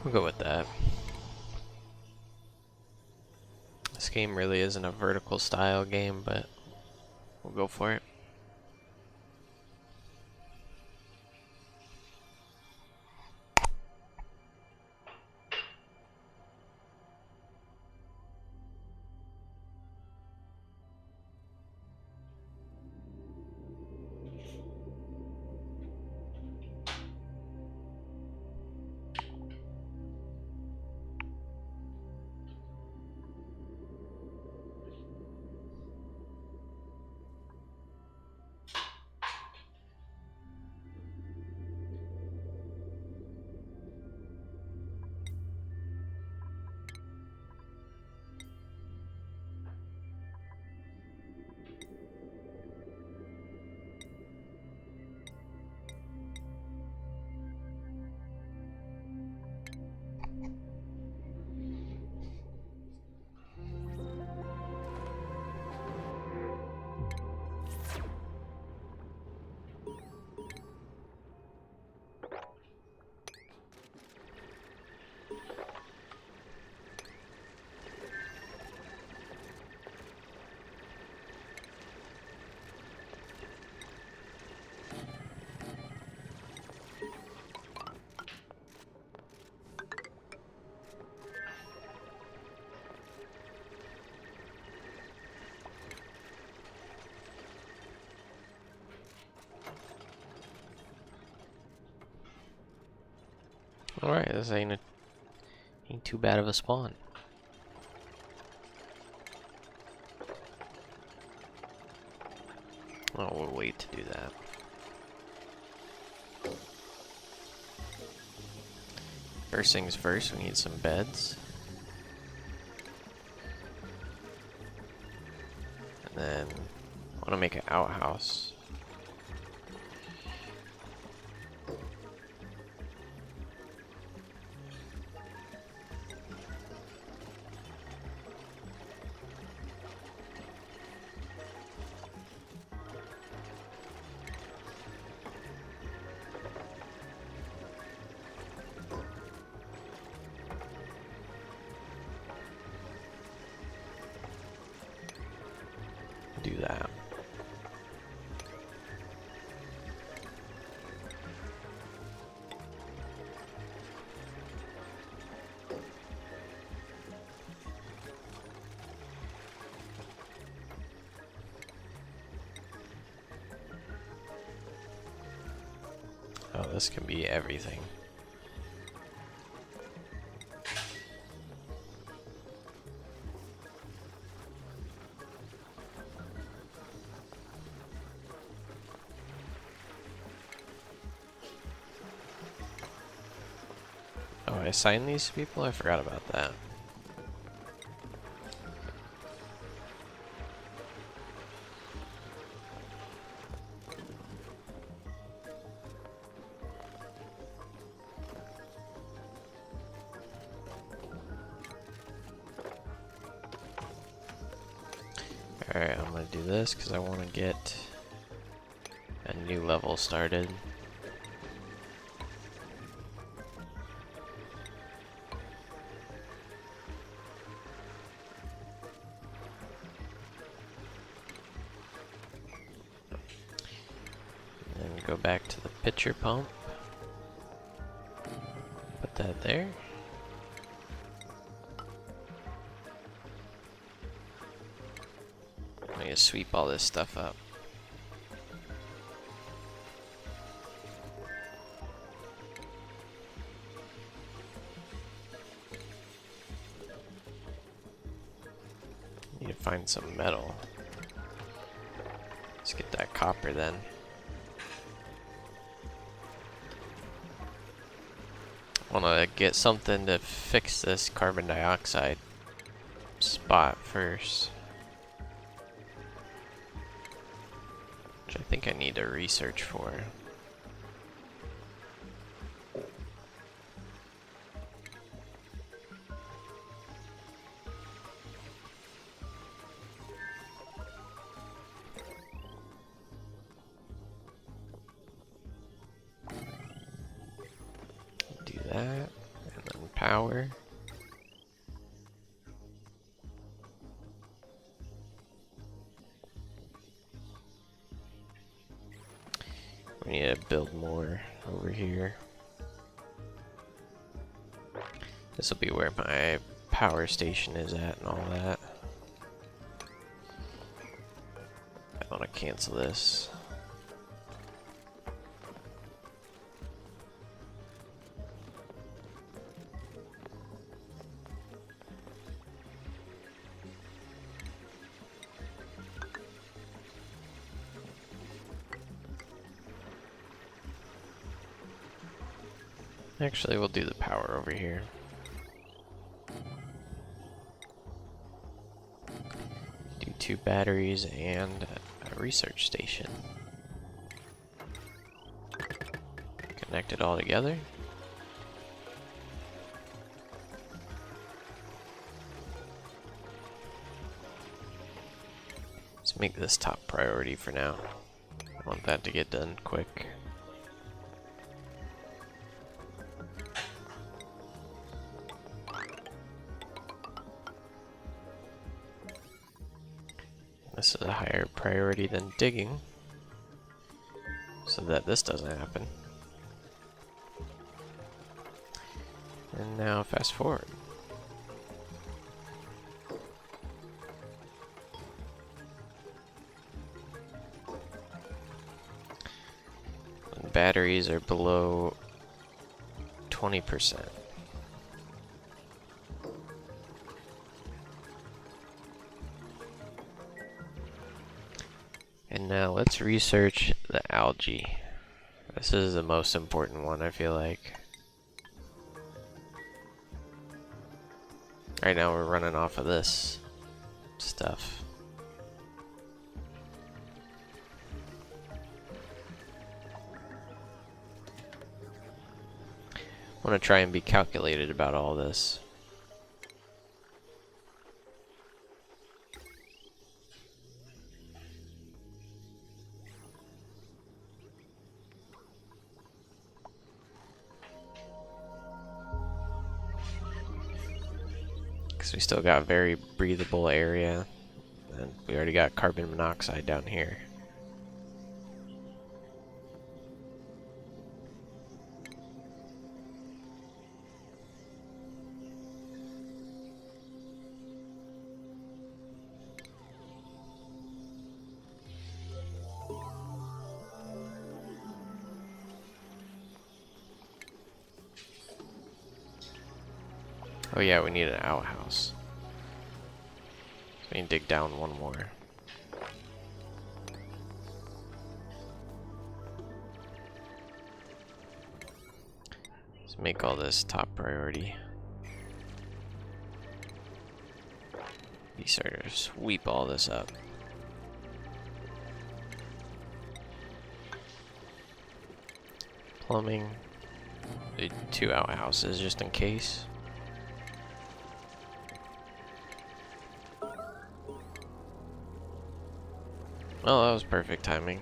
We'll go with that. This game really isn't a vertical style game, but we'll go for it. Alright, this ain't too bad of a spawn. Oh, we'll wait to do that. First things first, we need some beds. And then I want to make an outhouse. Do that. Oh, this can be everything. Oh, I assigned these people? I forgot about that. Alright, I'm gonna do this because I want to get a new level started. And go back to the pitcher pump. Put that there. I'm gonna sweep all this stuff up. Need to find some metal. Let's get that copper then. I wanna get something to fix this carbon dioxide spot first. Which I think I need to research for. power. We need to build more over here. This will be where my power station is at and all that. I want to cancel this. Actually, we'll do the power over here. Do 2 batteries and a research station. Connect it all together. Let's make this top priority for now. I want that to get done quick. This is a higher priority than digging, so that this doesn't happen. And now fast forward. When batteries are below 20%. And now let's research the algae. This is the most important one, I feel like. Right now we're running off of this stuff. I want to try and be calculated about all this. Because we still got very breathable area, and we already got carbon monoxide down here. Oh yeah, we need an outhouse. So we need to dig down one more. Let's make all this top priority. Be sort of sweep all this up. Plumbing. 2 outhouses just in case. Well, that was perfect timing.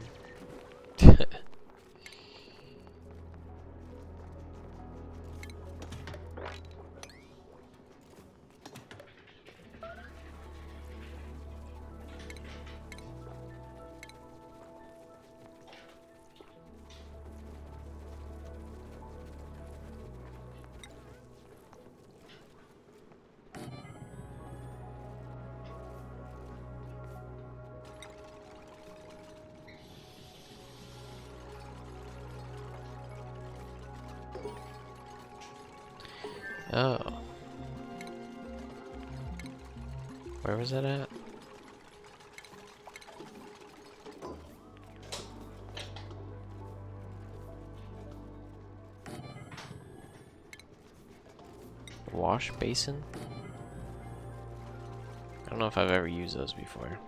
Oh. Where was that at? Wash basin? I don't know if I've ever used those before.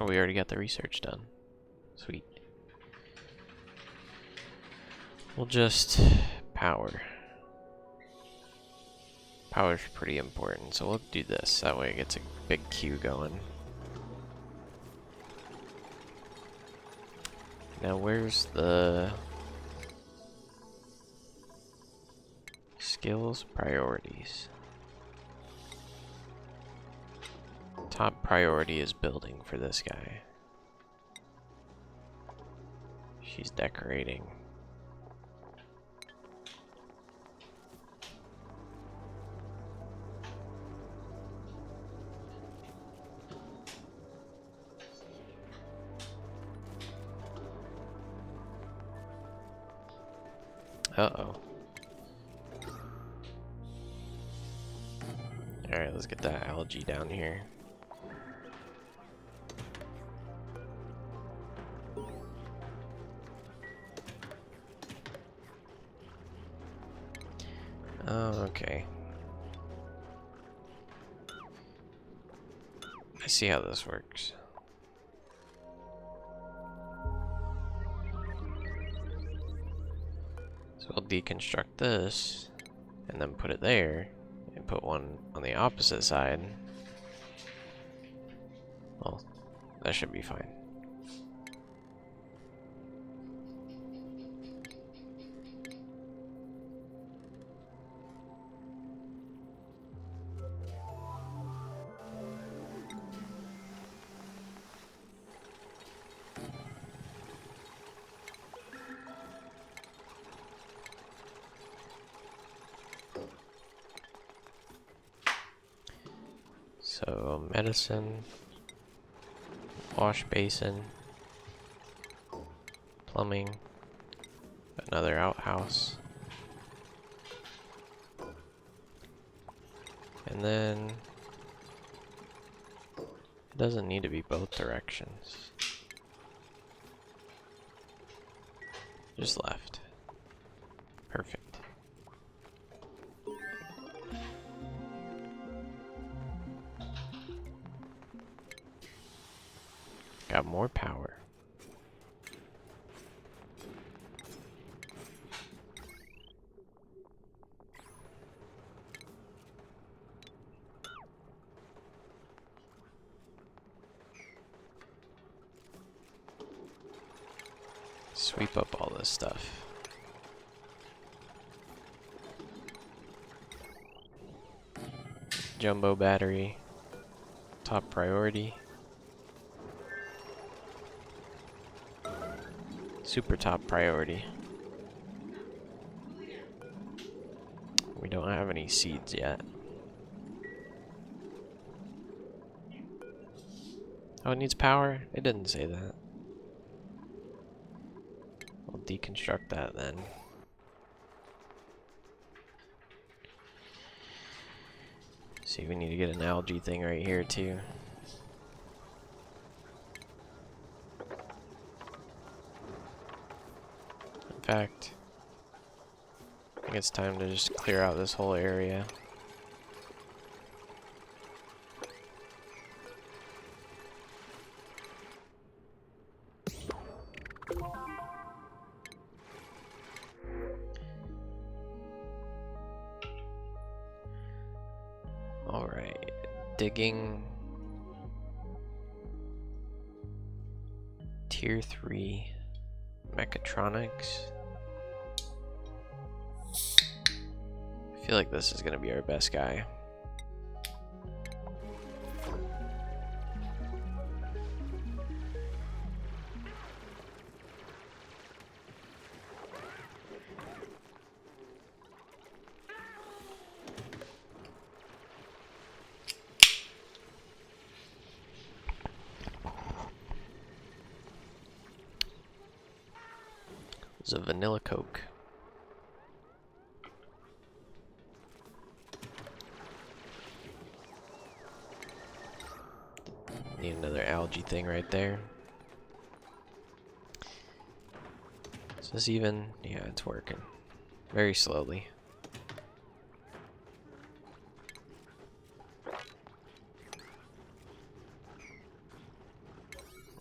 Oh, we already got the research done. Sweet. We'll just power. Power's pretty important, so we'll do this. That way it gets a big queue going. Now where's the skills priorities? Top priority is building for this guy. She's decorating. Uh-oh. Alright, let's get that algae down here. Oh, okay. I see how this works. So we'll deconstruct this, and then put it there, and put one on the opposite side. Well, that should be fine. So, medicine, wash basin, plumbing, another outhouse, and then it doesn't need to be both directions. Just left. Perfect. Got more power. Sweep up all this stuff. Jumbo battery, top priority. Super top priority. We don't have any seeds yet. Oh, it needs power? It didn't say that. I'll deconstruct that then. See, we need to get an algae thing right here too. In fact, I think it's time to just clear out this whole area. Alright, digging. Tier 3 mechatronics. I feel like this is gonna be our best guy. It's a vanilla Coke. Need another algae thing right there. Is this even? Yeah, it's working. Very slowly.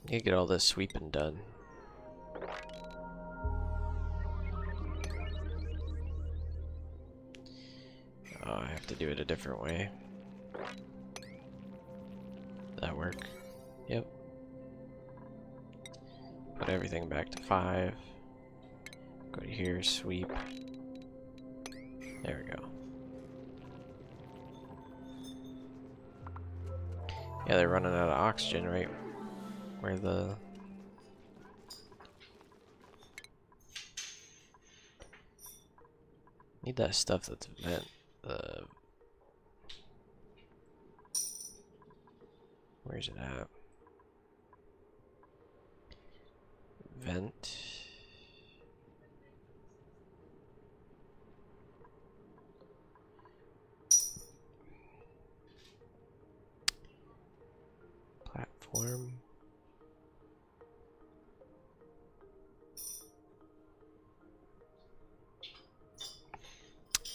You get all this sweeping done. Oh, I have to do it a different way. That work? Yep. Put everything back to 5. Go to here, sweep. There we go. Yeah, they're running out of oxygen right where the... Need that stuff that's vent. Where's it at? Vent. Platform.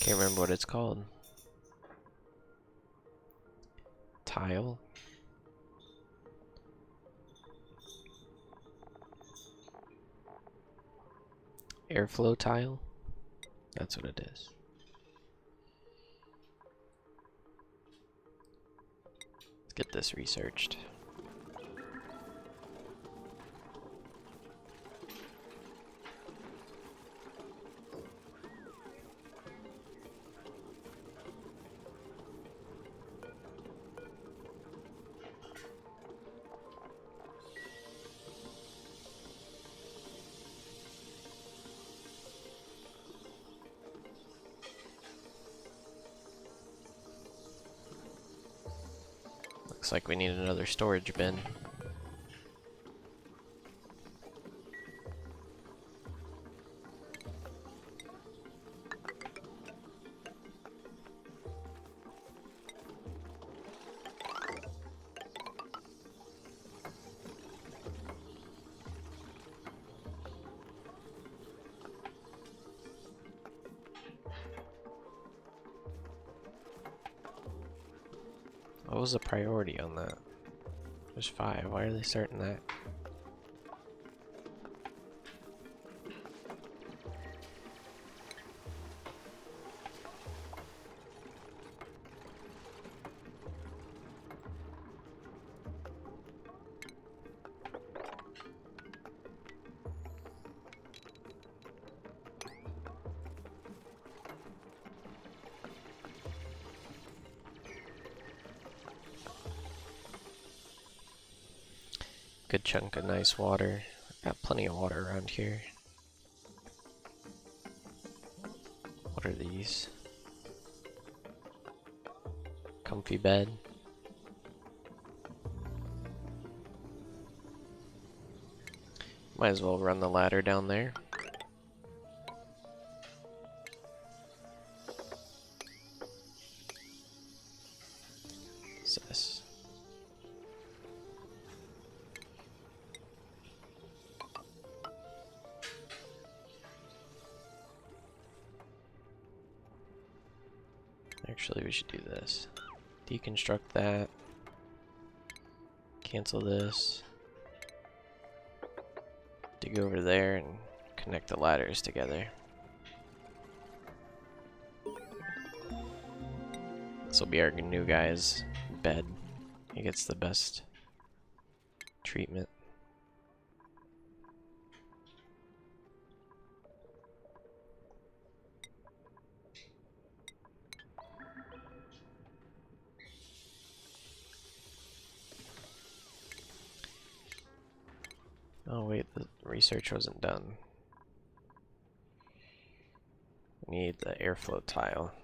Can't remember what it's called. Tile. Airflow tile. That's what it is. Let's get this researched. Looks like we need another storage bin. What was the priority on that? There's 5. Why are they starting that? Good chunk of nice water. Got plenty of water around here. What are these? Comfy bed. Might as well run the ladder down there. What's this? Actually, we should do this. Deconstruct that. Cancel this. Dig over there and connect the ladders together. This will be our new guy's bed. He gets the best treatment. Oh wait, the research wasn't done. We need the airflow tile.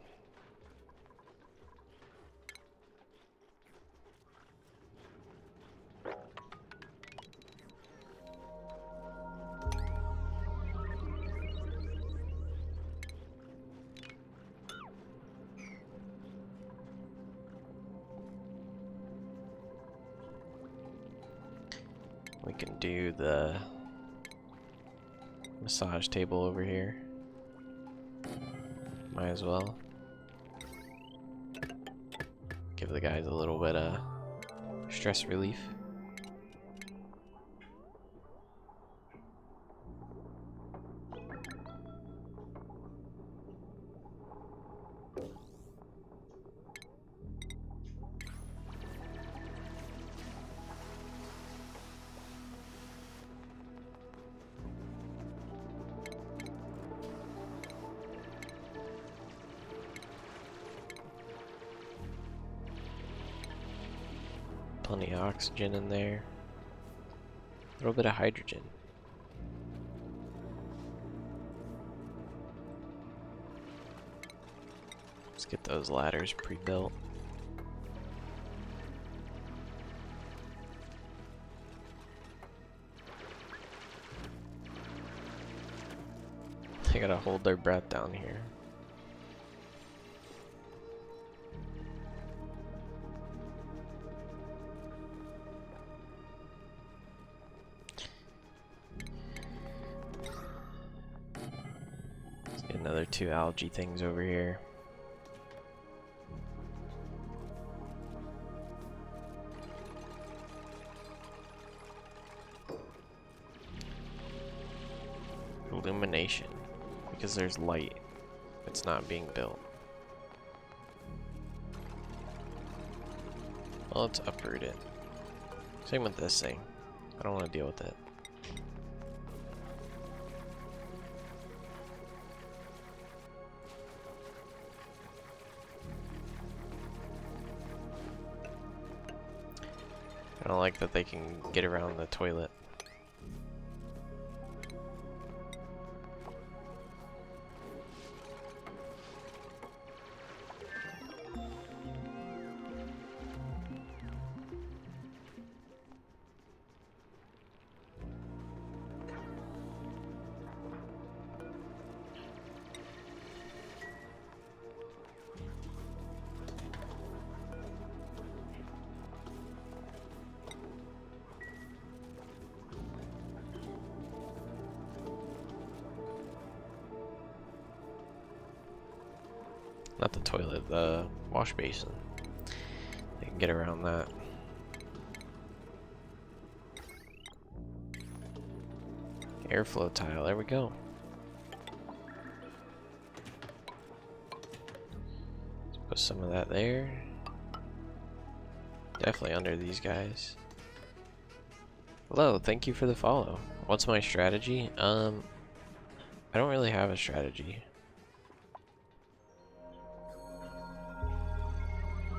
We can do the massage table over here. Might as well. Give the guys a little bit of stress relief. Plenty of oxygen in there. A little bit of hydrogen. Let's get those ladders pre-built. They gotta hold their breath down here. Let's get another 2 algae things over here. Illumination. Because there's light. It's not being built. Well, it's uprooted. Same with this thing. I don't want to deal with it. I don't like that they can get around the toilet. Not the toilet, the wash basin. They can get around that. Airflow tile, there we go. Let's put some of that there. Definitely under these guys. Hello, thank you for the follow. What's my strategy? I don't really have a strategy.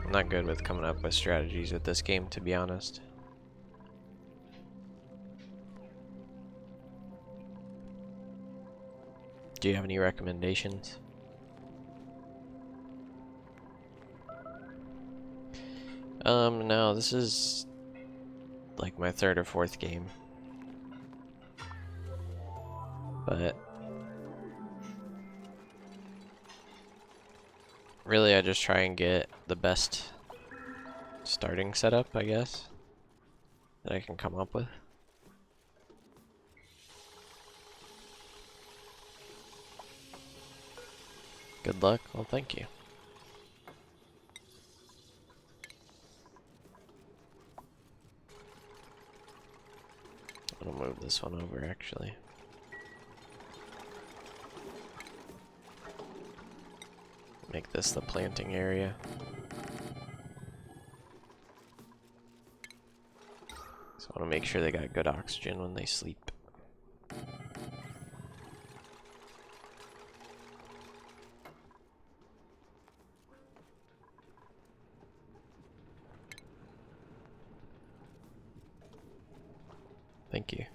I'm not good with coming up with strategies with this game, to be honest. Do you have any recommendations? No, this is like my 3rd or 4th game. But really, I just try and get the best starting setup, I guess, that I can come up with. Good luck. Well, thank you. I'm gonna move this one over, actually. Make this the planting area. So I want to make sure they got good oxygen when they sleep. Thank you.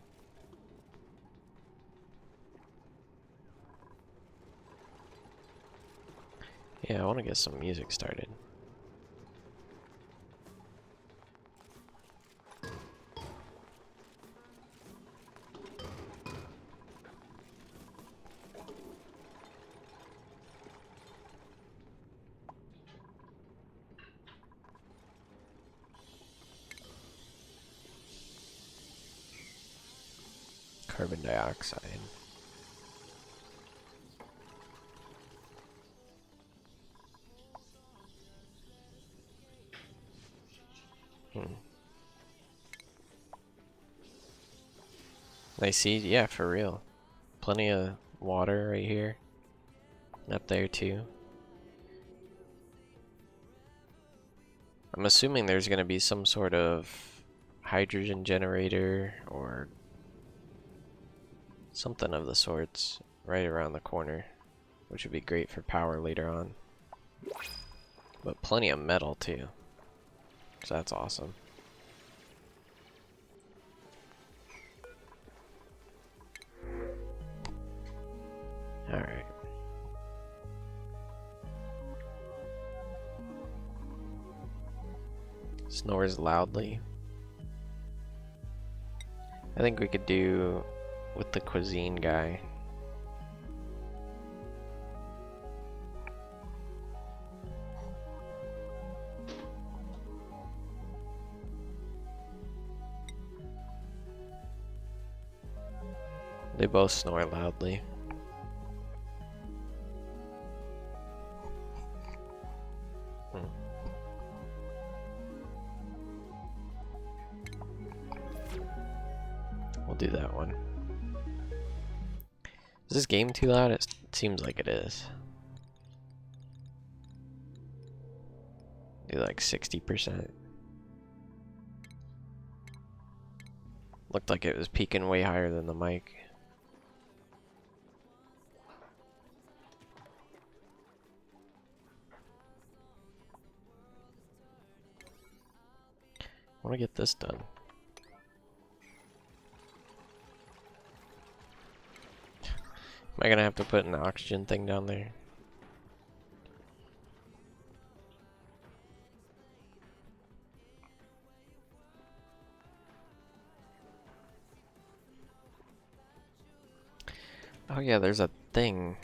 Yeah, I want to get some music started. Carbon dioxide. I see, yeah, for real. Plenty of water right here. Up there too. I'm assuming there's gonna be some sort of hydrogen generator or something of the sorts right around the corner, which would be great for power later on. But plenty of metal too, so that's awesome. Snores loudly. I think we could do with the cuisine guy. They both snore loudly. We'll do that one. Is this game too loud? It seems like it is. Do like 60%. Looked like it was peaking way higher than the mic. I want to get this done. Am I gonna have to put an oxygen thing down there? Oh yeah, there's a thing.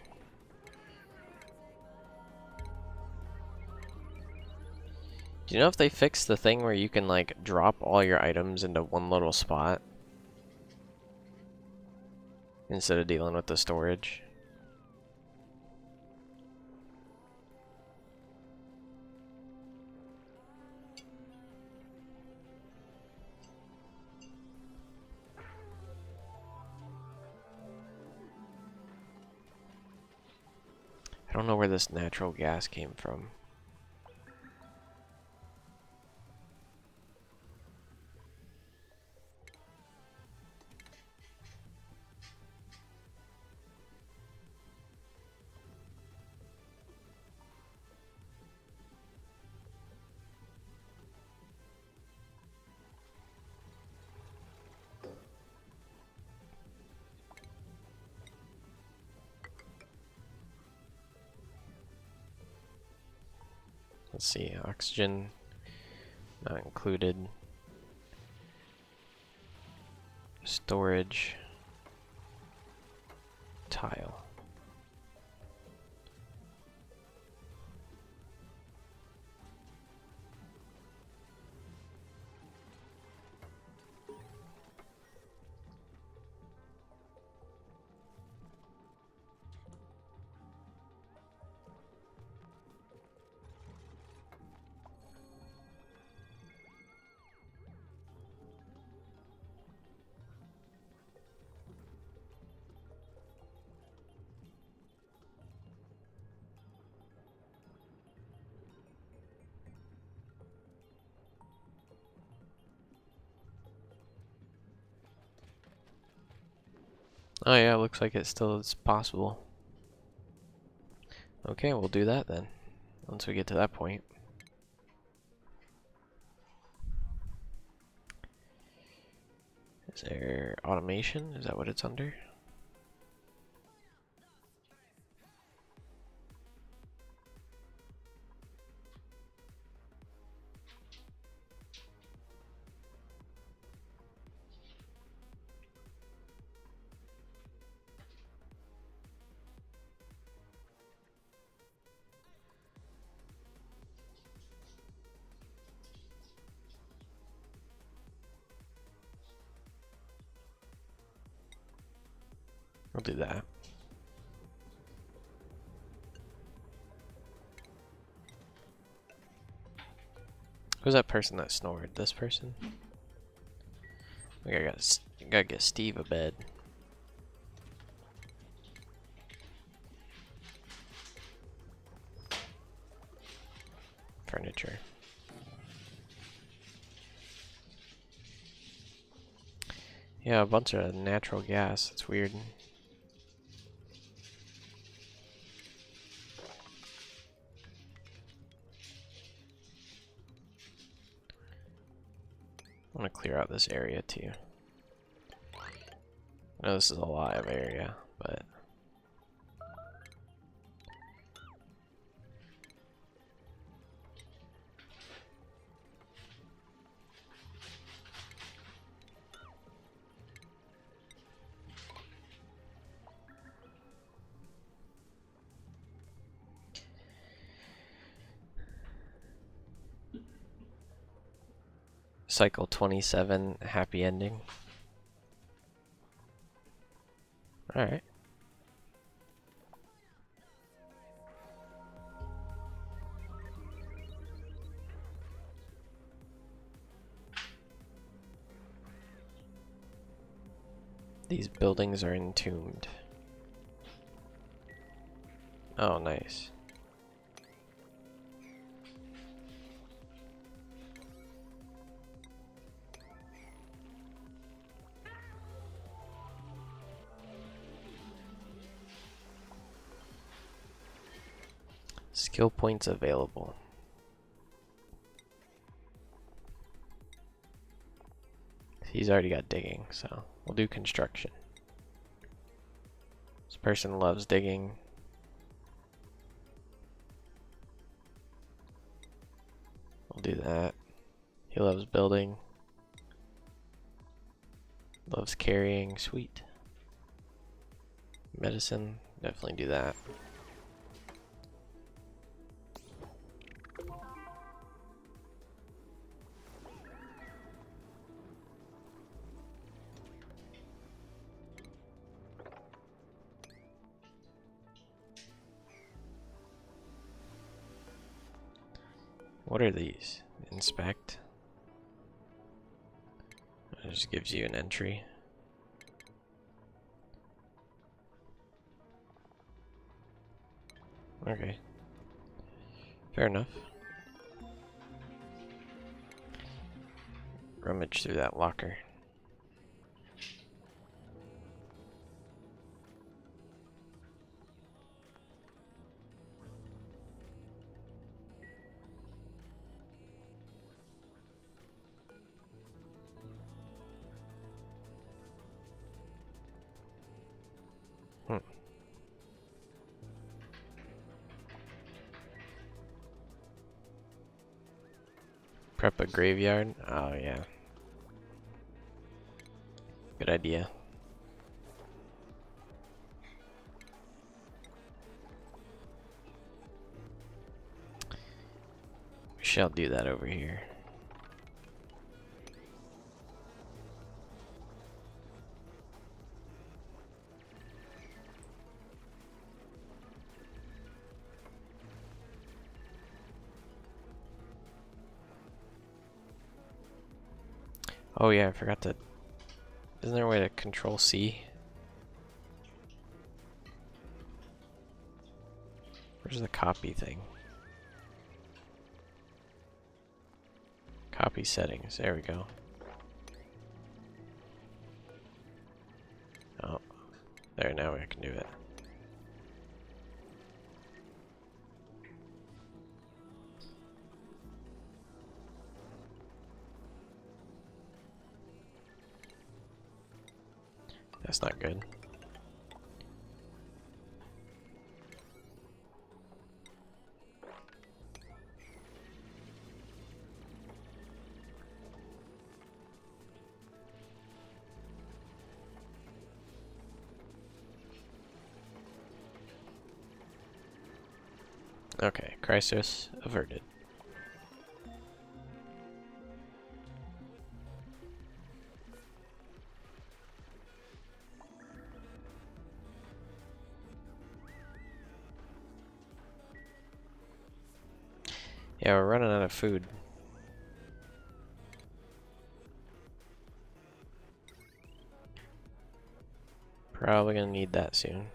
Do you know if they fixed the thing where you can like drop all your items into one little spot instead of dealing with the storage? I don't know where this natural gas came from. Let's see, oxygen not included. Storage. Tile. Oh yeah, looks like it still is possible. Okay, we'll do that then, once we get to that point. Is there automation? Is that what it's under? We'll do that. Who's that person that snored? This person? I think I gotta get Steve a bed. Furniture. Yeah, a bunch of natural gas. It's weird. I want to clear out this area too. I know this is a lot of area, but cycle 27 happy ending. Alright. These buildings are entombed. Oh, nice. Skill points available. He's already got digging, so we'll do construction. This person loves digging. We'll do that. He loves building. Loves carrying. Sweet. Medicine. Definitely do that. What are these? Inspect. It just gives you an entry. Okay. Fair enough. Rummage through that locker. Prep a graveyard? Oh, yeah. Good idea. We shall do that over here. Oh yeah, I forgot to... Isn't there a way to control C? Where's the copy thing? Copy settings, there we go. Oh, there, now I can do it. That's not good. Okay, crisis averted. Yeah, we're running out of food. Probably gonna need that soon.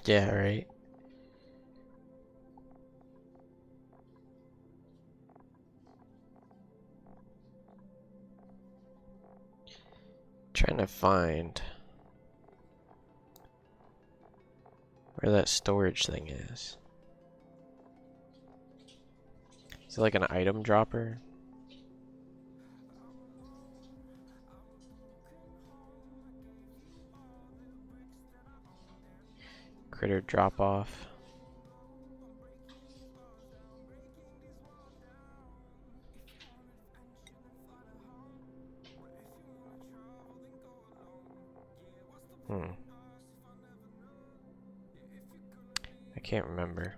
Yeah, right. Trying to find where that storage thing is. Is it like an item dropper? Critter drop off. I can't remember.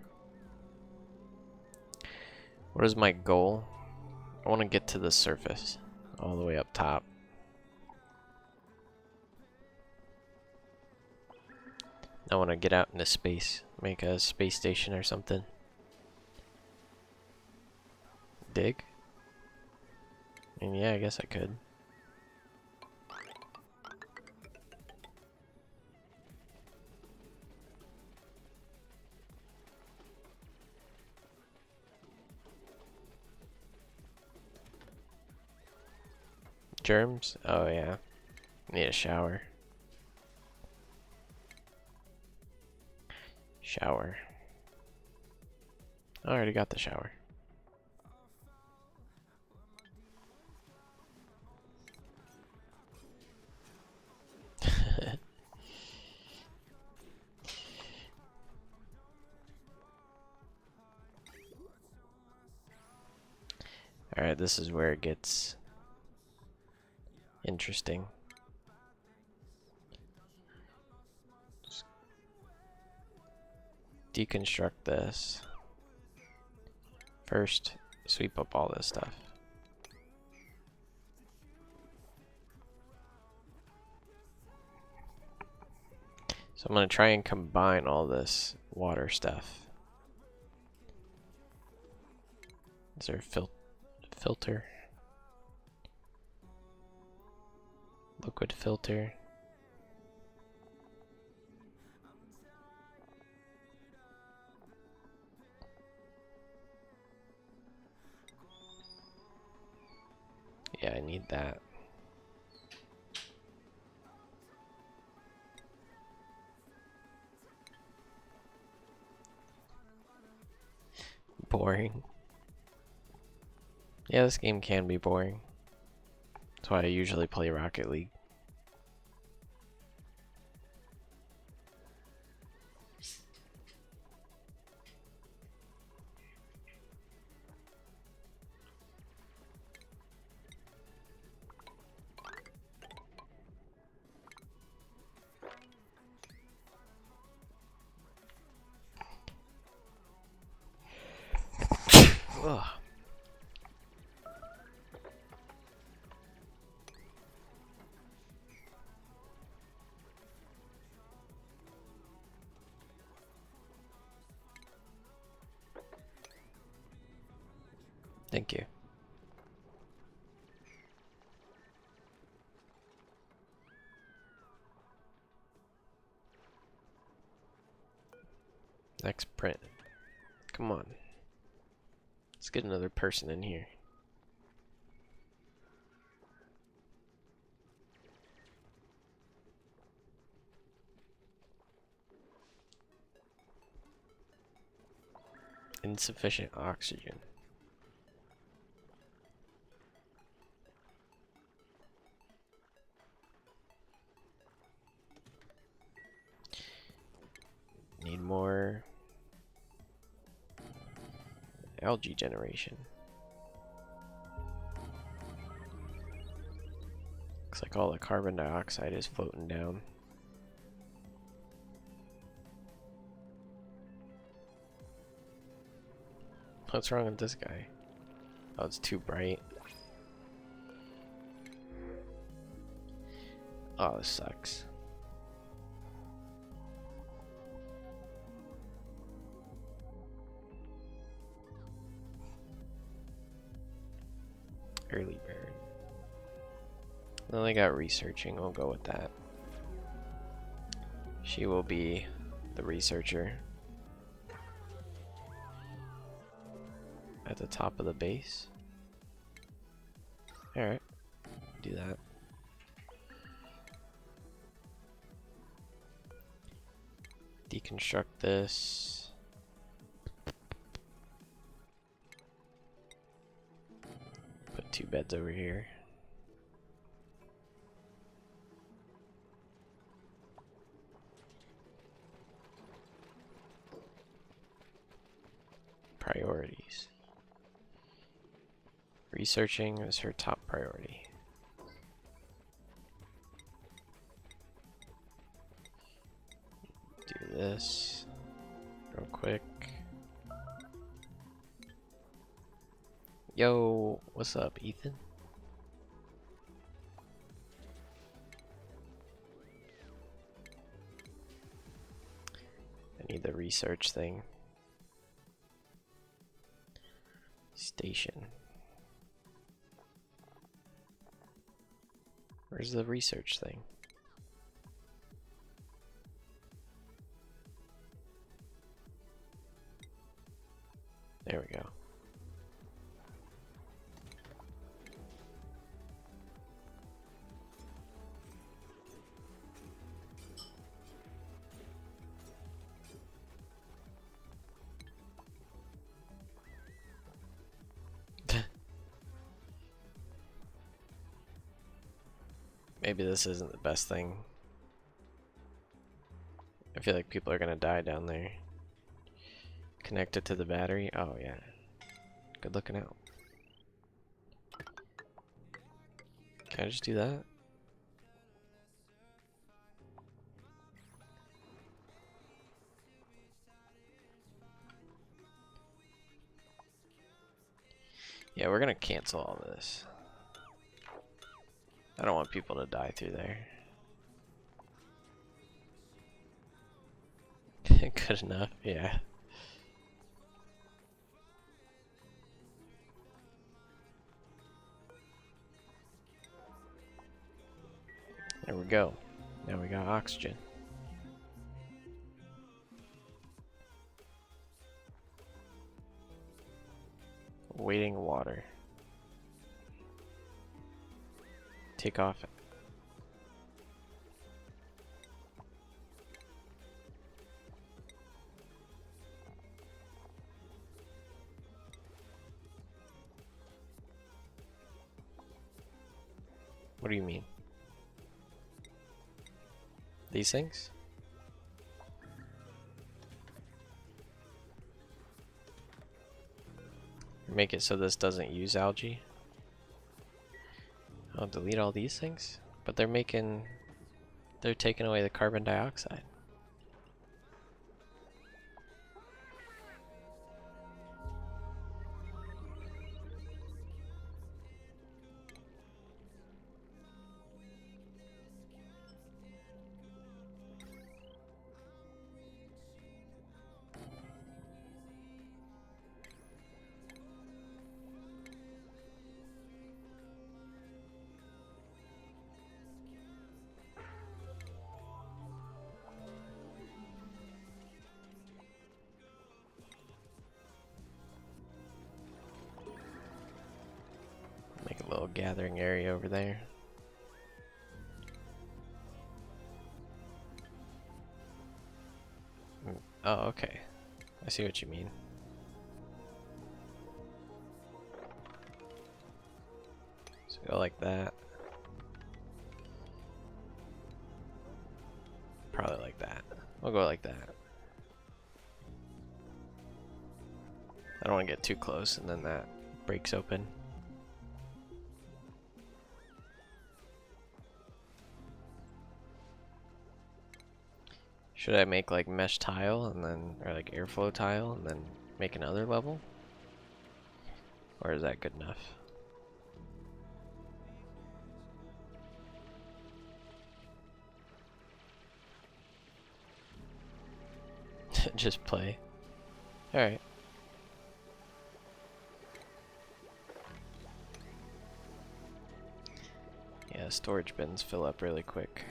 What is my goal? I want to get to the surface, all the way up top. I want to get out into space, make a space station or something. Dig? And yeah, I guess I could. Germs? Oh yeah. Need a shower. Shower. I already got the shower. Alright, this is where it gets interesting. Just deconstruct this. First, sweep up all this stuff. So I'm going to try and combine all this water stuff. Is there a filter? Liquid filter. Yeah, I need that. Boring. Yeah, this game can be boring. That's why I usually play Rocket League. Ugh. Thank you. Next print. Come on. Let's get another person in here. Insufficient oxygen. Need more algae generation. Looks like all the carbon dioxide is floating down. What's wrong with this guy? Oh, it's too bright. Oh, this sucks. Early bird. Well, they got researching. We'll go with that. She will be the researcher. At the top of the base. Alright. Do that. Deconstruct this. heads over here. Priorities. Researching is her top priority. Do this real quick. Yo, what's up, Ethan? I need the research thing. Station. Where's the research thing? There we go. Maybe this isn't the best thing. I feel like people are gonna die down there. Connected to the battery? Oh yeah. Good looking out. Can I just do that? Yeah, we're gonna cancel all this. I don't want people to die through there. Good enough, yeah. There we go. Now we got oxygen. Waiting water. Take off. What do you mean? These things? Make it so this doesn't use algae. I'll delete all these things? But they're taking away the carbon dioxide. Make a little gathering area over there. Oh, okay. I see what you mean. So go like that. Probably like that. We'll go like that. I don't want to get too close and then that breaks open. Should I make like mesh tile and then, or like airflow tile and then make another level? Or is that good enough? Just play. Alright. Yeah, storage bins fill up really quick.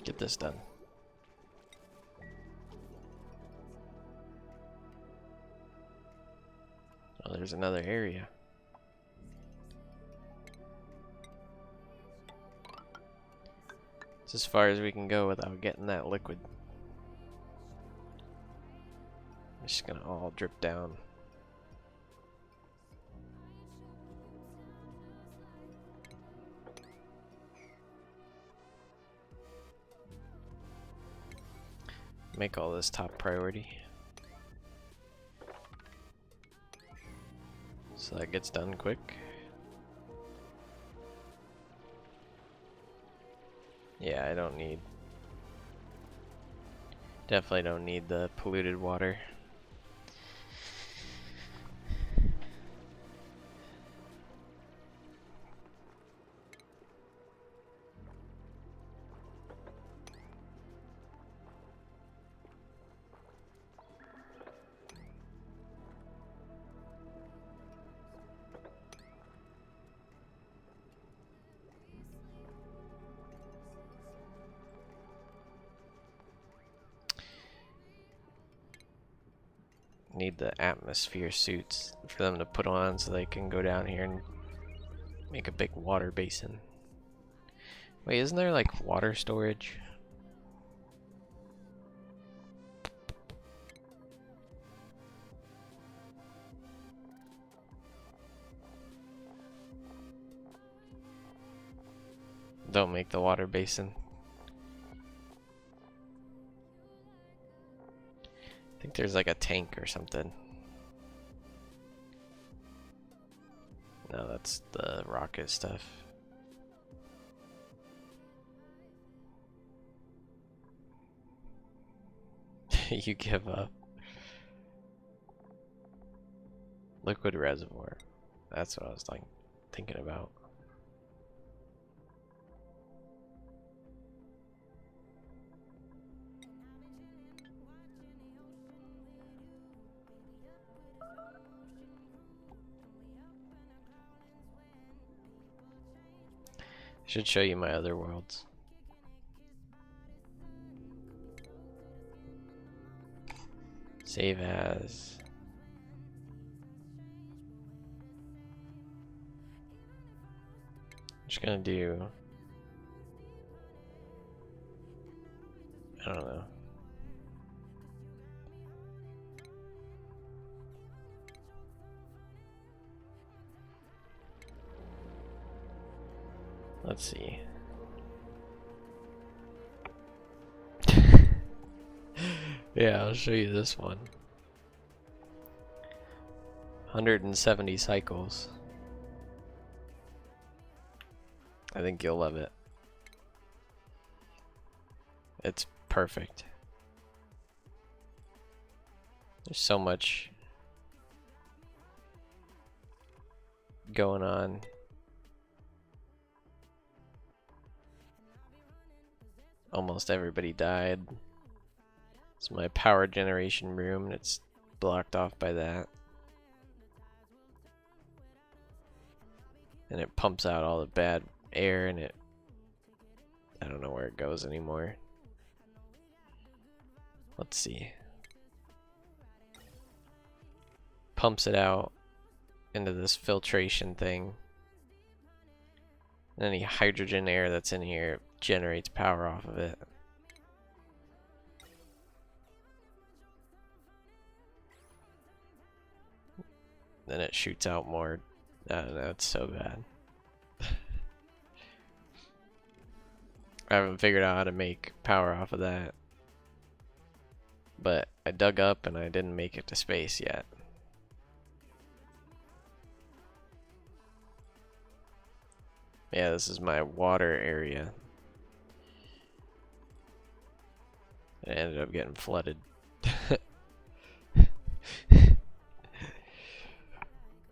Get this done. there's another area. It's as far as we can go without getting that liquid. It's just gonna all drip down. Make all this top priority. So that gets done quick. Yeah, I don't need... Definitely don't need the polluted water. Need the atmosphere suits for them to put on so they can go down here and make a big water basin. Wait, isn't there like water storage? Don't make the water basin. I think there's like a tank or something. No, that's the rocket stuff. You give up. Liquid reservoir. That's what I was like thinking about. Should show you my other worlds. Save as. I'm just gonna do. I don't know. Let's see. Yeah, I'll show you this one. 170 cycles. I think you'll love it. It's perfect. There's so much going on. Almost everybody died. It's my power generation room, and it's blocked off by that. And it pumps out all the bad air, and I don't know where it goes anymore. Let's see. Pumps it out into this filtration thing. And any hydrogen air that's in here generates power off of it. Then it shoots out more. I don't know, it's so bad. I haven't figured out how to make power off of that. But I dug up and I didn't make it to space yet. Yeah, this is my water area. It ended up getting flooded.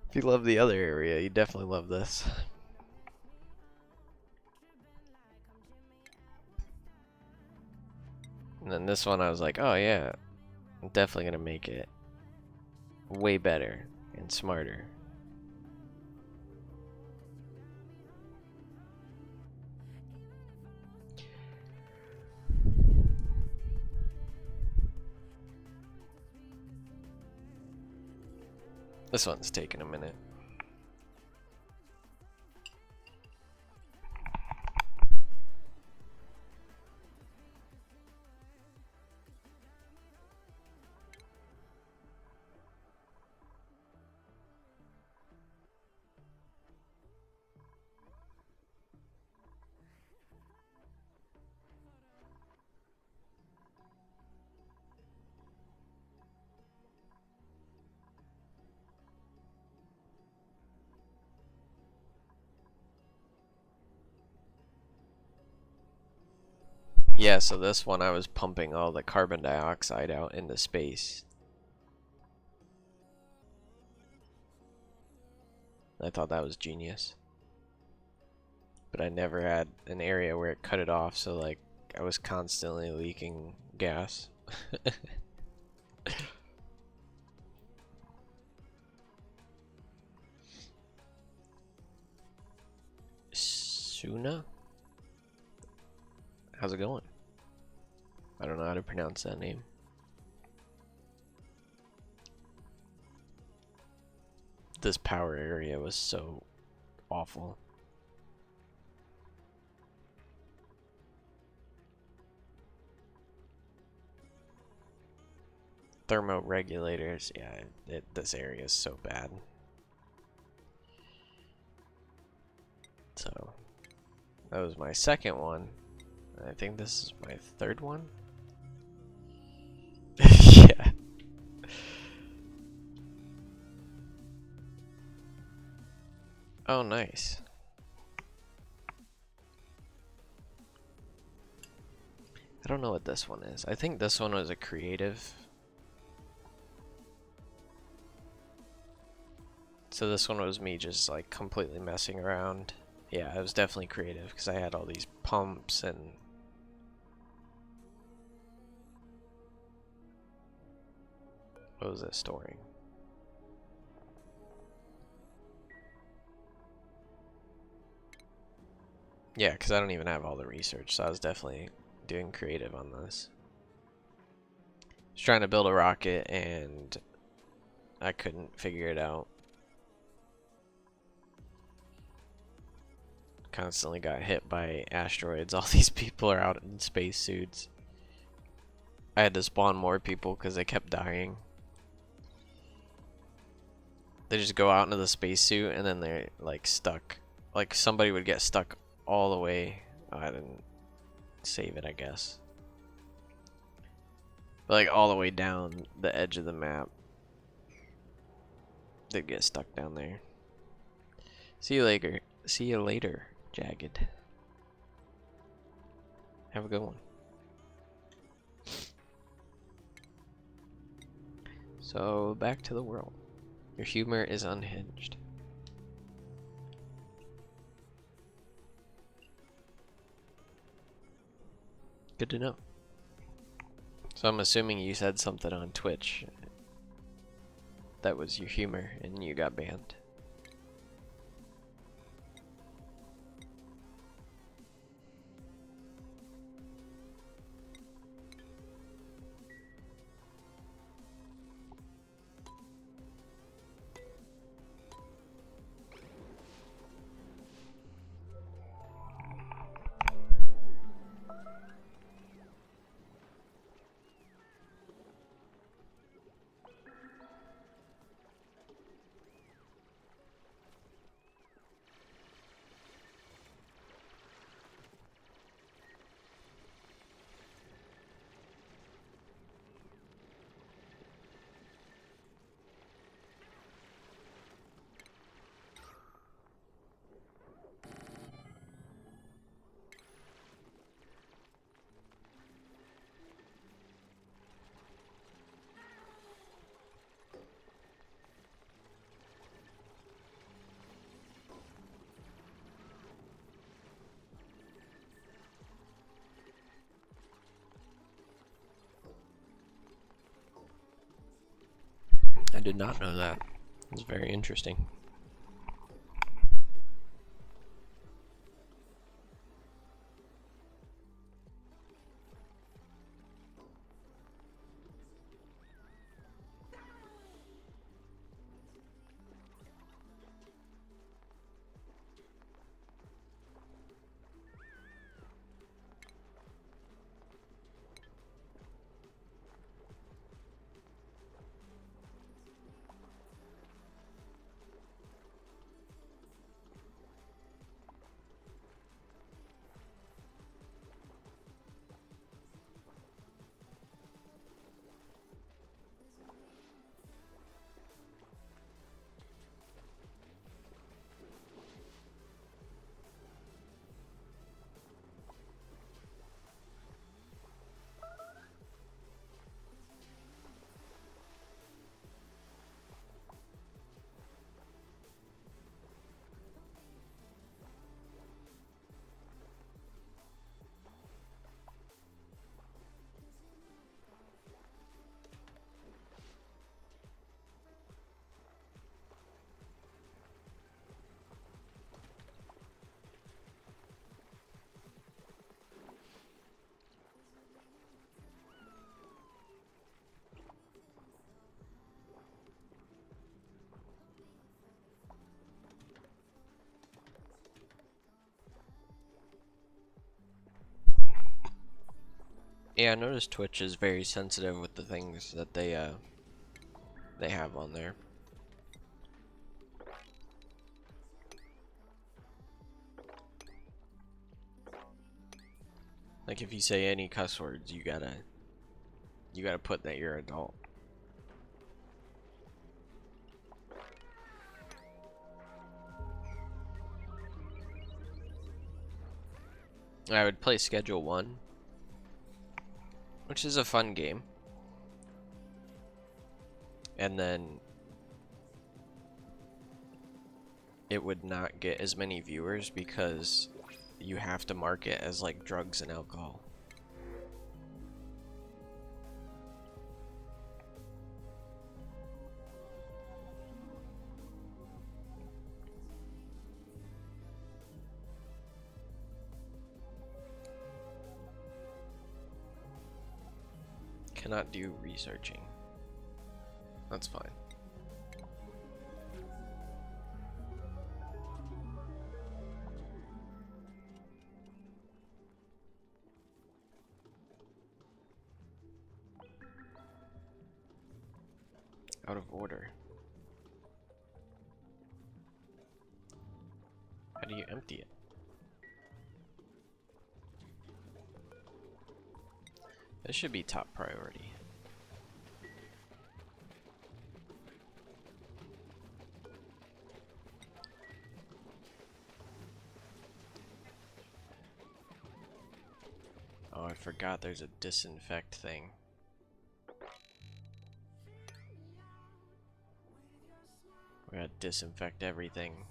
If you love the other area, you definitely love this. And then this one I was like, oh yeah, I'm definitely gonna make it way better and smarter. This one's taking a minute. Yeah, so this one I was pumping all the carbon dioxide out into space. I thought that was genius. But I never had an area where it cut it off, so like I was constantly leaking gas. Suna? How's it going? I don't know how to pronounce that name. This power area was so awful. Thermoregulators, yeah, this area is so bad. So, that was my second one. I think this is my third one. Yeah. Oh, nice. I don't know what this one is. I think this one was a creative. So this one was me just like completely messing around. Yeah, it was definitely creative because I had all these pumps and what was it storing? Yeah, because I don't even have all the research, so I was definitely doing creative on this. I was trying to build a rocket and I couldn't figure it out. Constantly got hit by asteroids. All these people are out in spacesuits. I had to spawn more people because they kept dying. They just go out into the spacesuit and then they're like stuck. Like somebody would get stuck all the way. Oh, I didn't save it, I guess. But like all the way down the edge of the map. They'd get stuck down there. See you later. See you later, Jagged. Have a good one. So, back to the world. Your humor is unhinged. Good to know. So I'm assuming you said something on Twitch that was your humor and you got banned. I did not know that. It's very interesting. Yeah, I noticed Twitch is very sensitive with the things that they have on there. Like if you say any cuss words, you gotta put that you're adult. I would play Schedule 1, which is a fun game. And then it would not get as many viewers because you have to mark it as like drugs and alcohol. Cannot do researching. That's fine. Out of order. How do you empty it? This should be top priority. Oh, I forgot there's a disinfect thing. We gotta disinfect everything.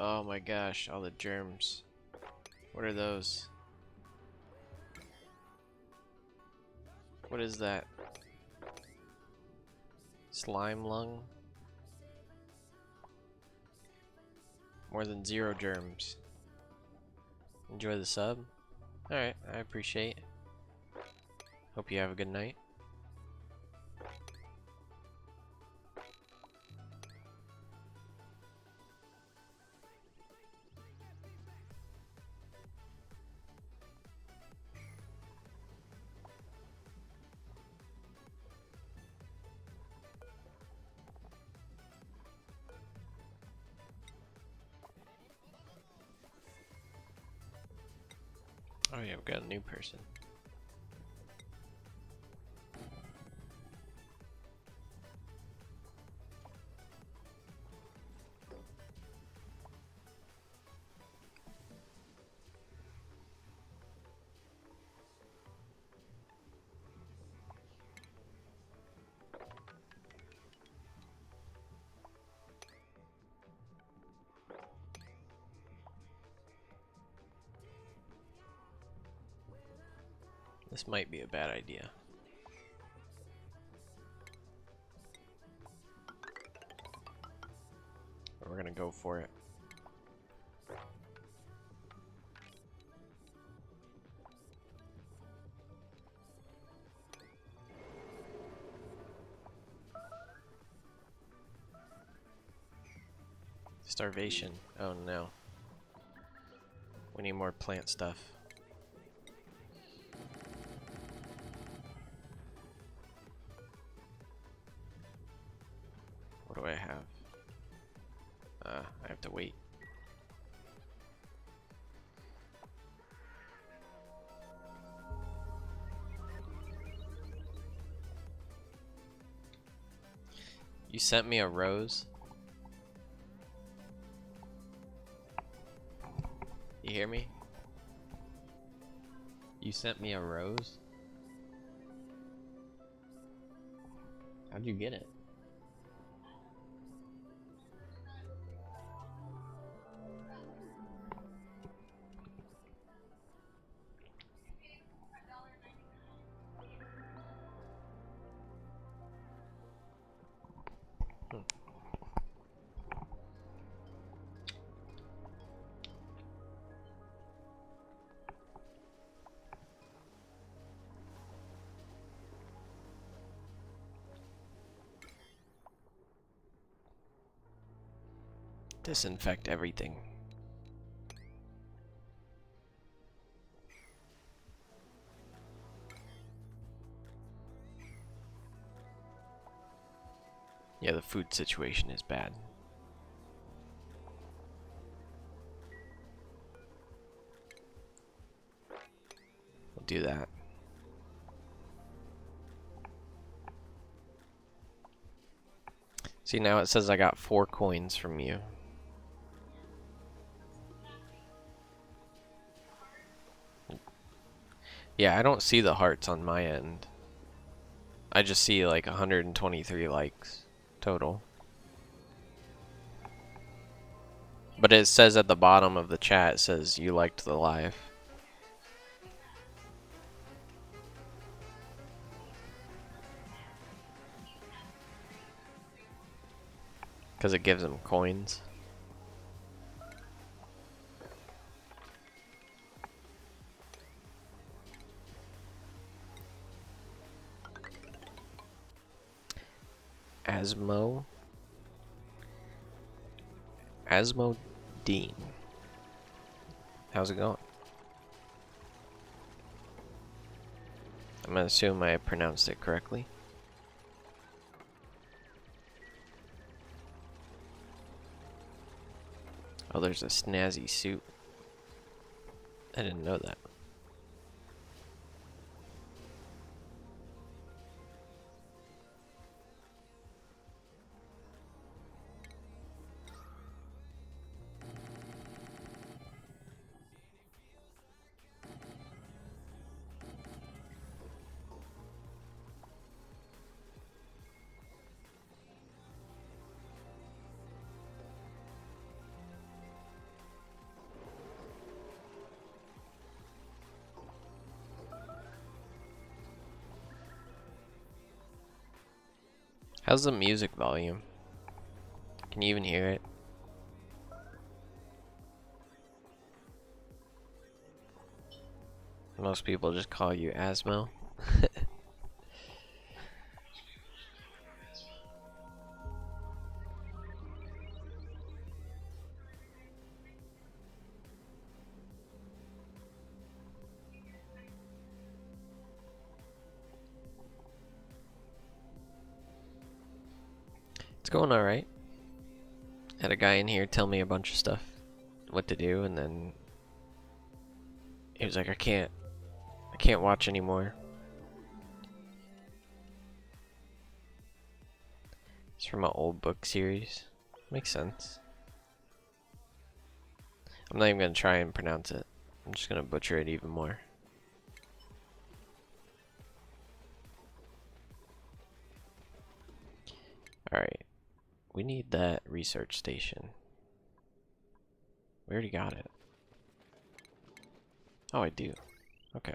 Oh my gosh, all the germs. What are those? What is that? Slime lung? More than 0 germs. Enjoy the sub? Alright, I appreciate. Hope you have a good night. Oh yeah, we've got a new person. This might be a bad idea. But we're gonna go for it. Starvation. Oh no. We need more plant stuff. What do I have? I have to wait. You sent me a rose? You hear me? You sent me a rose? How'd you get it? Disinfect everything. Yeah, the food situation is bad. We'll do that. See, now it says I got 4 coins from you. Yeah, I don't see the hearts on my end. I just see like 123 likes total. But it says at the bottom of the chat, it says you liked the live. Because it gives them coins. Asmo Dean. How's it going? I'm gonna assume I pronounced it correctly. Oh, there's a snazzy suit. I didn't know that. How's the music volume? Can you even hear it? Most people just call you Asmo. It's going alright. Had a guy in here tell me a bunch of stuff, what to do, and then he was like, I can't watch anymore. It's from an old book series. Makes sense. I'm not even gonna try and pronounce it. I'm just gonna butcher it even more. Alright. We need that research station. We already got it. Oh, I do. Okay.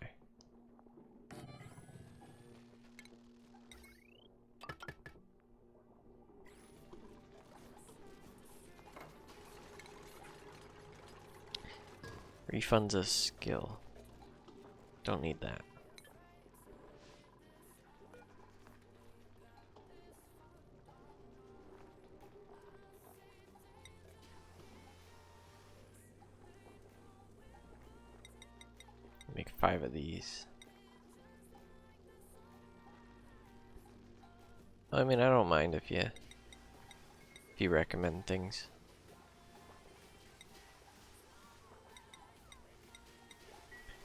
Refunds a skill. Don't need that. Make 5 of these. I mean, I don't mind if you recommend things.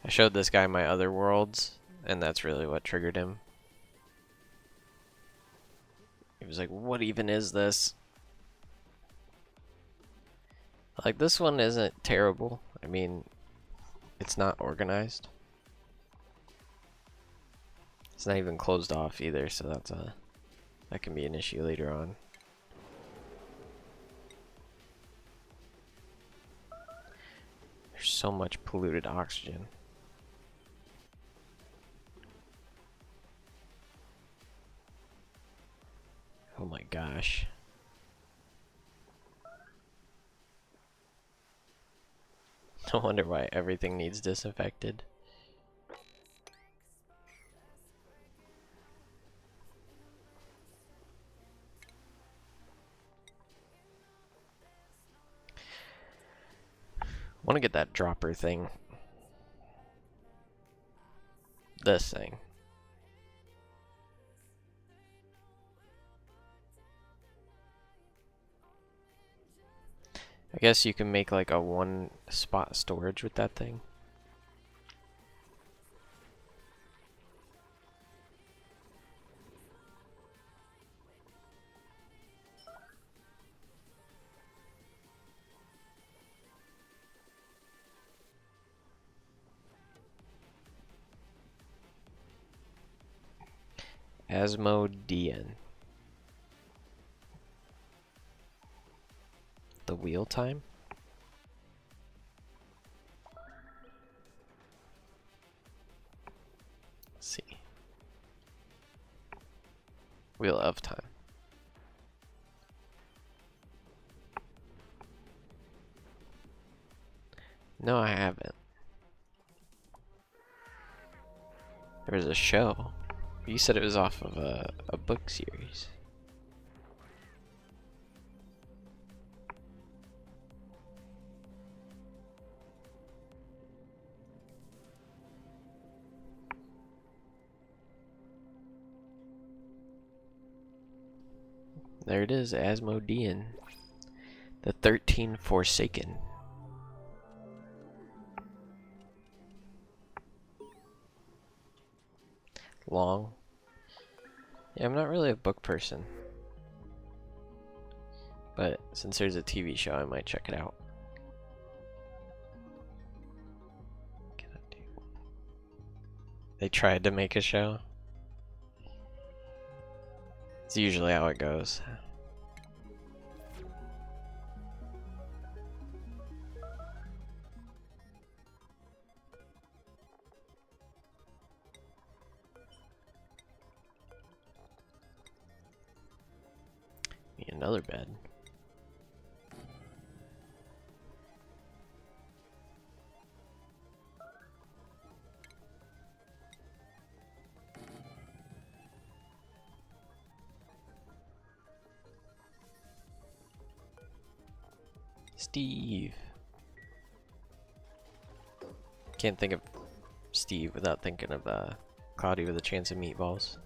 I showed this guy my other worlds, and that's really what triggered him. He was like, what even is this? Like, this one isn't terrible. I mean, it's not organized. It's not even closed off either, so that can be an issue later on. There's so much polluted oxygen. Oh my gosh. No wonder why everything needs disinfected. want to get that dropper thing. This thing. I guess you can make like a one spot storage with that thing. Asmodean. The wheel time? Let's see. Wheel of time. No, I haven't. There was a show. You said it was off of a book series. There it is, Asmodean. The 13 Forsaken. Long. Yeah, I'm not really a book person. But since there's a TV show, I might check it out. They tried to make a show. It's usually how it goes. Another bed. Steve. Can't think of Steve without thinking of Cloudy with a Chance of Meatballs.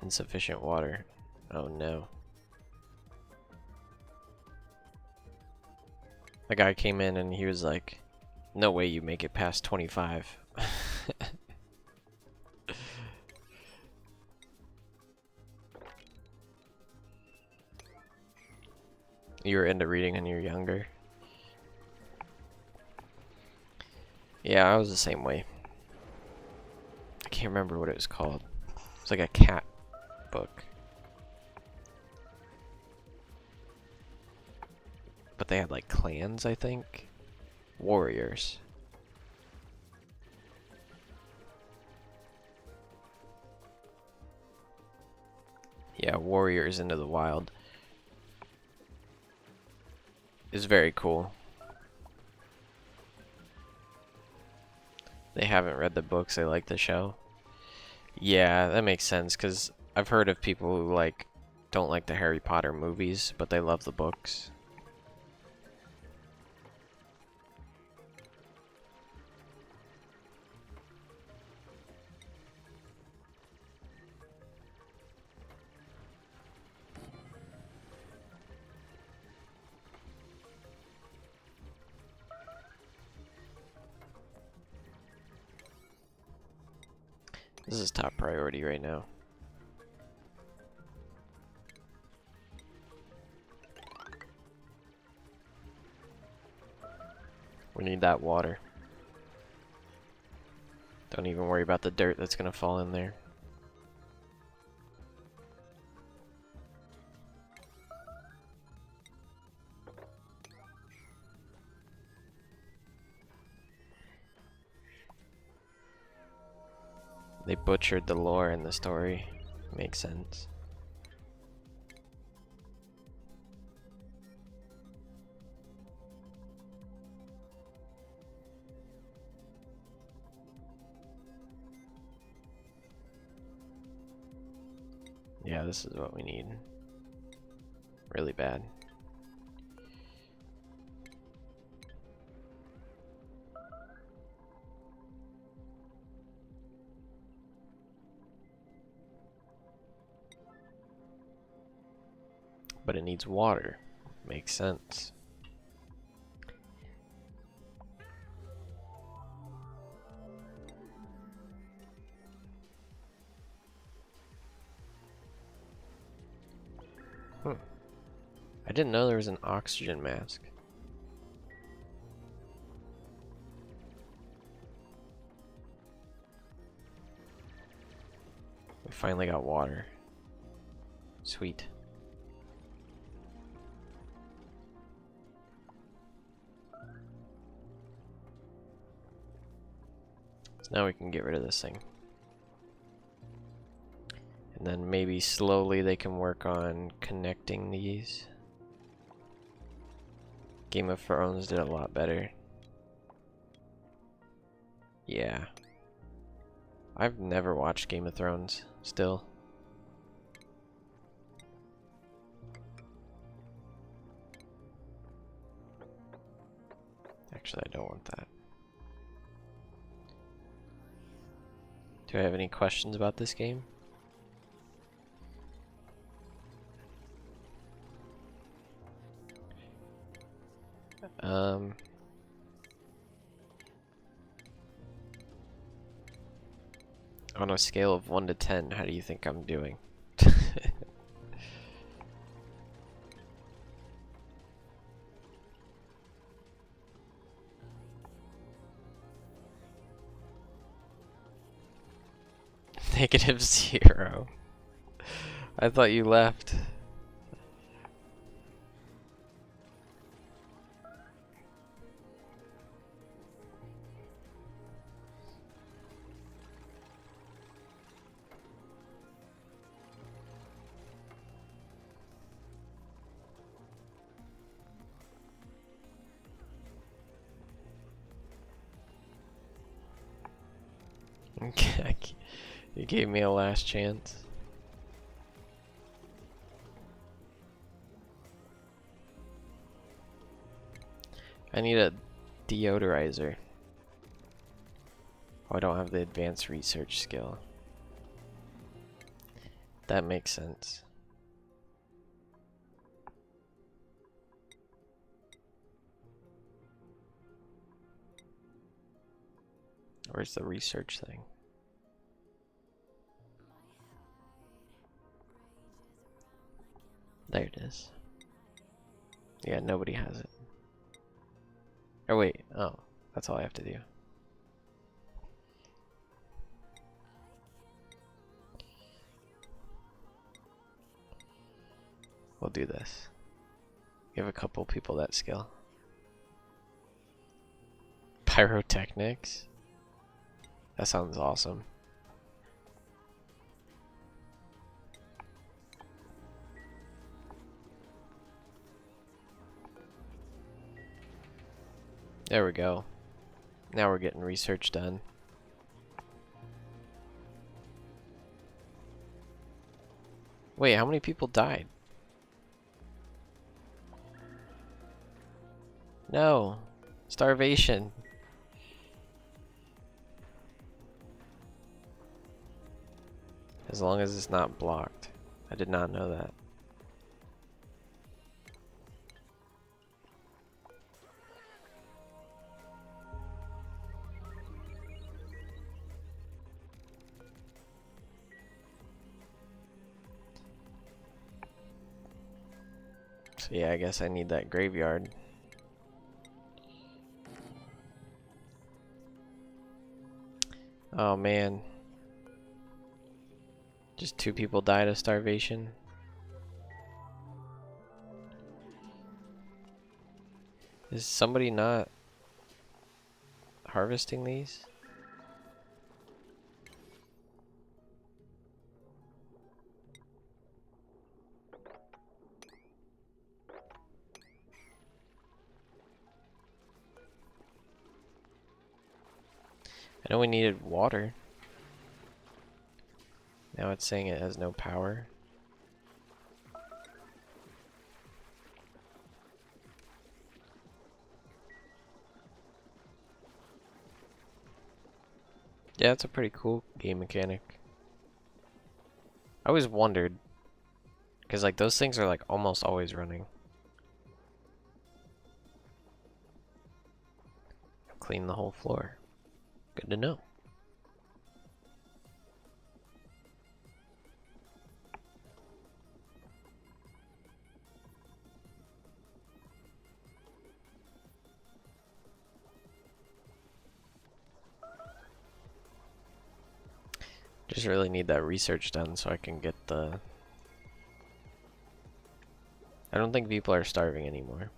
Insufficient water. Oh no. The guy came in and he was like, no way you make it past 25. You were into reading when you were younger? Yeah, I was the same way. I can't remember what it was called. It's like a cat book. But they had like clans, I think. Warriors. Yeah, Warriors into the Wild. Is very cool. They haven't read the books, they like the show. Yeah, that makes sense, because I've heard of people who like don't like the Harry Potter movies, but they love the books. This is top priority right now. We need that water. Don't even worry about the dirt that's gonna fall in there. They butchered the lore in the story. Makes sense. Yeah, this is what we need. Really bad. But it needs water. Makes sense. I didn't know there was an oxygen mask. We finally got water. Sweet. So now we can get rid of this thing. And then maybe slowly they can work on connecting these. Game of Thrones did a lot better. Yeah. I've never watched Game of Thrones, still. Actually, I don't want that. Do I have any questions about this game? On a scale of 1 to 10, how do you think I'm doing? -0. I thought you left. Okay, you gave me a last chance. I need a deodorizer. Oh, I don't have the advanced research skill. That makes sense. Where's the research thing? There it is. Yeah, nobody has it. Oh wait, oh, that's all I have to do. We'll do this. We have a couple people that skill. Pyrotechnics? That sounds awesome. There we go. Now we're getting research done. Wait, how many people died? No. Starvation. As long as it's not blocked. I did not know that. So yeah, I guess I need that graveyard. Oh man. Just 2 people died of starvation. Is somebody not harvesting these? I know we needed water. Now it's saying it has no power. Yeah, it's a pretty cool game mechanic. I always wondered, because like those things are like almost always running. Clean the whole floor. Good to know. Just really need that research done so I can get the... I don't think people are starving anymore.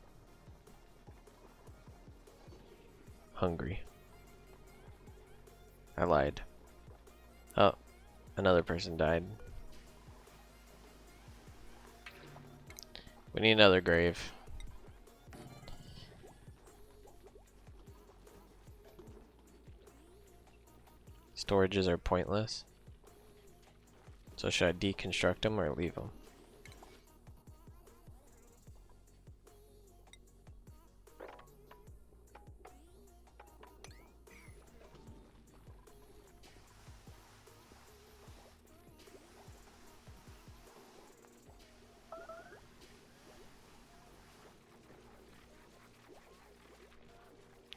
Hungry. I lied. Oh, another person died. We need another grave. Storages are pointless. So should I deconstruct them or leave them?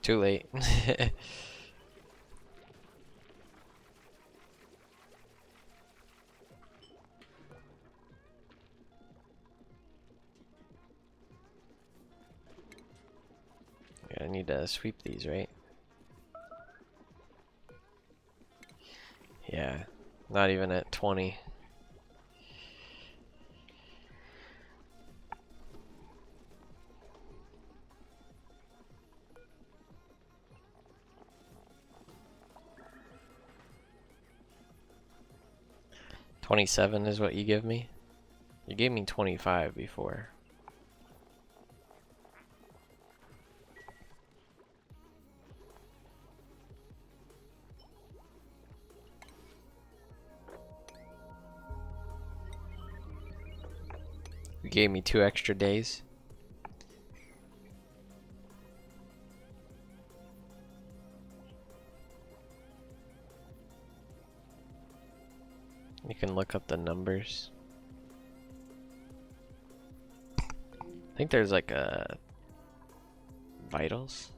Too late. I need to sweep these, right? Yeah, not even at 20. $27 is what you give me? You gave me 25 before. You gave me 2 extra days. You can look up the numbers. I think there's like a vitals.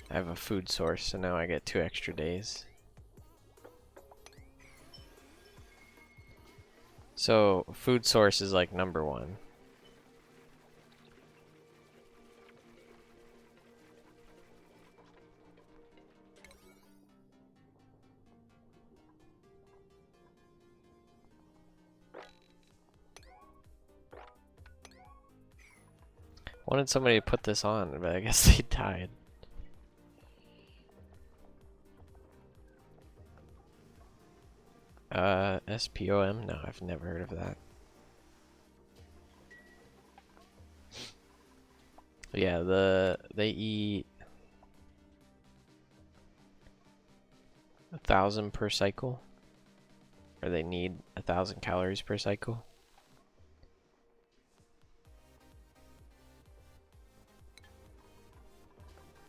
I have a food source, so now I get 2 extra days. So food source is like number 1. Wanted somebody to put this on, but I guess they died. SPOM? No, I've never heard of that. Yeah, they eat 1,000 per cycle, or they need 1,000 calories per cycle.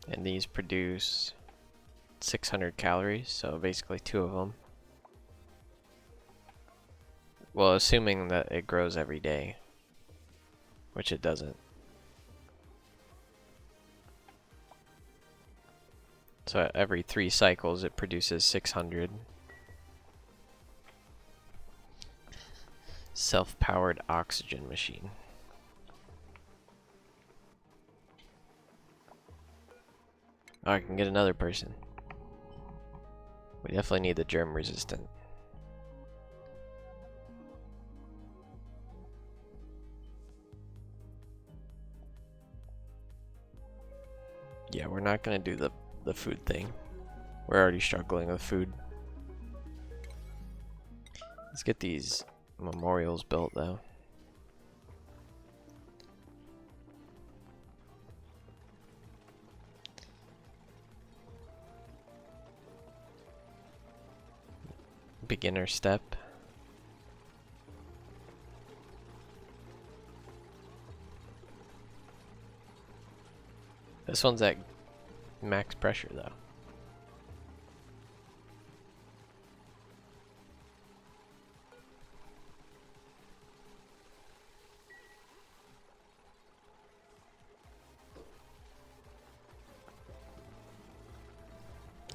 And these produce 600 calories, so basically 2 of them. Well, assuming that it grows every day, which it doesn't. So every 3 cycles it produces 600. Self-powered oxygen machine. Oh, I can get another person. We definitely need the germ resistant. Yeah, we're not gonna do the food thing. We're already struggling with food. Let's get these memorials built though. beginner step. This one's at max pressure though.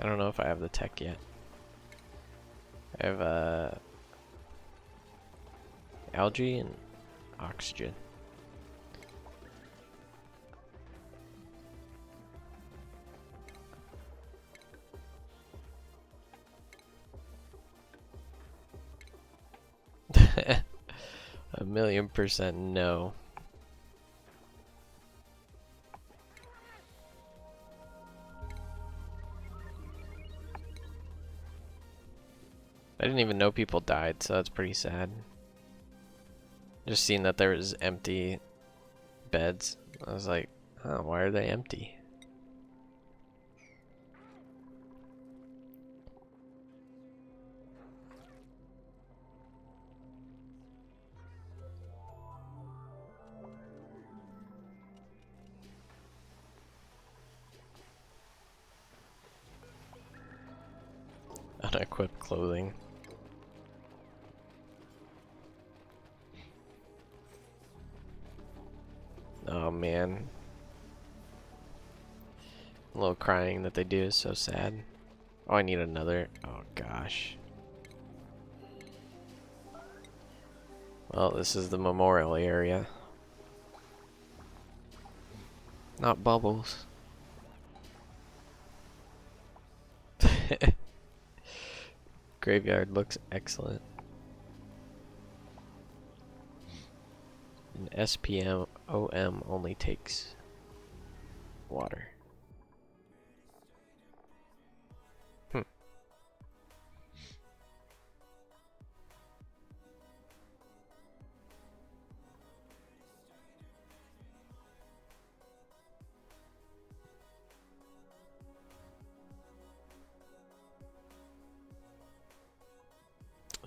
I don't know if I have the tech yet. I have algae and oxygen. A million% no. I didn't even know people died, so that's pretty sad. Just seeing that there was empty beds, I was like, oh, why are they empty? Unequipped clothing. Oh man. A little crying that they do is so sad. Oh, I need another. Oh gosh. Well, this is the memorial area. Not bubbles. Graveyard looks excellent. An SPM OM only takes water.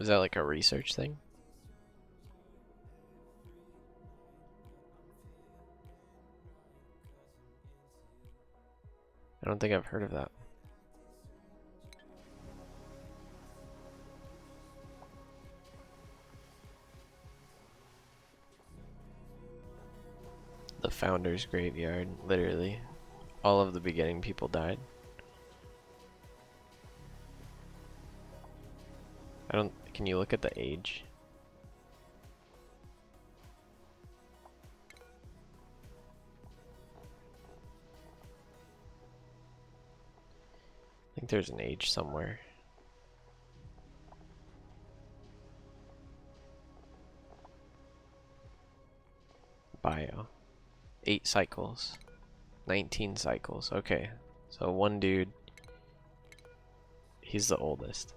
Is that like a research thing? I don't think I've heard of that. The Founder's Graveyard, literally. All of the beginning people died. Can you look at the age? I think there's an age somewhere. Bio. 8 cycles. 19 cycles. Okay. So one dude. He's the oldest.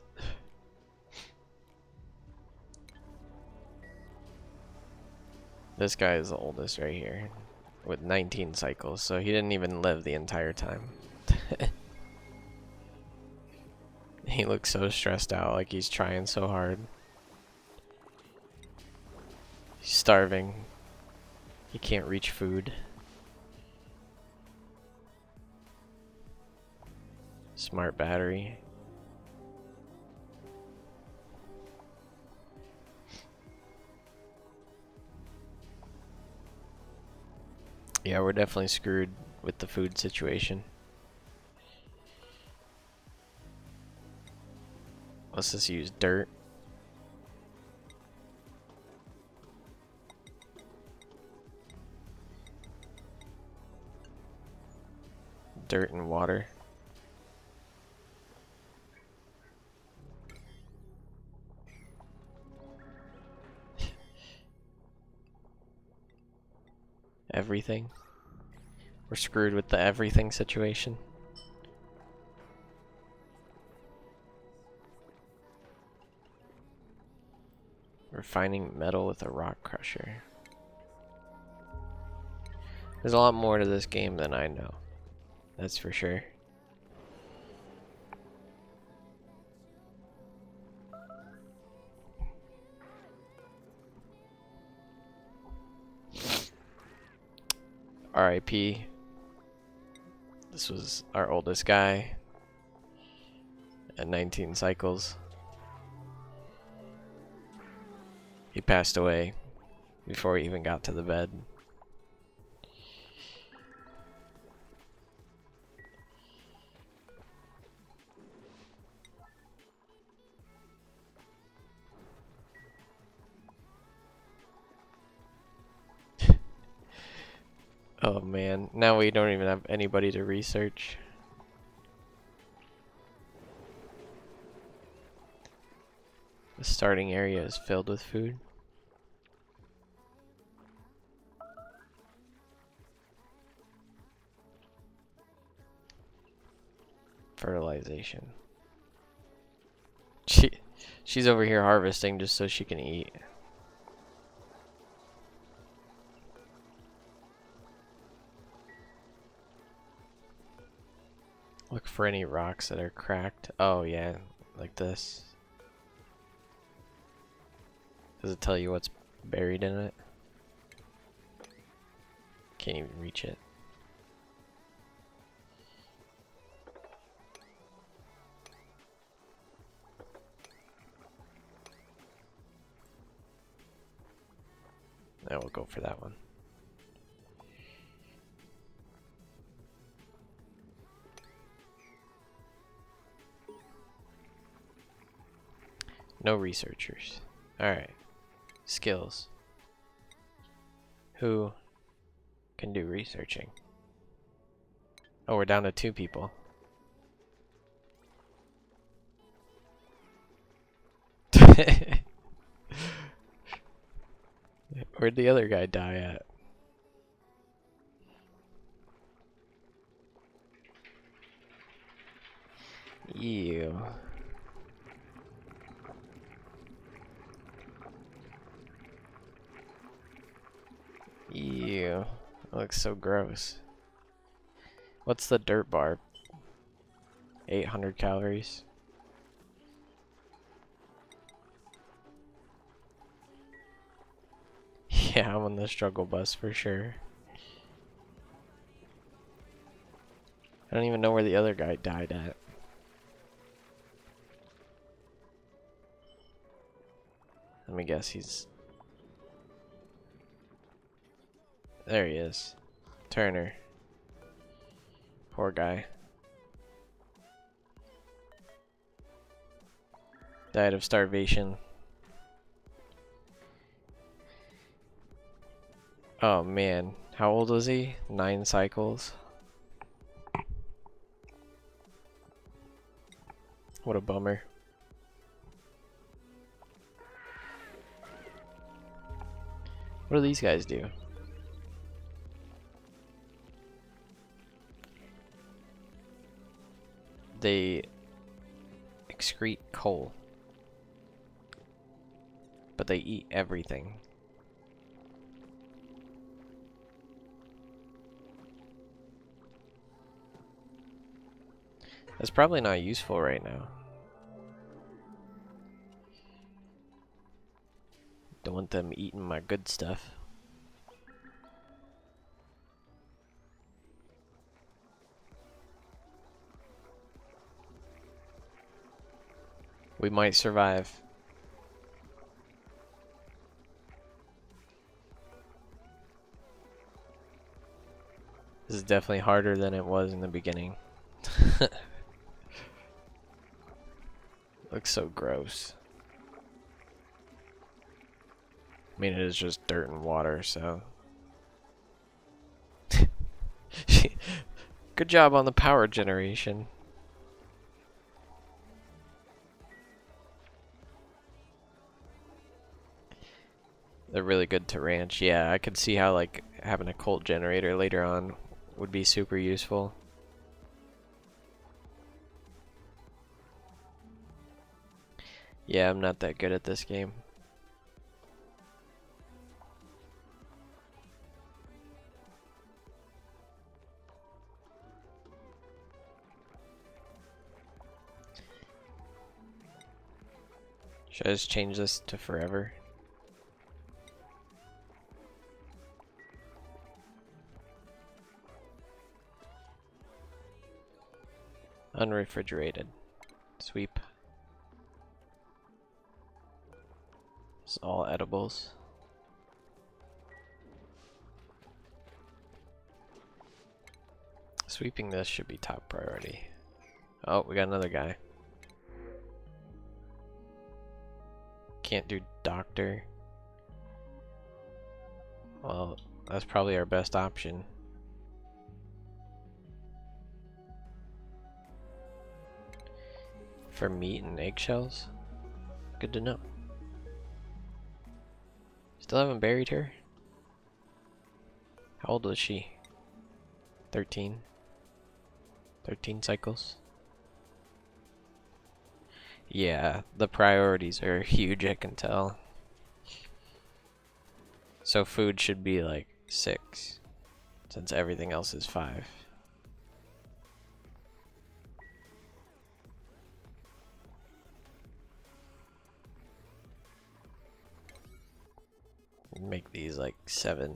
This guy is the oldest right here. With 19 cycles. So he didn't even live the entire time. He looks so stressed out, like he's trying so hard. He's starving. He can't reach food. Smart battery. Yeah, we're definitely screwed with the food situation. Let's just use dirt. Dirt and water. Everything. We're screwed with the everything situation. Refining metal with a rock crusher. There's a lot more to this game than I know. That's for sure. RIP. This was our oldest guy at 19 cycles. He passed away before he even got to the bed. Oh man, now we don't even have anybody to research. The starting area is filled with food. Fertilization. She's over here harvesting just so she can eat. Look for any rocks that are cracked. Oh yeah, like this. Does it tell you what's buried in it? Can't even reach it. Now we'll go for that one. No researchers. Alright. Skills. Who can do researching? Oh, we're down to 2 people. Where'd the other guy die at? Ew. Ew. That looks so gross. What's the dirt bar? 800 calories. Yeah, I'm on the struggle bus for sure. I don't even know where the other guy died at. Let me guess, he's... There he is. Turner. Poor guy. Died of starvation. Oh man, how old was he? 9 cycles. What a bummer. What do these guys do? They excrete coal, but they eat everything. That's probably not useful right now. Don't want them eating my good stuff. We might survive. This is definitely harder than it was in the beginning. Looks so gross. I mean, it is just dirt and water, so. Good job on the power generation. They're really good to ranch. Yeah, I could see how like having a colt generator later on would be super useful. Yeah, I'm not that good at this game. Should I just change this to forever? unrefrigerated. Sweep. It's all edibles. Sweeping this should be top priority. Oh, we got another guy. Can't do doctor. Well, that's probably our best option. For meat and eggshells? Good to know. Still haven't buried her? How old was she? 13? 13 cycles? Yeah, the priorities are huge, I can tell. So food should be like 6, since everything else is 5. Make these like 7,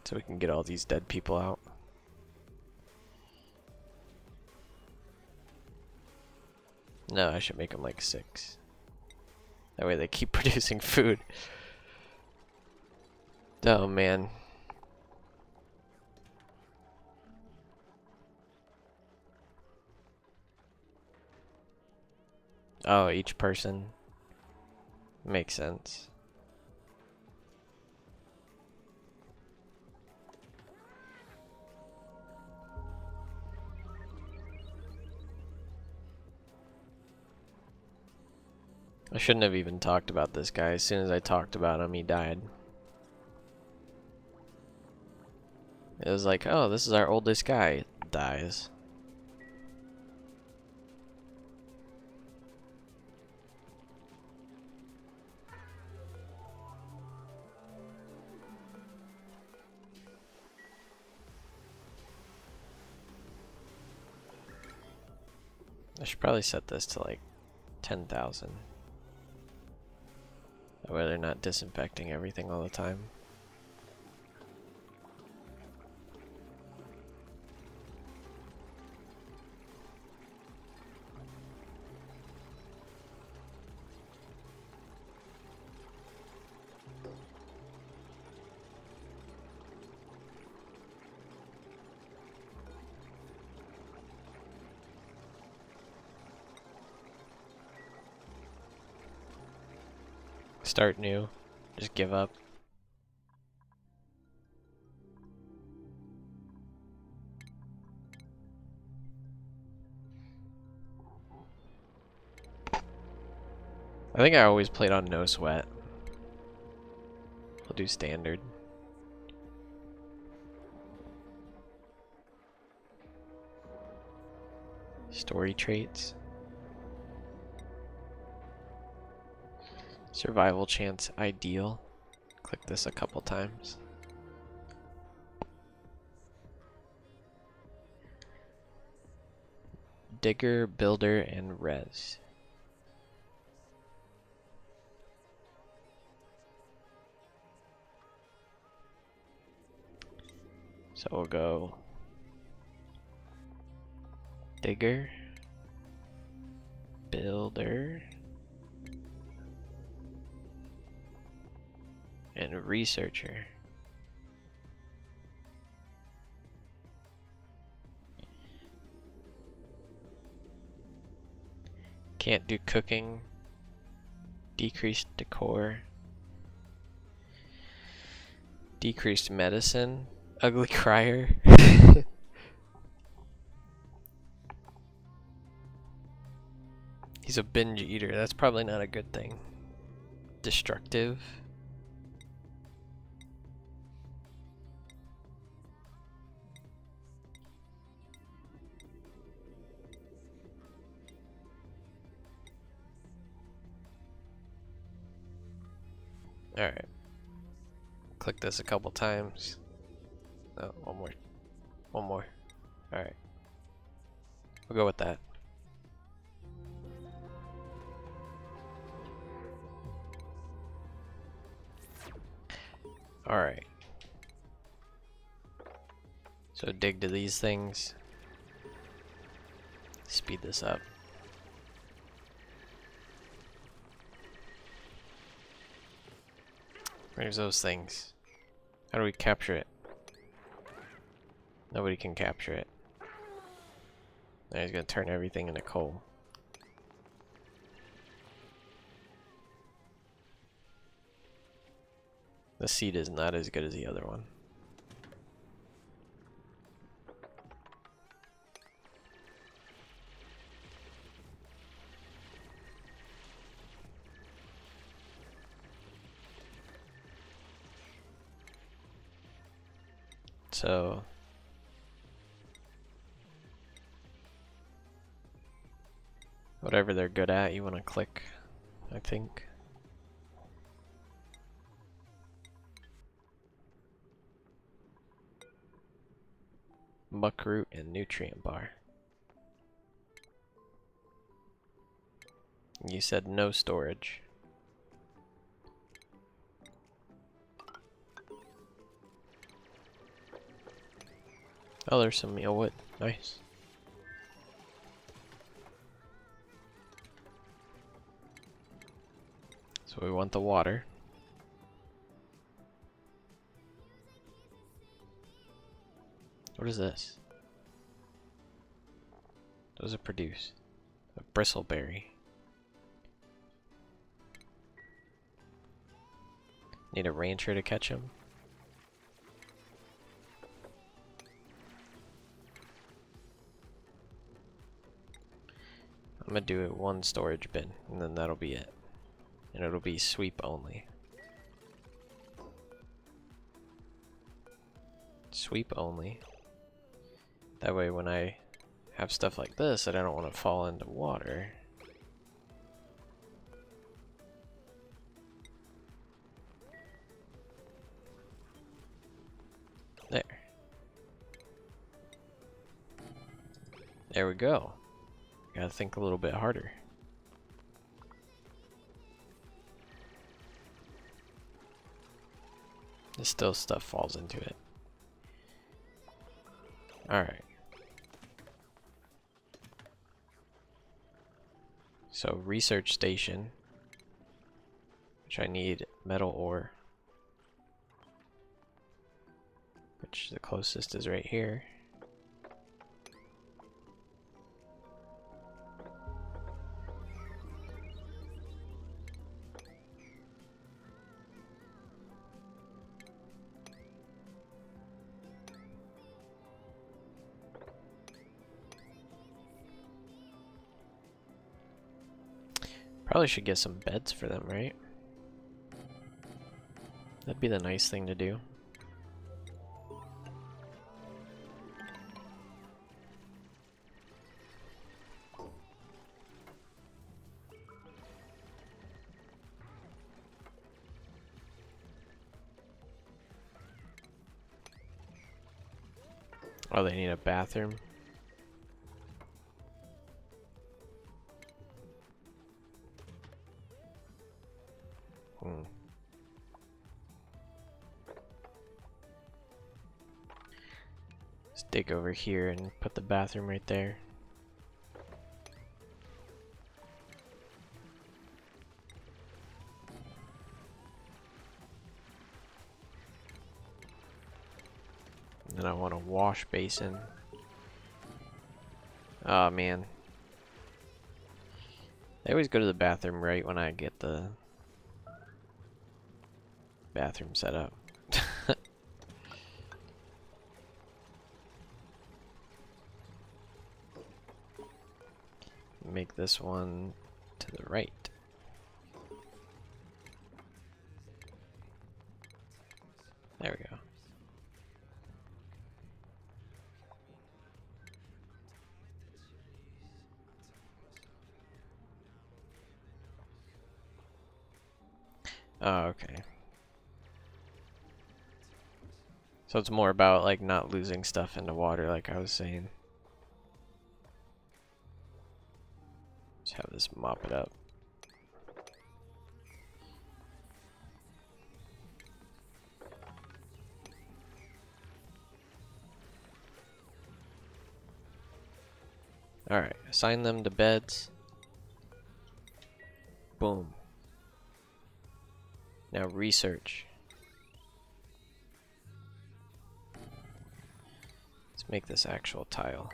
so we can get all these dead people out. No, I should make them like 6. That way they keep producing food. Oh man. Oh, each person. Makes sense. I shouldn't have even talked about this guy. As soon as I talked about him, he died. It was like, oh, this is our oldest guy. It dies. I should probably set this to like 10,000. That way they're not disinfecting everything all the time. Start new. Just give up. I think I always played on no sweat. We'll do standard. Story traits. Survival chance ideal. Click this a couple times. Digger, builder, and res. So we'll go digger, builder, and researcher. Can't do cooking. Decreased decor. Decreased medicine. Ugly crier. He's a binge eater. That's probably not a good thing. Destructive. Alright. Click this a couple times. Oh, one more. One more. Alright. We'll go with that. Alright. So dig to these things. speed this up. Where's those things? How do we capture it? Nobody can capture it. Now he's gonna turn everything into coal. The seed is not as good as the other one. So whatever they're good at, you want to click, I think. Muckroot and nutrient bar. You said no storage. Oh, there's some meal wood. Nice. So we want the water. What is this? What does it produce? A bristleberry. Need a rancher to catch him. I'm gonna do it one storage bin, and then that'll be it. And it'll be sweep only. Sweep only. That way when I have stuff like this that I don't want to fall into water, there. There we go. Gotta think a little bit harder. This still stuff falls into it. Alright. So research station, which I need metal ore, which the closest is right here. Probably should get some beds for them, right? That'd be the nice thing to do. Oh, they need a bathroom. Let's dig over here and put the bathroom right there. And then I want a wash basin. Oh man. I always go to the bathroom right when I get the bathroom set up. Make this one to the right. There we go. Oh, okay. So it's more about like not losing stuff into water, like I was saying. Just have this mop it up. Alright, Assign them to beds. Boom. Now research. Let's make this actual tile.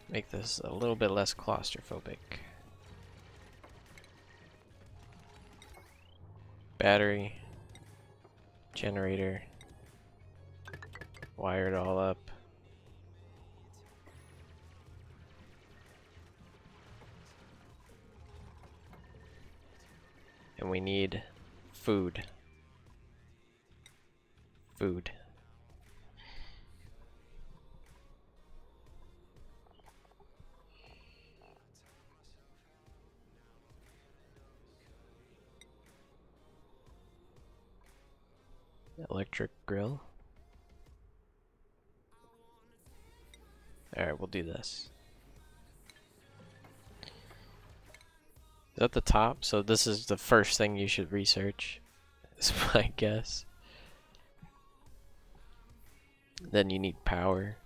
Make this a little bit less claustrophobic. Battery. Generator. Wire it all up. And we need food. Food. Electric grill. Alright, we'll do this. Is that the top? So this is the first thing you should research, is my guess. Then you need power.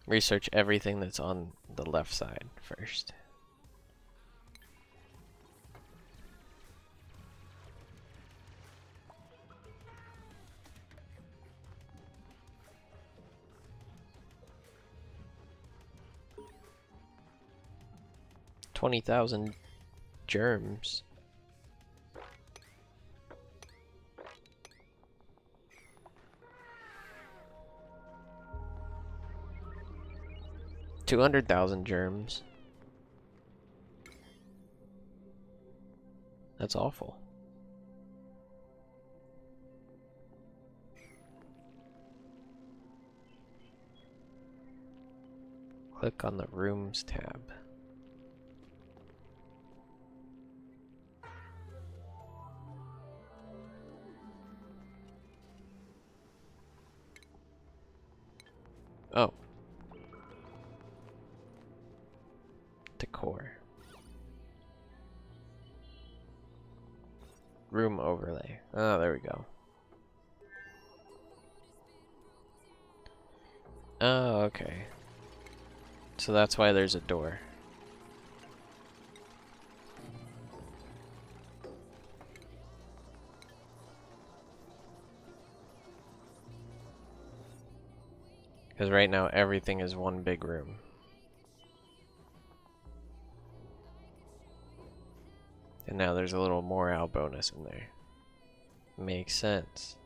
Research everything that's on the left side first. $20,000 germs. $200,000 germs. That's awful. Click on the Rooms tab. Oh. Decor. Room overlay. Oh, there we go. Oh, okay. So that's why there's a door. Because right now everything is one big room. And now there's a little morale bonus in there. Makes sense.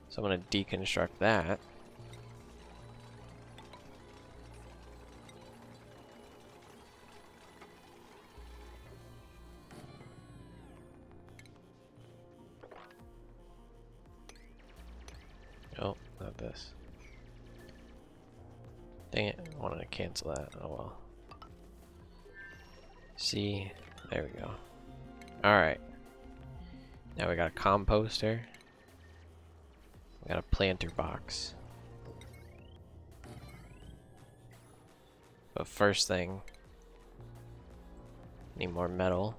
So I'm going to deconstruct that. Oh, not this. Dang it, I wanted to cancel that. Oh well. See, there we go. Alright. Now we got a composter. We got a planter box. But first thing, need more metal,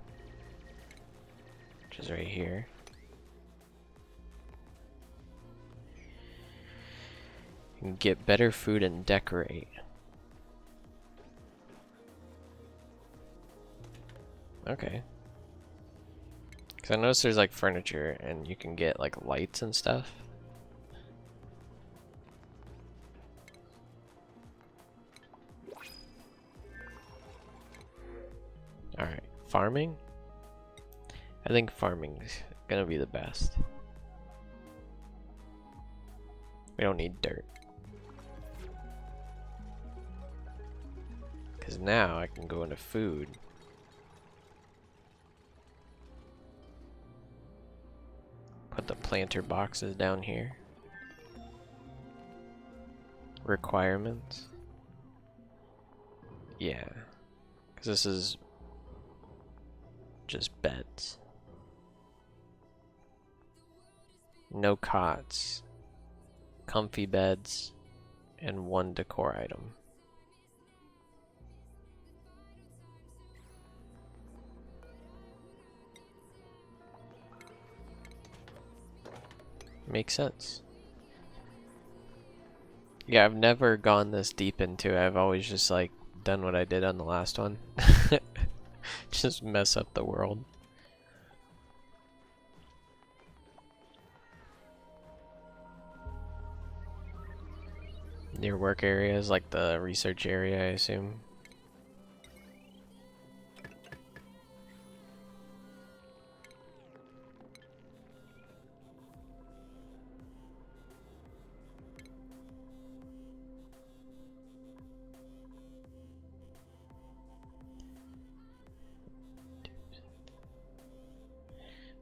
which is right here. You can get better food and decorate. Okay. Because I noticed there's like furniture and you can get like lights and stuff. Alright, farming? I think farming's gonna be the best. We don't need dirt. Because now I can go into food. Put the planter boxes down here. Requirements. Yeah. Because this is just beds. No cots. Comfy beds. And one decor item. Makes sense. Yeah, I've never gone this deep into it. I've always just like done what I did on the last one. Just mess up the world. Your work area is like the research area, I assume.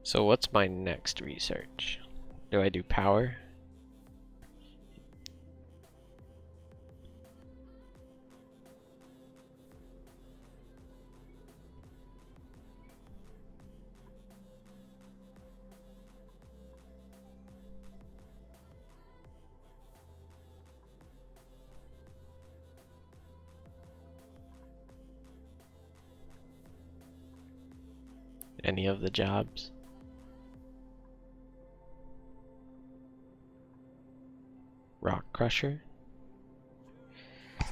So what's my next research? Do I do power? Any of the jobs? Rock crusher? I'm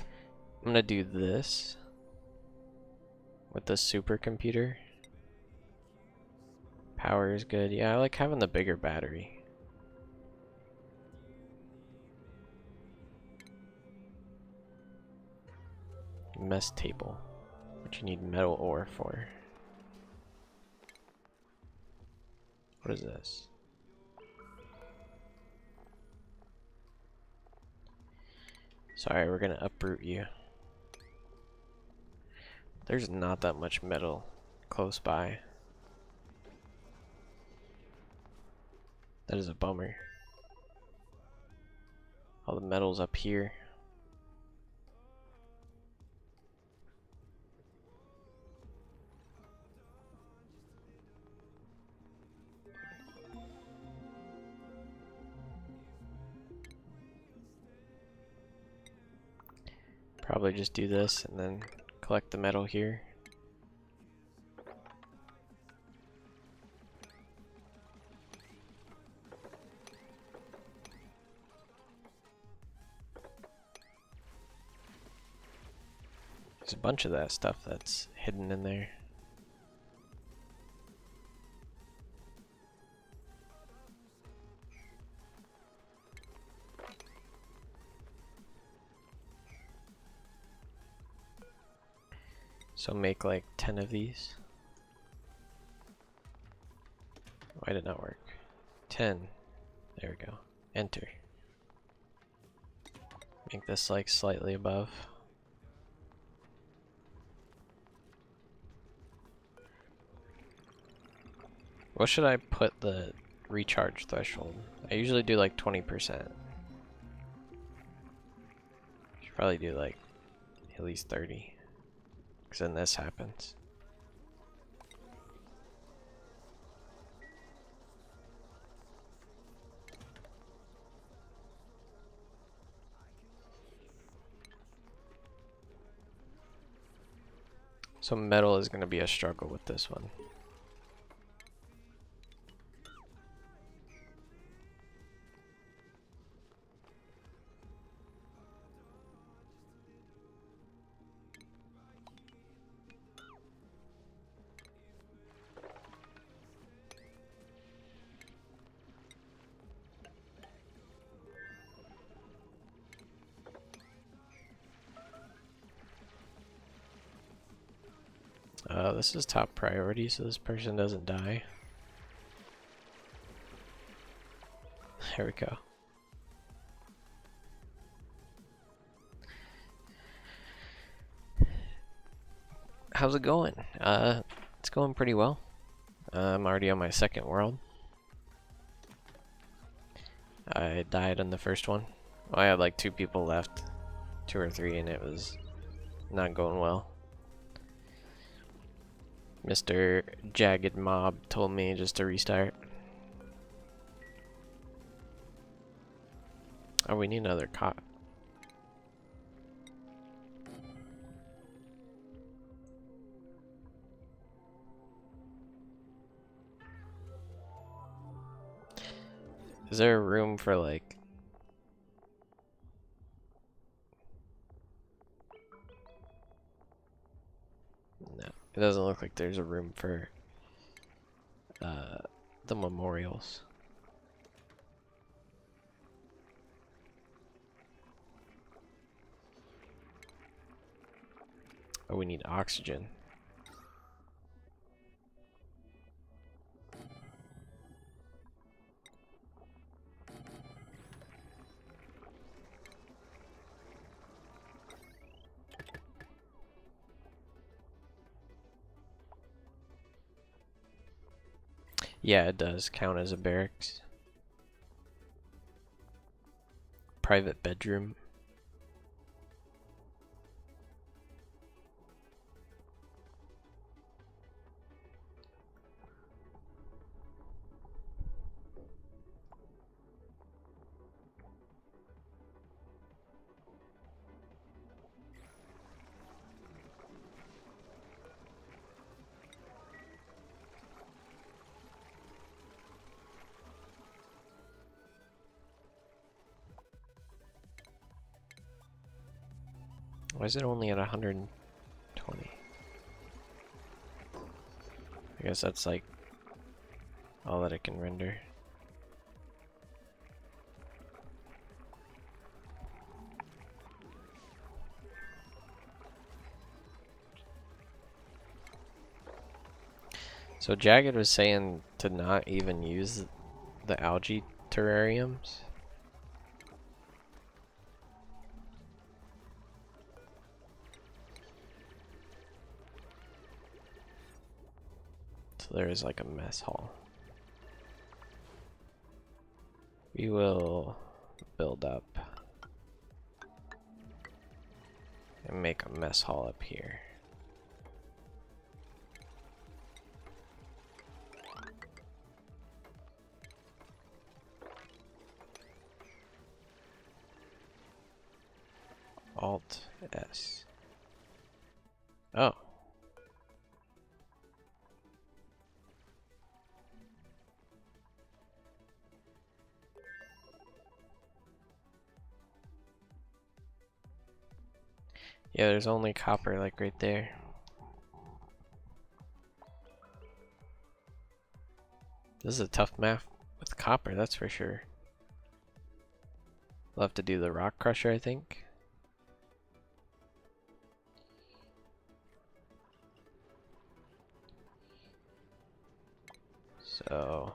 gonna do this with the supercomputer. Power is good. Yeah, I like having the bigger battery. Mess table, which you need metal ore for. What is this? Sorry, we're gonna uproot you. There's not that much metal close by. That is a bummer. All the metal's up here. Probably just do this and then collect the metal here. There's a bunch of that stuff that's hidden in there. So make like 10 of these. Why did it not work? 10. There we go. Enter. Make this like slightly above. What should I put the recharge threshold? I usually do like 20%. Should probably do like at least 30. Because then this happens. So metal is going to be a struggle with this one. This is top priority, so this person doesn't die. There we go. How's it going? It's going pretty well. I'm already on my second world. I died on the first one. Well, I had like 2 people left. 2 or 3, and it was not going well. Mr. Jagged Mob told me just to restart. Oh, we need another cot. Is there a room for like... No, it doesn't look like there's a room for the memorials. Oh, we need oxygen. Yeah, it does count as a barracks. Private bedroom. Why is it only at 120? I guess that's like all that it can render. So Jagged was saying to not even use the algae terrariums. So there is like a mess hall. We will build up and make a mess hall up here. Alt S. Oh. Yeah, there's only copper like right there. This is a tough map with copper, that's for sure. We'll have to do the rock crusher, I think. So,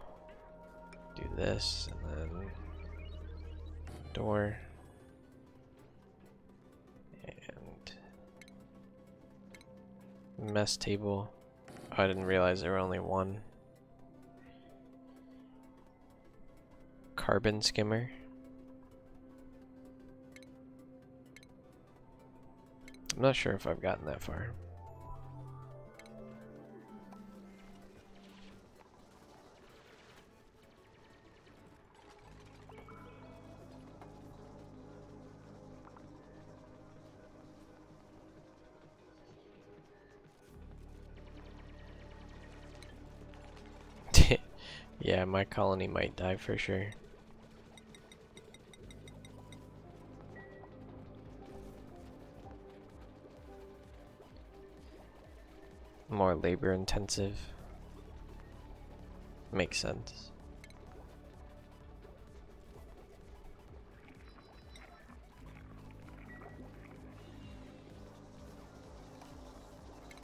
do this, and then door, and mess table. Oh, I didn't realize there were only one. Carbon skimmer. I'm not sure if I've gotten that far. Yeah, my colony might die for sure. More labor intensive. Makes sense.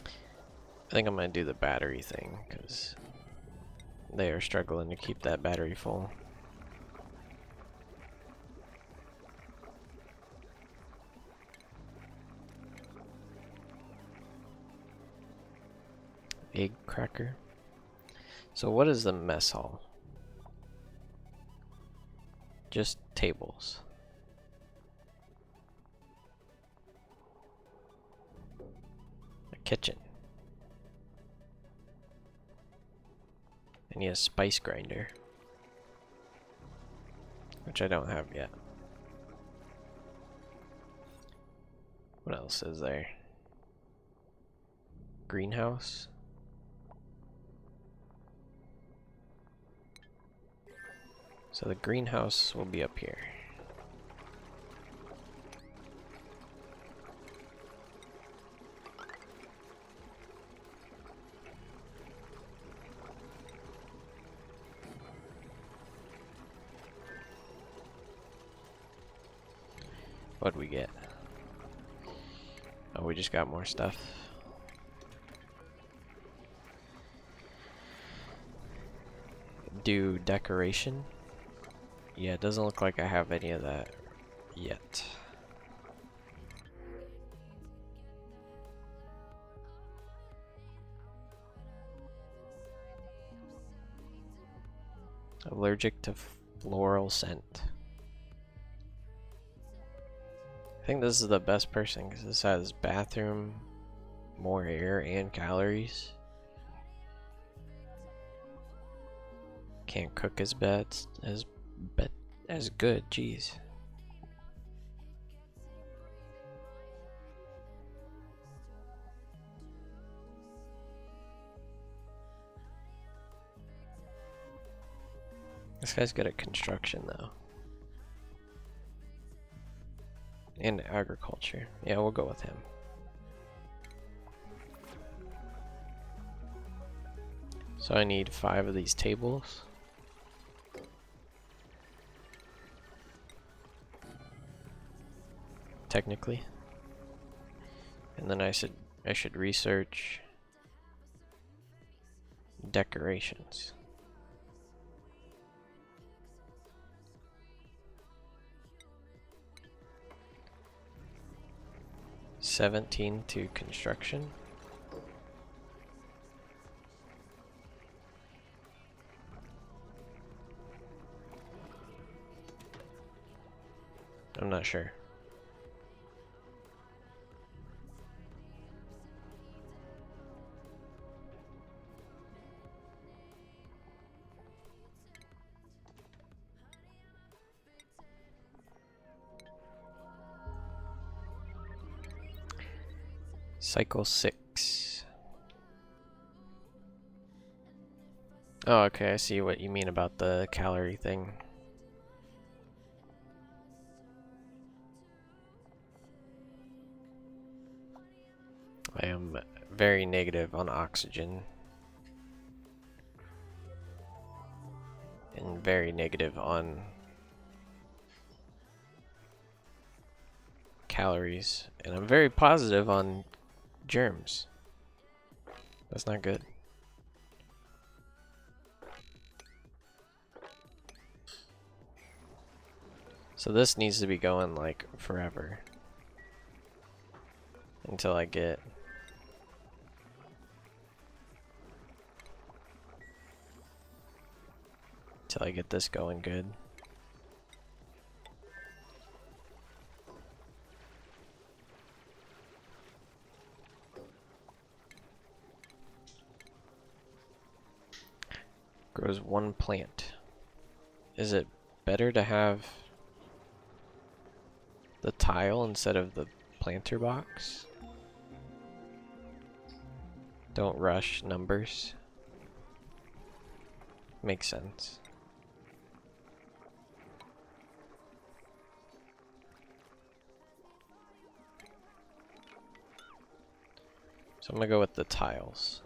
I think I'm gonna do the battery thing because they are struggling to keep that battery full. Egg cracker. So what is the mess hall? Just tables. A kitchen. And he has spice grinder, which I don't have yet. What else is there? Greenhouse. So the greenhouse will be up here. What'd we get? Oh, we just got more stuff. Do decoration? Yeah, it doesn't look like I have any of that yet. Allergic to floral scent. I think this is the best person because this has bathroom, more air, and calories. Can't cook as bad as good. Jeez. This guy's good at construction though. And agriculture. Yeah, we'll go with him. So I need 5 of these tables. Technically. And then I should research decorations. $17 to construction. I'm not sure. Cycle 6. Oh, okay, I see what you mean about the calorie thing. I am very negative on oxygen. And very negative on calories. And I'm very positive on germs. That's not good. So this needs to be going like forever. Until I get this going good. Grows 1 plant. Is it better to have the tile instead of the planter box? Don't rush numbers. Makes sense. So I'm gonna go with the tiles.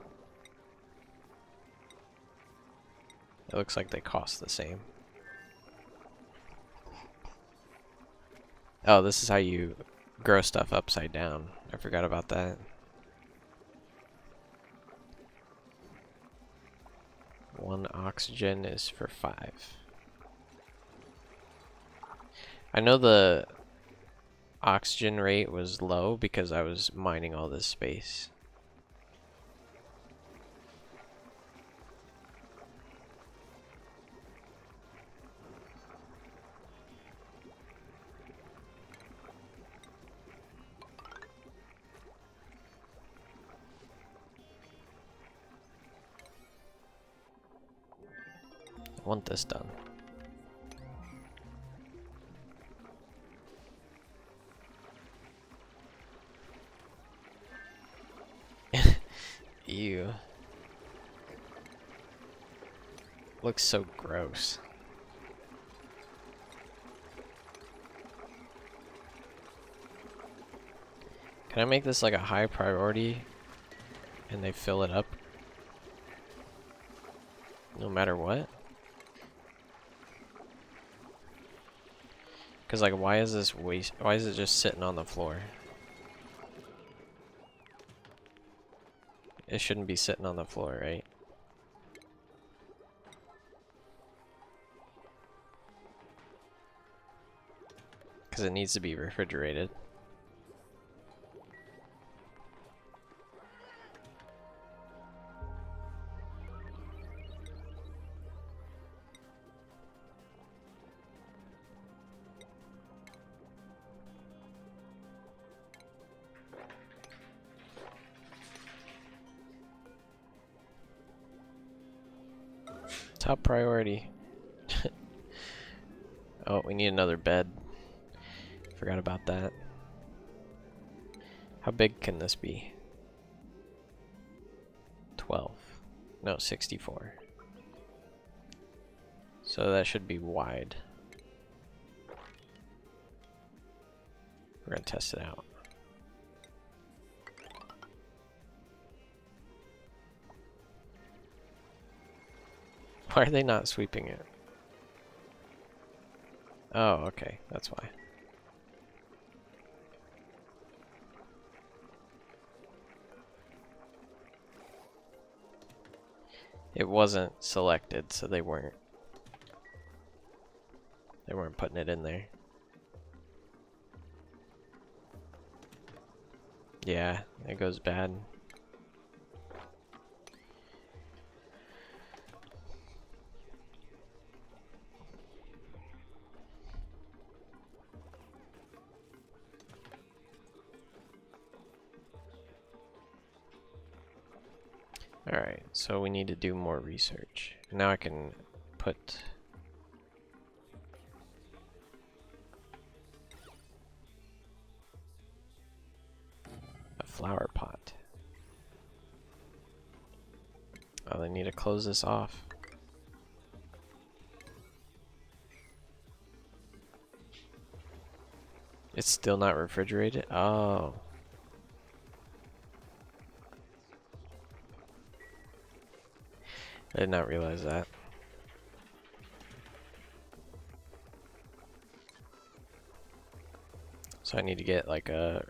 It looks like they cost the same. Oh, this is how you grow stuff upside down. I forgot about that. 1 oxygen is for 5. I know the oxygen rate was low because I was mining all this space. I want this done. Ew. Looks so gross. Can I make this like a high priority and they fill it up no matter what? Because like, why is this waste? Why is it just sitting on the floor? It shouldn't be sitting on the floor, right? Because it needs to be refrigerated. Top priority. Oh, we need another bed. Forgot about that. How big can this be? 12. No, 64. So that should be wide. We're gonna test it out. Why are they not sweeping it? Oh, okay, that's why. It wasn't selected, so they weren't putting it in there. Yeah, it goes bad. Alright, so we need to do more research. Now I can put a flower pot. Oh, they need to close this off. It's still not refrigerated? Oh. I did not realize that. So I need to get like a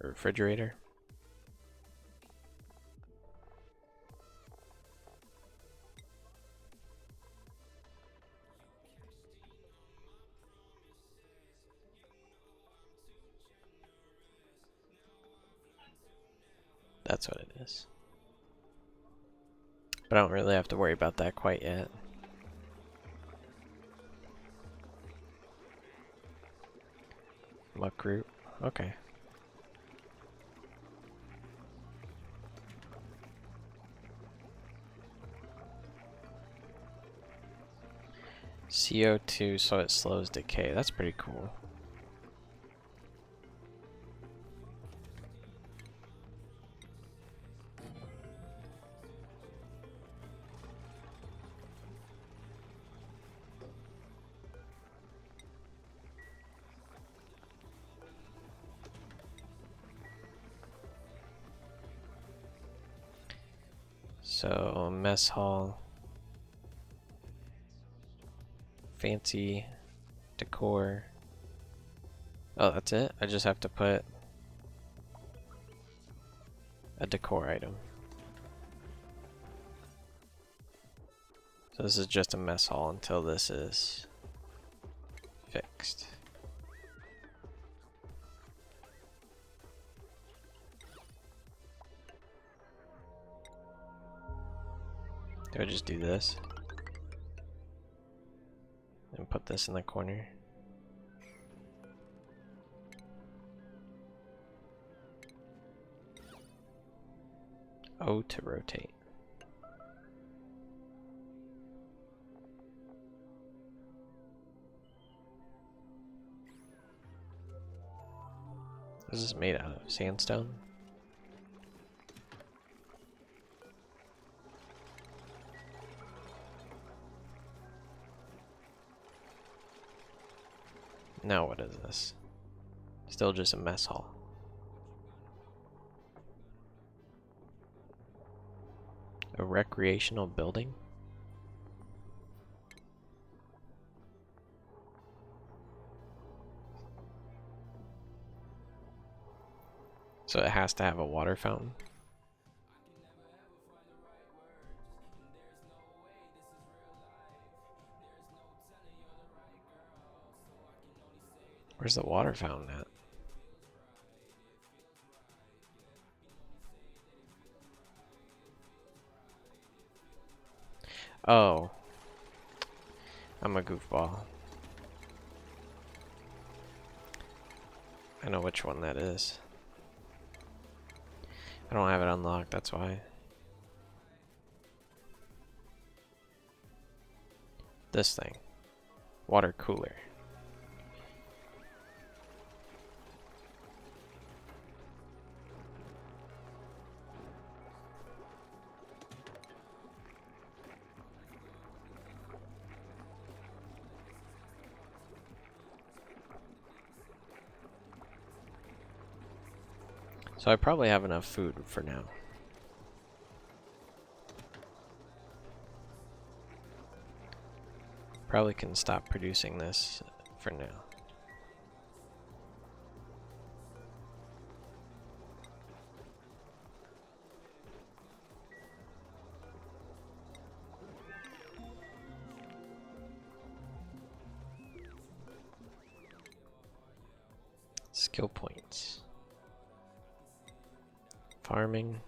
refrigerator. That's what it is. But I don't really have to worry about that quite yet. Muck root. Okay. CO2 so it slows decay. That's pretty cool. So, mess hall. Fancy decor. Oh, that's it? I just have to put a decor item. So this is just a mess hall until this is fixed. Do I just do this? And put this in the corner? O to rotate. This is made out of sandstone. Now what is this? Still just a mess hall. A recreational building? So it has to have a water fountain? Where's the water fountain at? Oh. I'm a goofball. I know which one that is. I don't have it unlocked, that's why. This thing. Water cooler. So I probably have enough food for now. Probably can stop producing this for now. Skill points. Farming.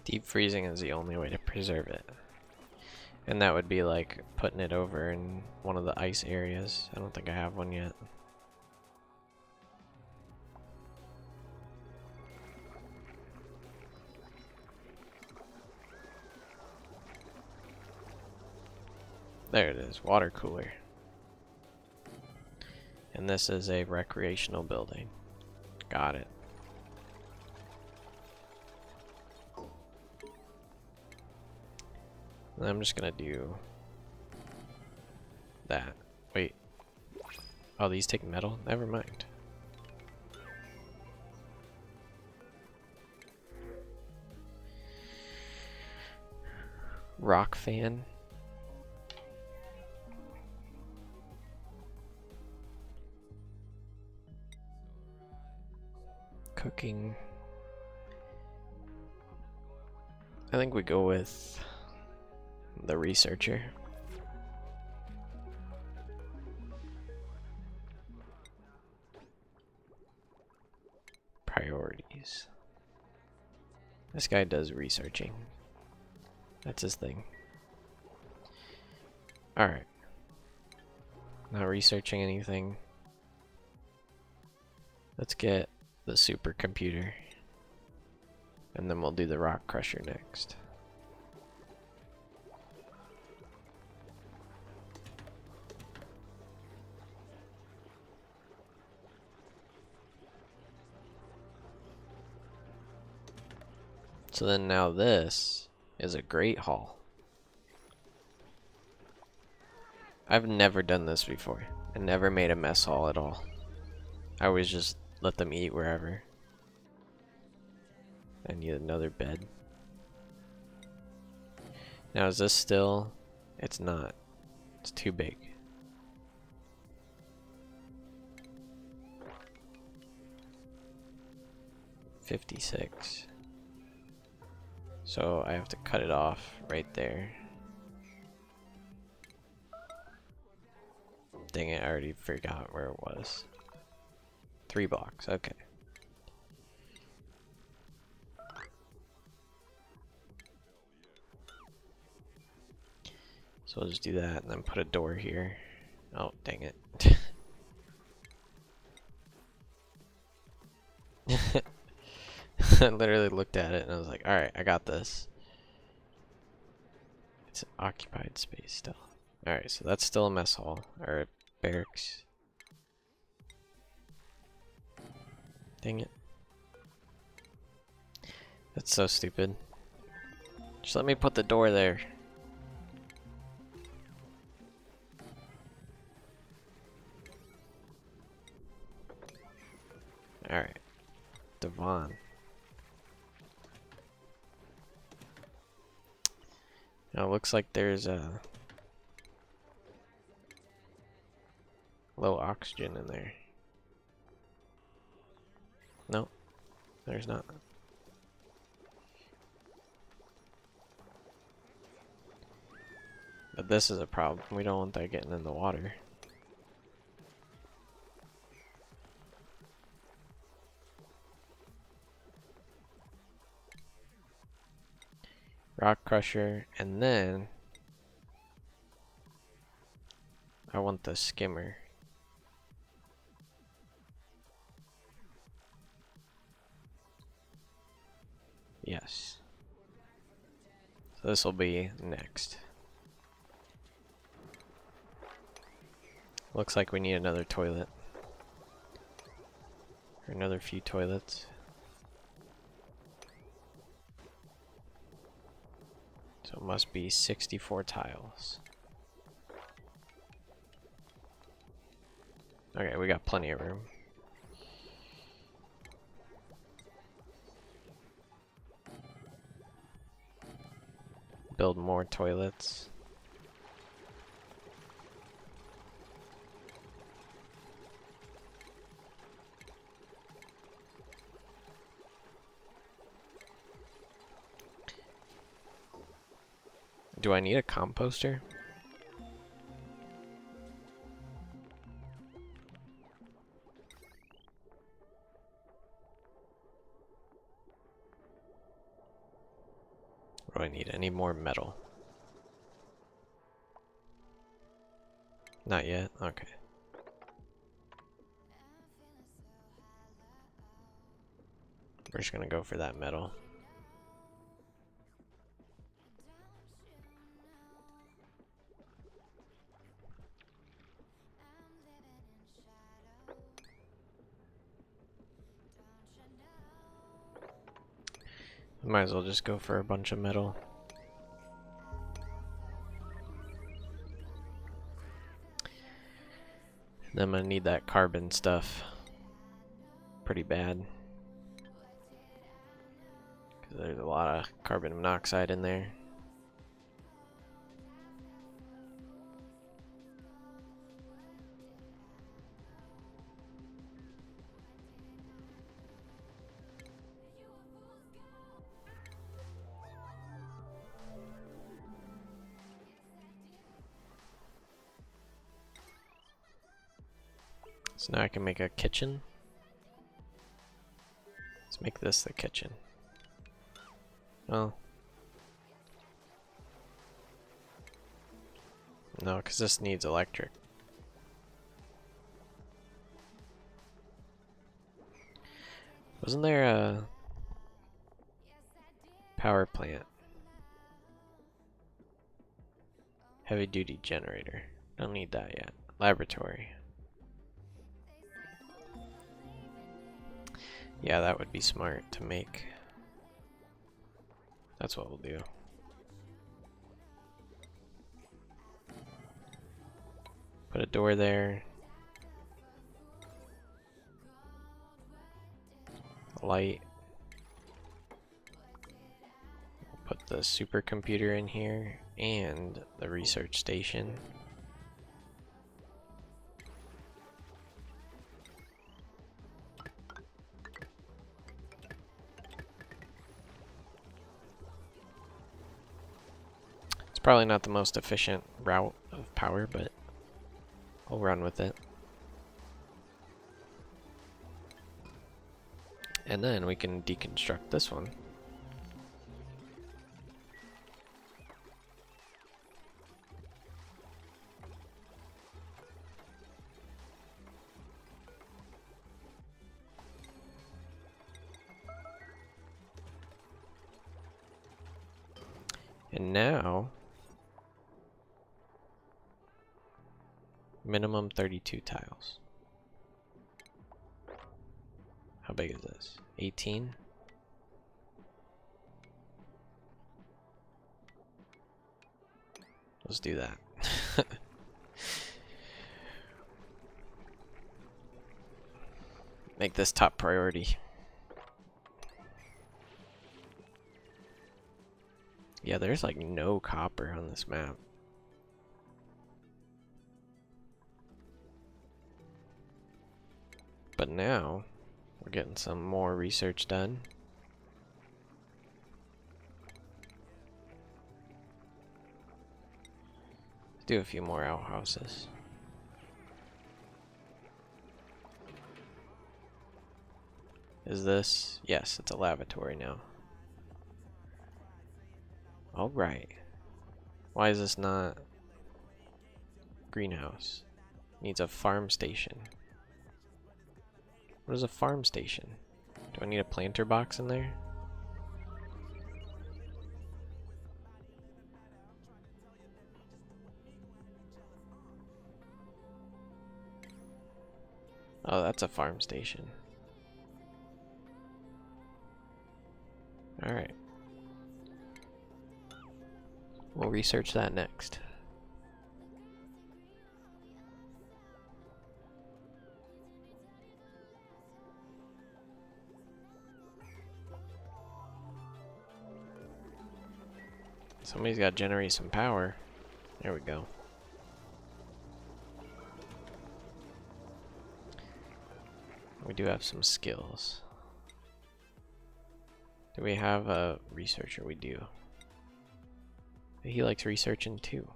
Deep freezing is the only way to preserve it. And that would be like putting it over in one of the ice areas. I don't think I have one yet. There it is, water cooler. And this is a recreational building. Got it. And I'm just gonna do that. Wait. Oh, these take metal? Never mind. Rock fan. Cooking. I think we go with the researcher. Priorities. This guy does researching. That's his thing. Alright. Not researching anything. Let's get the supercomputer. And then we'll do the rock crusher next. So then now this is a great hall. I've never done this before. I never made a mess hall at all. I always just let them eat wherever. I need another bed. Now is this still? It's not. It's too big. $56. So I have to cut it off right there. Dang it, I already forgot where it was. 3 blocks, okay. So I'll just do that and then put a door here. Oh, dang it. I literally looked at it and I was like, alright, I got this. It's an occupied space still. Alright, so that's still a mess hall, or a barracks. Dang it. That's so stupid. Just let me put the door there. Alright. Devon. Now it looks like there's a low oxygen in there. Nope, there's not. But this is a problem. We don't want that getting in the water. Rock crusher, and then I want the skimmer. Yes. So this will be next. Looks like we need another toilet. Or another few toilets. So it must be 64 tiles. Okay, we got plenty of room. Build more toilets. Do I need a composter? What do I need? I need more metal. Not yet? Okay. We're just gonna go for that metal. Might as well just go for a bunch of metal. Then I'm gonna need that carbon stuff pretty bad. Because there's a lot of carbon monoxide in there. So now I can make a kitchen. Let's make this the kitchen. Well, no, because this needs electric. Wasn't there a power plant? Heavy duty generator. Don't need that yet. Laboratory. Yeah, that would be smart to make. That's what we'll do. Put a door there. A light. We'll put the supercomputer in here and the research station. Probably not the most efficient route of power, but I'll run with it. And then we can deconstruct this one. And now, minimum 32 tiles. How big is this? 18? Let's do that. Make this top priority. Yeah, there's like no copper on this map. But now, we're getting some more research done. Let's do a few more outhouses. Is this? Yes, it's a lavatory now. Alright. Why is this not greenhouse? Needs a farm station. What is a farm station? Do I need a planter box in there? Oh, that's a farm station. Alright. We'll research that next. Somebody's got to generate some power. There we go. We do have some skills. Do we have a researcher? We do. He likes researching too.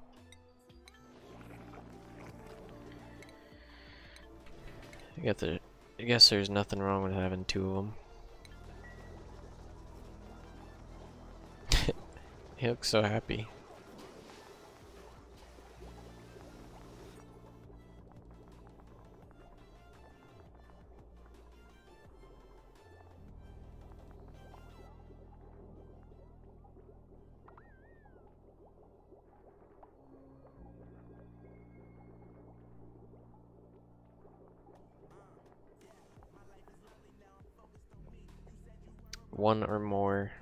I guess there's nothing wrong with having two of them. He looks so happy. One or more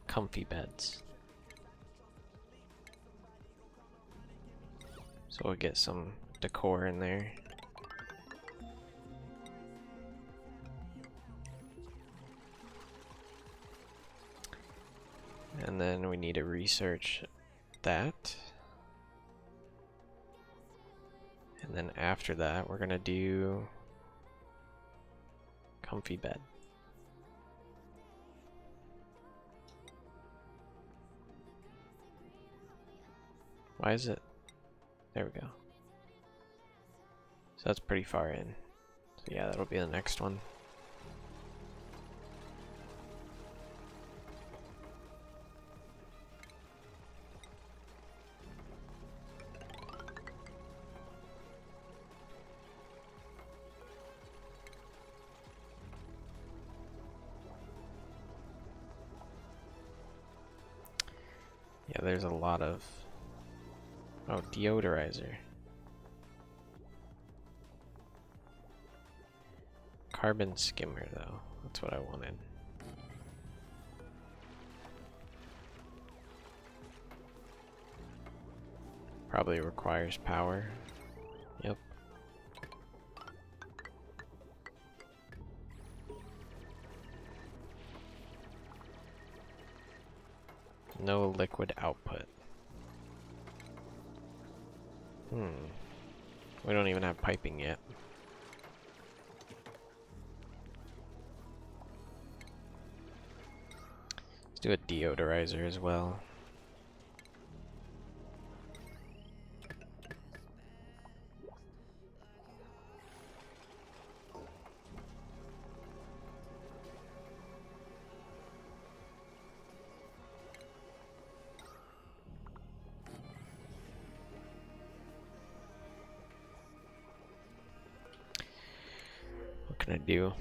comfy beds. So we'll get some decor in there. And then we need to research that. And then after that, we're gonna do comfy bed. Why is it? There we go. So that's pretty far in. So yeah, that'll be the next one. Yeah, there's a lot of... Oh, deodorizer. Carbon skimmer, though. That's what I wanted. Probably requires power. Yep. No liquid output. We don't even have piping yet. Let's do a deodorizer as well. What can I do?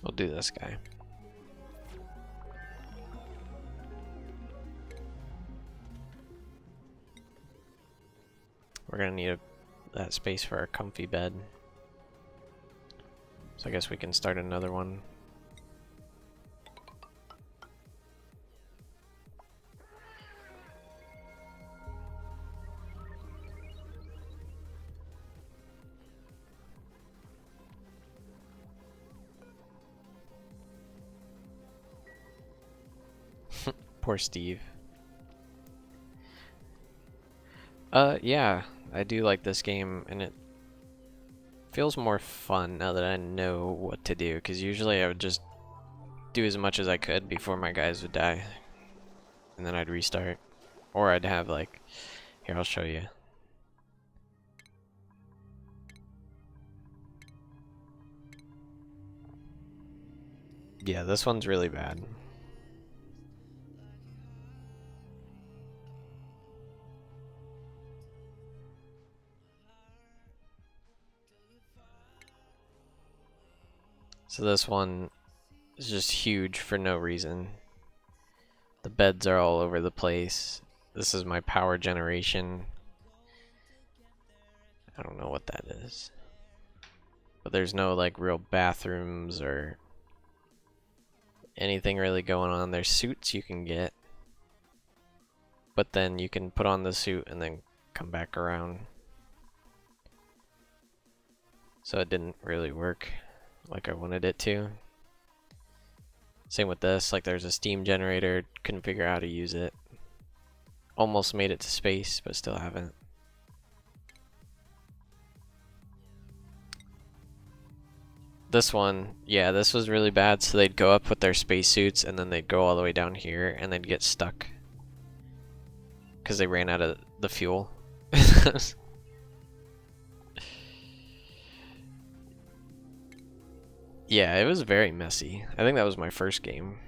We'll do this guy. We're gonna need that space for our comfy bed. So I guess we can start another one Poor Steve. Yeah, I do like this game, and it feels more fun now that I know what to do, because usually I would just do as much as I could before my guys would die, and then I'd restart. Or I'd have like, here, I'll show you. Yeah, this one's really bad. So this one is just huge for no reason. The beds are all over the place. This is my power generation. I don't know what that is. But there's no like real bathrooms or anything really going on. There's suits you can get. But then you can put on the suit and then come back around. So it didn't really work like I wanted it to. Same with this, like there's a steam generator, couldn't figure out how to use it. Almost made it to space, but still haven't. This one, yeah, this was really bad, so they'd go up with their spacesuits and then they'd go all the way down here and they'd get stuck. Because they ran out of the fuel. Yeah, it was very messy. I think that was my first game.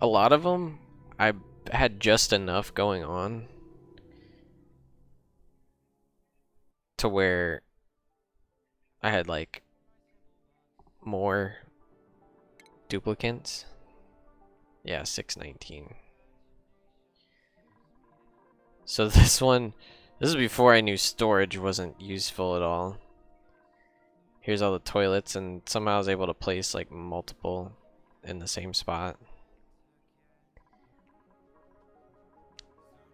A lot of them, I had just enough going on to where I had like more duplicates. Yeah, 619. So this one, this is before I knew storage wasn't useful at all. Here's all the toilets, and somehow I was able to place like multiple in the same spot.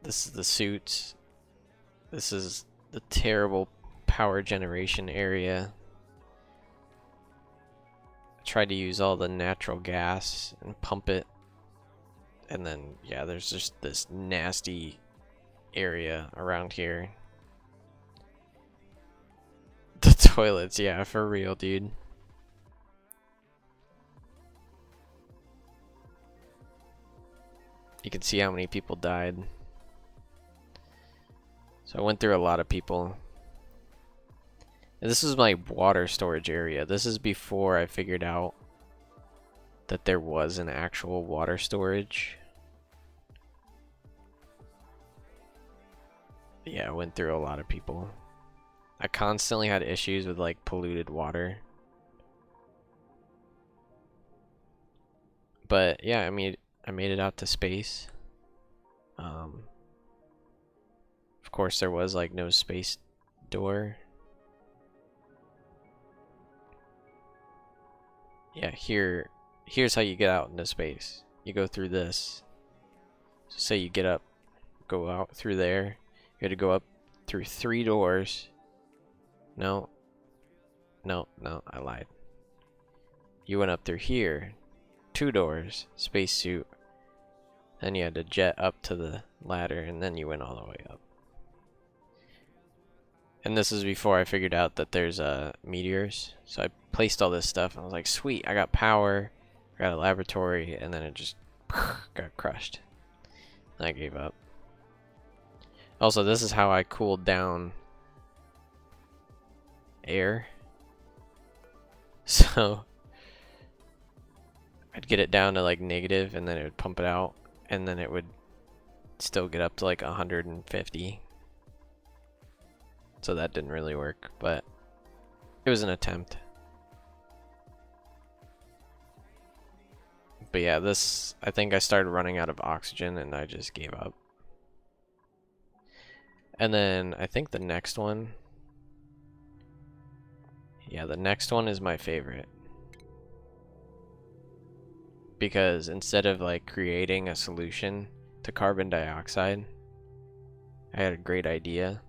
This is the suits. This is the terrible power generation area. I tried to use all the natural gas and pump it. And then, yeah, there's just this nasty area around here. The toilets, yeah, for real, dude. You can see how many people died. So I went through a lot of people. And this is my water storage area. This is before I figured out that there was an actual water storage. Yeah, I went through a lot of people. I constantly had issues with like polluted water. But yeah, I mean, I made it out to space. Of course there was like no space door. Yeah, here's how you get out into space. You go through this. So say you get up, go out through there. You had to go up through 3 doors. No, I lied. You went up through here, 2 doors, spacesuit. Then you had to jet up to the ladder, and then you went all the way up. And this is before I figured out that there's meteors. So I placed all this stuff, and I was like, sweet, I got power, I got a laboratory, and then it just got crushed. And I gave up. Also, this is how I cooled down air. So I'd get it down to like negative, and then it would pump it out, and then it would still get up to like 150. So that didn't really work, but it was an attempt. But yeah, this, I think I started running out of oxygen and I just gave up. And then I think the next one, yeah, the next one is my favorite. Because instead of like creating a solution to carbon dioxide, I had a great idea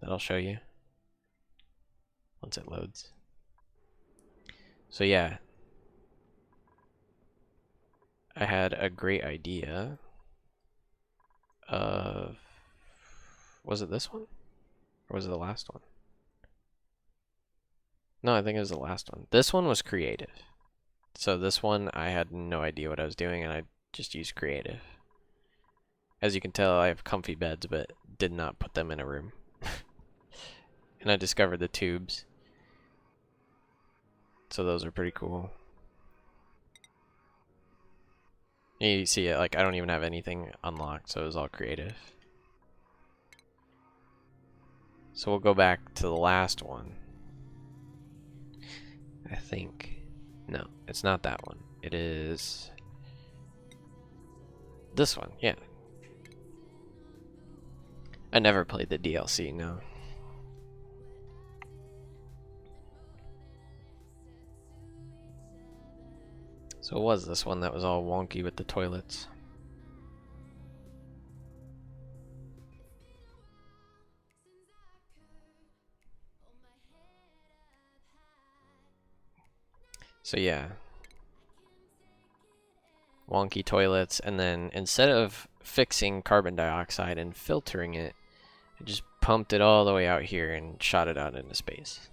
that I'll show you once it loads. So yeah, I had a great idea of, was it this one? Or was it the last one? No, I think it was the last one. This one was creative. So this one, I had no idea what I was doing, and I just used creative. As you can tell, I have comfy beds, but did not put them in a room. And I discovered the tubes. So those are pretty cool. You see it, like, I don't even have anything unlocked, so it was all creative. So we'll go back to the last one. I think. No, it's not that one. It is this one, yeah. I never played the DLC, no. So it was this one that was all wonky with the toilets. So yeah. Wonky toilets, and then instead of fixing carbon dioxide and filtering it, I just pumped it all the way out here and shot it out into space.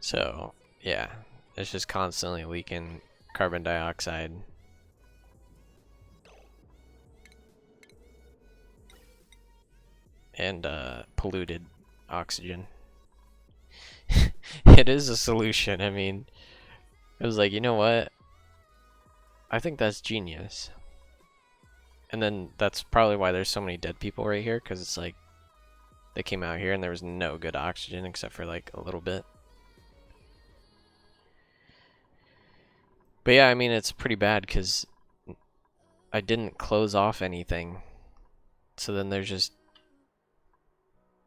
So, yeah, it's just constantly leaking carbon dioxide. And polluted oxygen. It is a solution. I mean, I was like, you know what? I think that's genius. And then that's probably why there's so many dead people right here, because it's like they came out here and there was no good oxygen except for like a little bit. But yeah, I mean, it's pretty bad because I didn't close off anything. So then there's just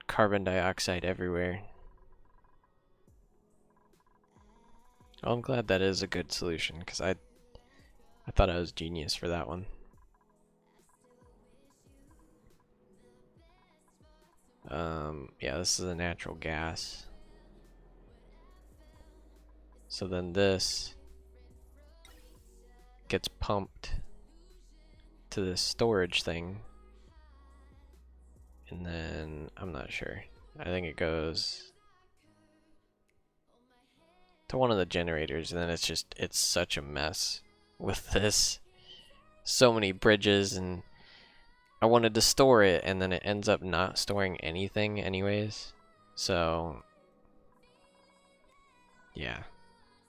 carbon dioxide everywhere. Well, I'm glad that is a good solution, because I thought I was genius for that one. Yeah, this is a natural gas. So then this gets pumped to this storage thing. And then, I'm not sure. I think it goes to one of the generators, and then it's such a mess with this. So many bridges, and I wanted to store it, and then it ends up not storing anything anyways. So, yeah,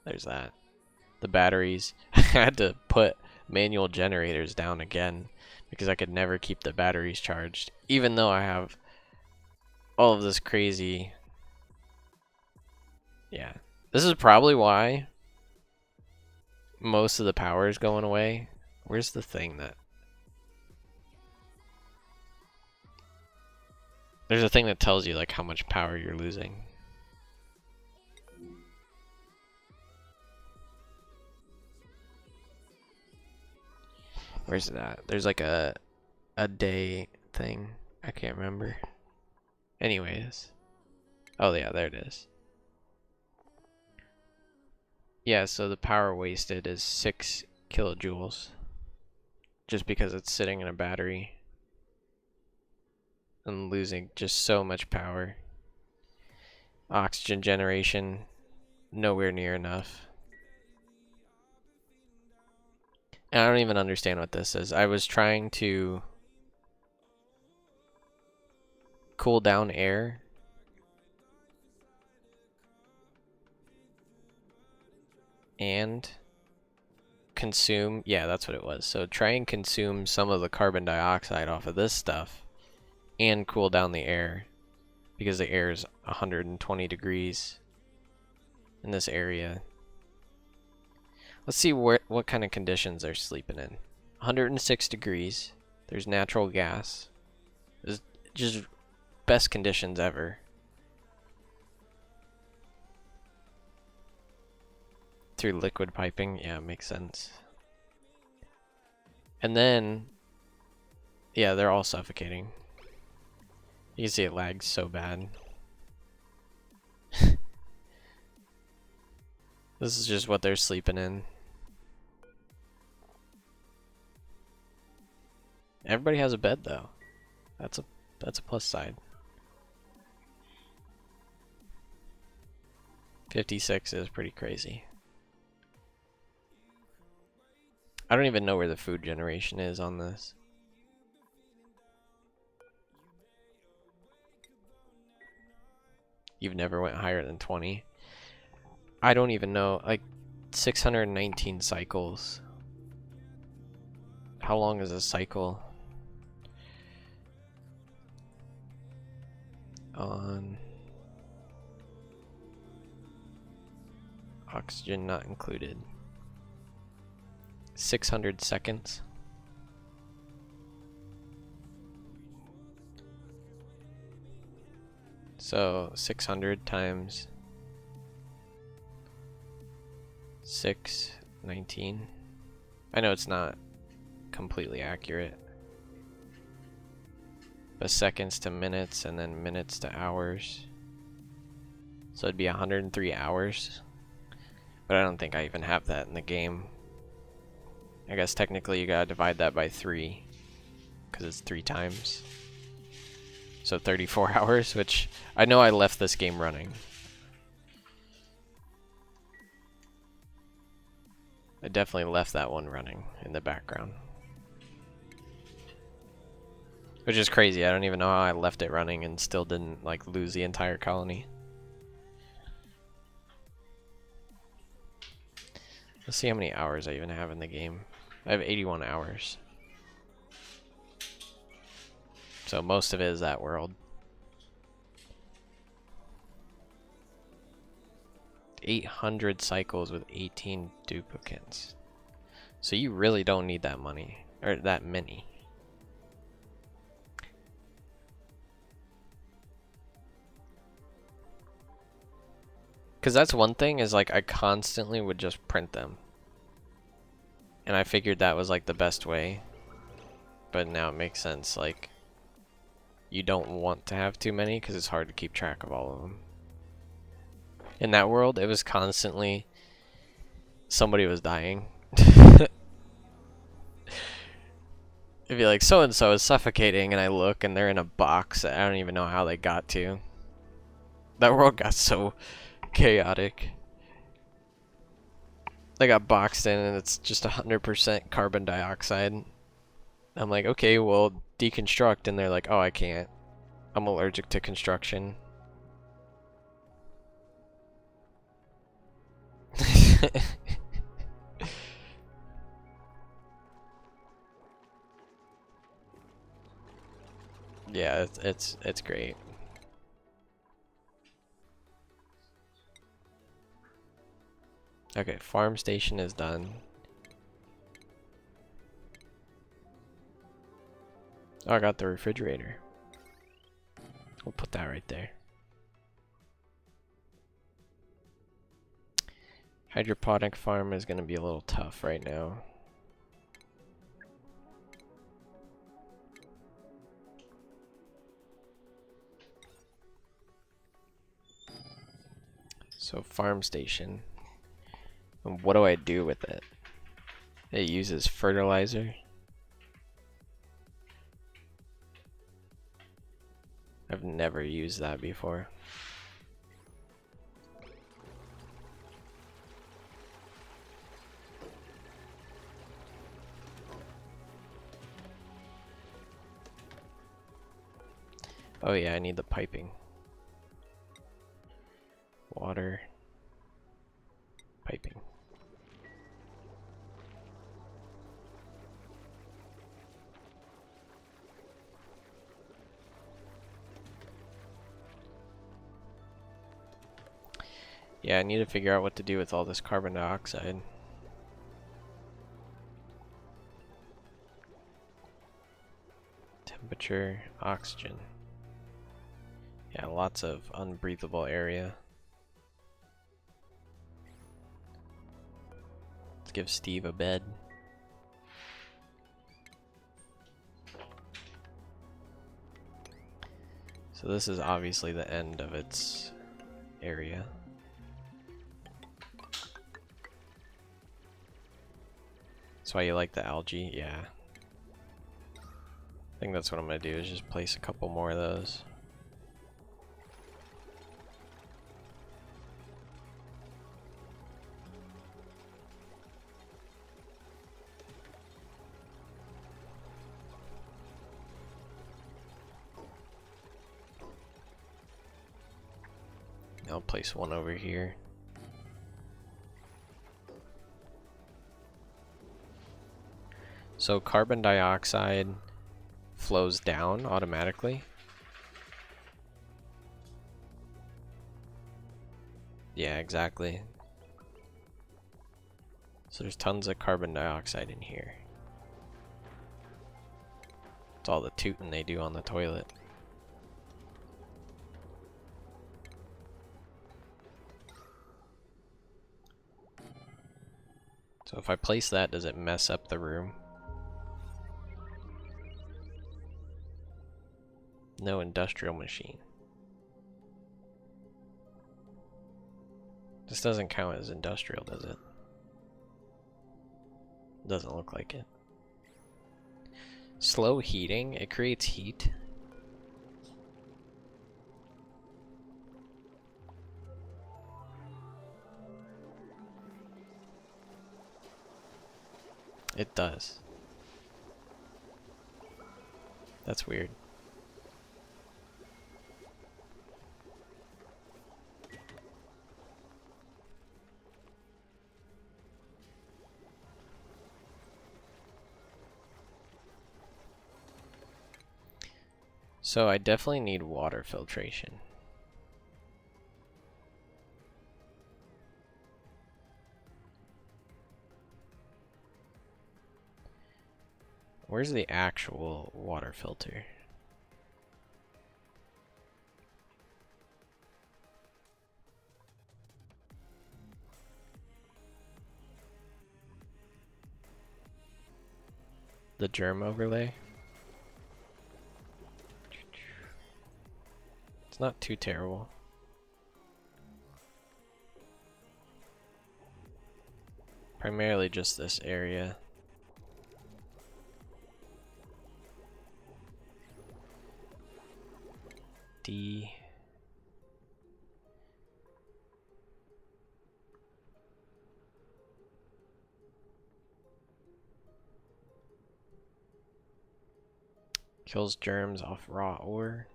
there's that. The batteries, I had to put manual generators down again because I could never keep the batteries charged, even though I have all of this crazy. Yeah, this is probably why most of the power is going away. Where's the thing that... There's a thing that tells you like how much power you're losing. Where's that? There's like a day thing. I can't remember. Anyways. Oh yeah, there it is. Yeah, so the power wasted is 6 kilojoules. Just because it's sitting in a battery. And losing just so much power. Oxygen generation, nowhere near enough. And I don't even understand what this is. I was trying to cool down air. And consume, yeah, that's what it was. So try and consume some of the carbon dioxide off of this stuff and cool down the air, because the air is 120 degrees in this area. Let's see what kind of conditions they're sleeping in. 106 degrees. There's natural gas. It's just best conditions ever. Through liquid piping, yeah, makes sense. And then, yeah, they're all suffocating. You can see it lags so bad. This is just what they're sleeping in. Everybody has a bed though. That's a plus side. 56 is pretty crazy. I don't even know where the food generation is on this. You've never went higher than 20. I don't even know. Like 619 cycles. How long is a cycle? On oxygen not included. 600 seconds. So 600 times 619. I know it's not completely accurate, but seconds to minutes and then minutes to hours. So it'd be 103 hours. But I don't think I even have that in the game. I guess technically you gotta divide that by 3, because it's 3 times. So 34 hours, which I know I left this game running. I definitely left that one running in the background. Which is crazy. I don't even know how I left it running and still didn't like lose the entire colony. Let's see how many hours I even have in the game. I have 81 hours. So most of it is that world. 800 cycles with 18 duplicates. So you really don't need that money, or that many. Because that's one thing, is like I constantly would just print them. And I figured that was like the best way. But now it makes sense, like you don't want to have too many because it's hard to keep track of all of them. In that world, it was constantly somebody was dying. It'd be like, so-and-so is suffocating, and I look and they're in a box that I don't even know how they got to. That world got so chaotic. They got boxed in and it's just 100% carbon dioxide. I'm like, okay, well, deconstruct, and they're like, oh, I can't. I'm allergic to construction. Yeah, it's great. Okay, farm station is done. Oh, I got the refrigerator. We'll put that right there. Hydroponic farm is going to be a little tough right now. So farm station. And what do I do with it? It uses fertilizer. I've never used that before. Oh yeah, I need the piping. Water. Piping. Yeah, I need to figure out what to do with all this carbon dioxide. Temperature, oxygen. Yeah, lots of unbreathable area. Let's give Steve a bed. So this is obviously the end of its area. why you like the algae? Yeah. I think that's what I'm gonna do, is just place a couple more of those. I'll place one over here. So carbon dioxide flows down automatically. Yeah, exactly. So there's tons of carbon dioxide in here. It's all the tooting they do on the toilet. So if I place that, does it mess up the room? No industrial machine. This doesn't count as industrial, does it? Doesn't look like it. Slow heating, it creates heat. It does. That's weird. So I definitely need water filtration. Where's the actual water filter? The germ overlay? It's not too terrible. Primarily just this area. D. Kills germs off raw ore.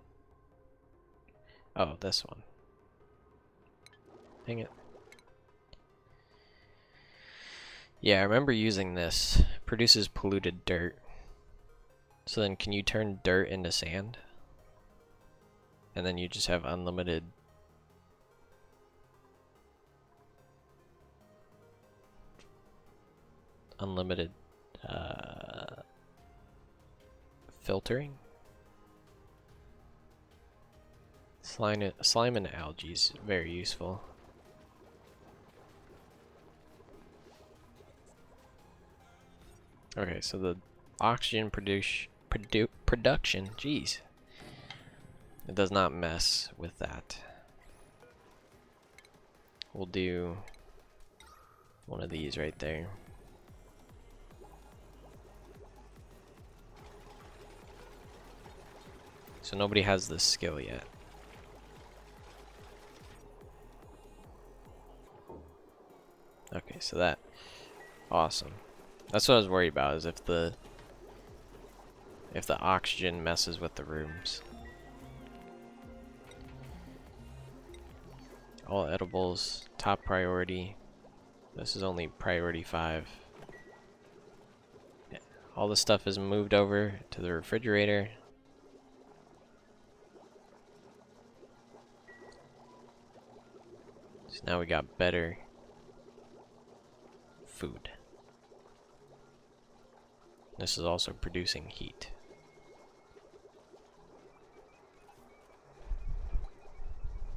Oh, this one. Dang it. Yeah, I remember using this. Produces polluted dirt. So then can you turn dirt into sand? And then you just have unlimited filtering. Slime and algae is very useful. Okay, so the oxygen production, jeez, it does not mess with that. We'll do one of these right there. So nobody has this skill yet. Okay, so that, awesome. That's what I was worried about, is if the oxygen messes with the rooms. All edibles, top priority. This is only priority 5. Yeah. All the stuff is moved over to the refrigerator. So now we got better food. This is also producing heat.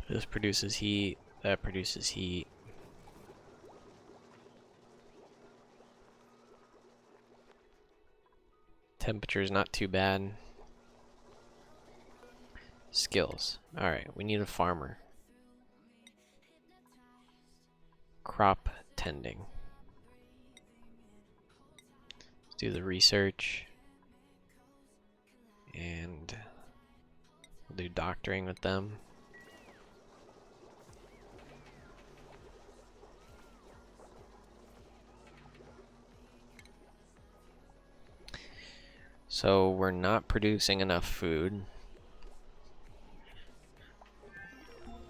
This produces heat, that produces heat. Temperature is not too bad. Skills. Alright, we need a farmer. Crop tending. do the research. And we'll do doctoring with them. So we're not producing enough food,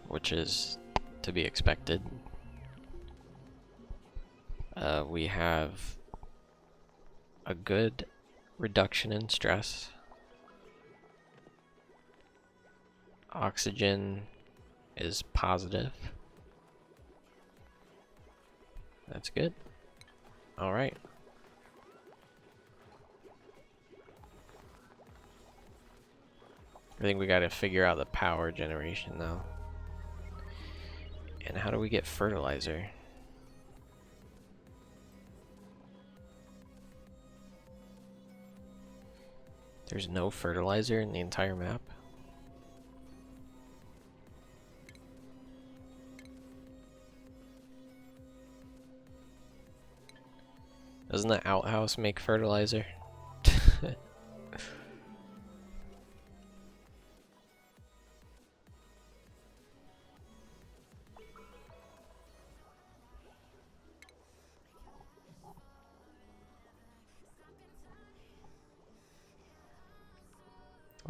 which is to be expected. We have a good reduction in stress. Oxygen is positive. That's good. All right. I think we got to figure out the power generation though. And how do we get fertilizer? There's no fertilizer in the entire map. Doesn't the outhouse make fertilizer?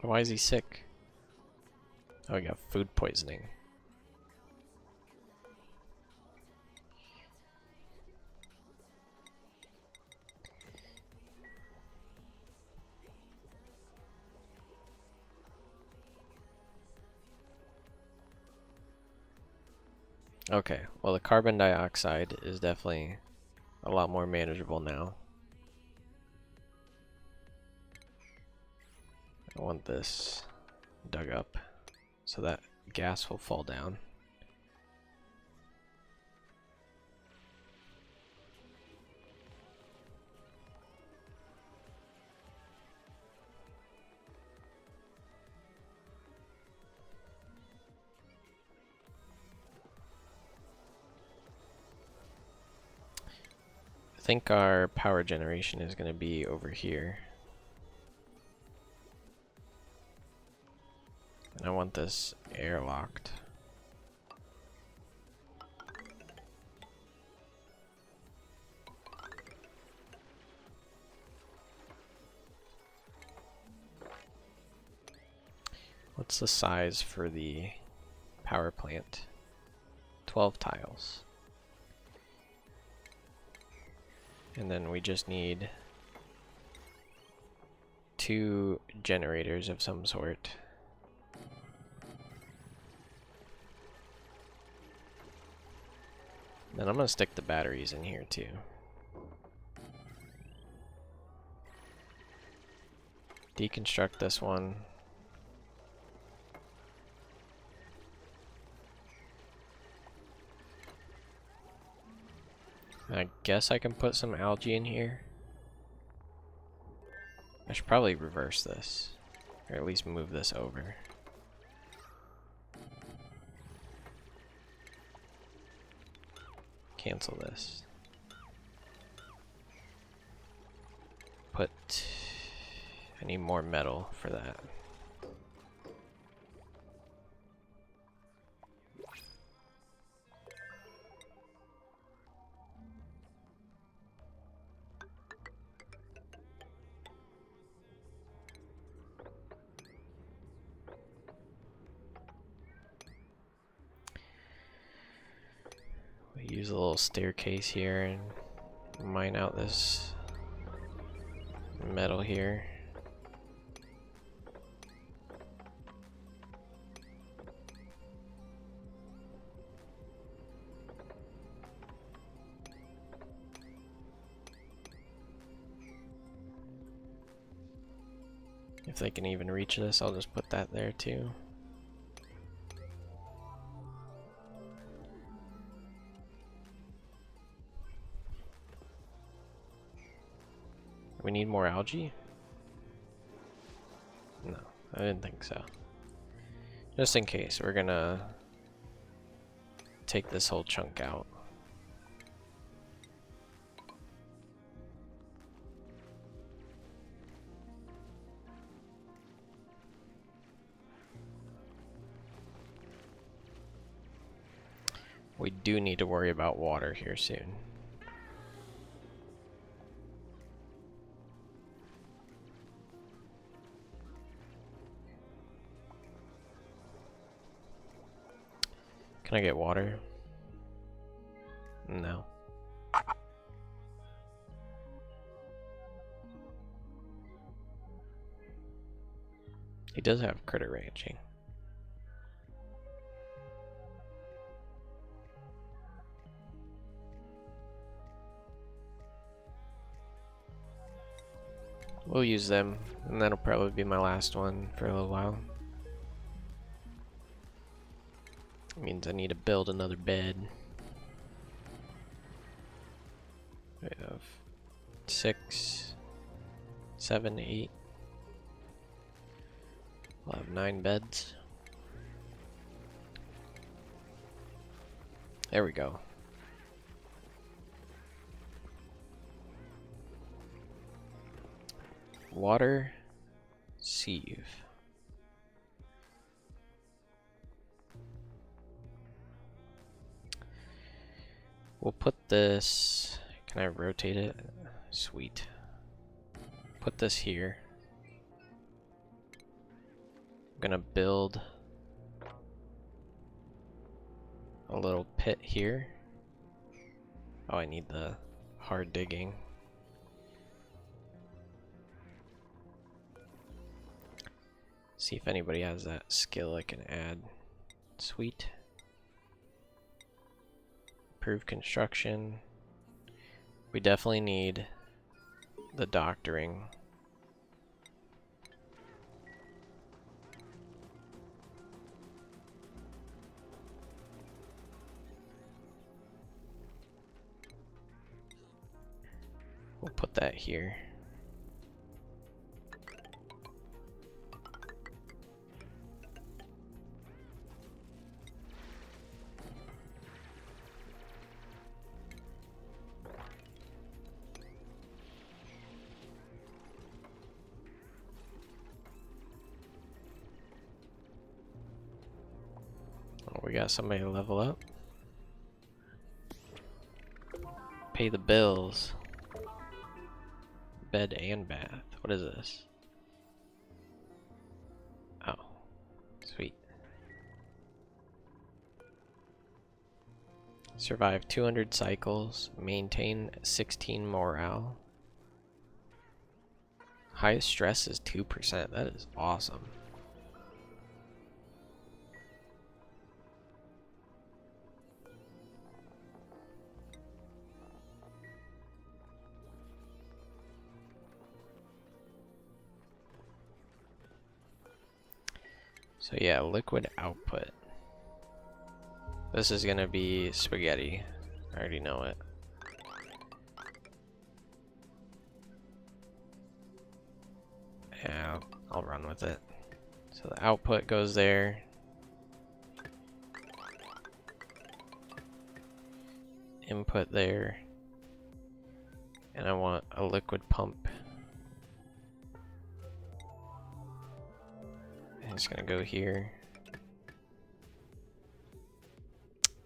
Why is he sick? Oh, he got food poisoning. Okay, well the carbon dioxide is definitely a lot more manageable now. I want this dug up so that gas will fall down. I think our power generation is going to be over here. And I want this airlocked. What's the size for the power plant? 12 tiles. And then we just need 2 generators of some sort. Then I'm gonna stick the batteries in here too. Deconstruct this one. I guess I can put some algae in here. I should probably reverse this, or at least move this over. Cancel this. Put... I need more metal for that. Use a little staircase here and mine out this metal here. If they can even reach this, I'll just put that there too. We need more algae? No, I didn't think so. Just in case, we're gonna take this whole chunk out. We do need to worry about water here soon. Can I get water? No. He does have critter ranching. We'll use them, and that'll probably be my last one for a little while. It means I need to build another bed. We have 6, 7, 8. We'll have 9 beds. There we go. Water sieve. We'll put this. Can I rotate it? Sweet. Put this here. I'm gonna build a little pit here. Oh, I need the hard digging. See if anybody has that skill I can add. Sweet. Improve construction. We definitely need the doctoring. We'll put that here. Oh, we got somebody to level up. Pay the bills. Bed and bath. What is this? Oh, sweet. Survive 200 cycles. Maintain 16 morale. Highest stress is 2%. That is awesome. So yeah, liquid output. This is gonna be spaghetti. I already know it. Yeah, I'll run with it. So the output goes there. Input there. And I want a liquid pump. It's gonna go here.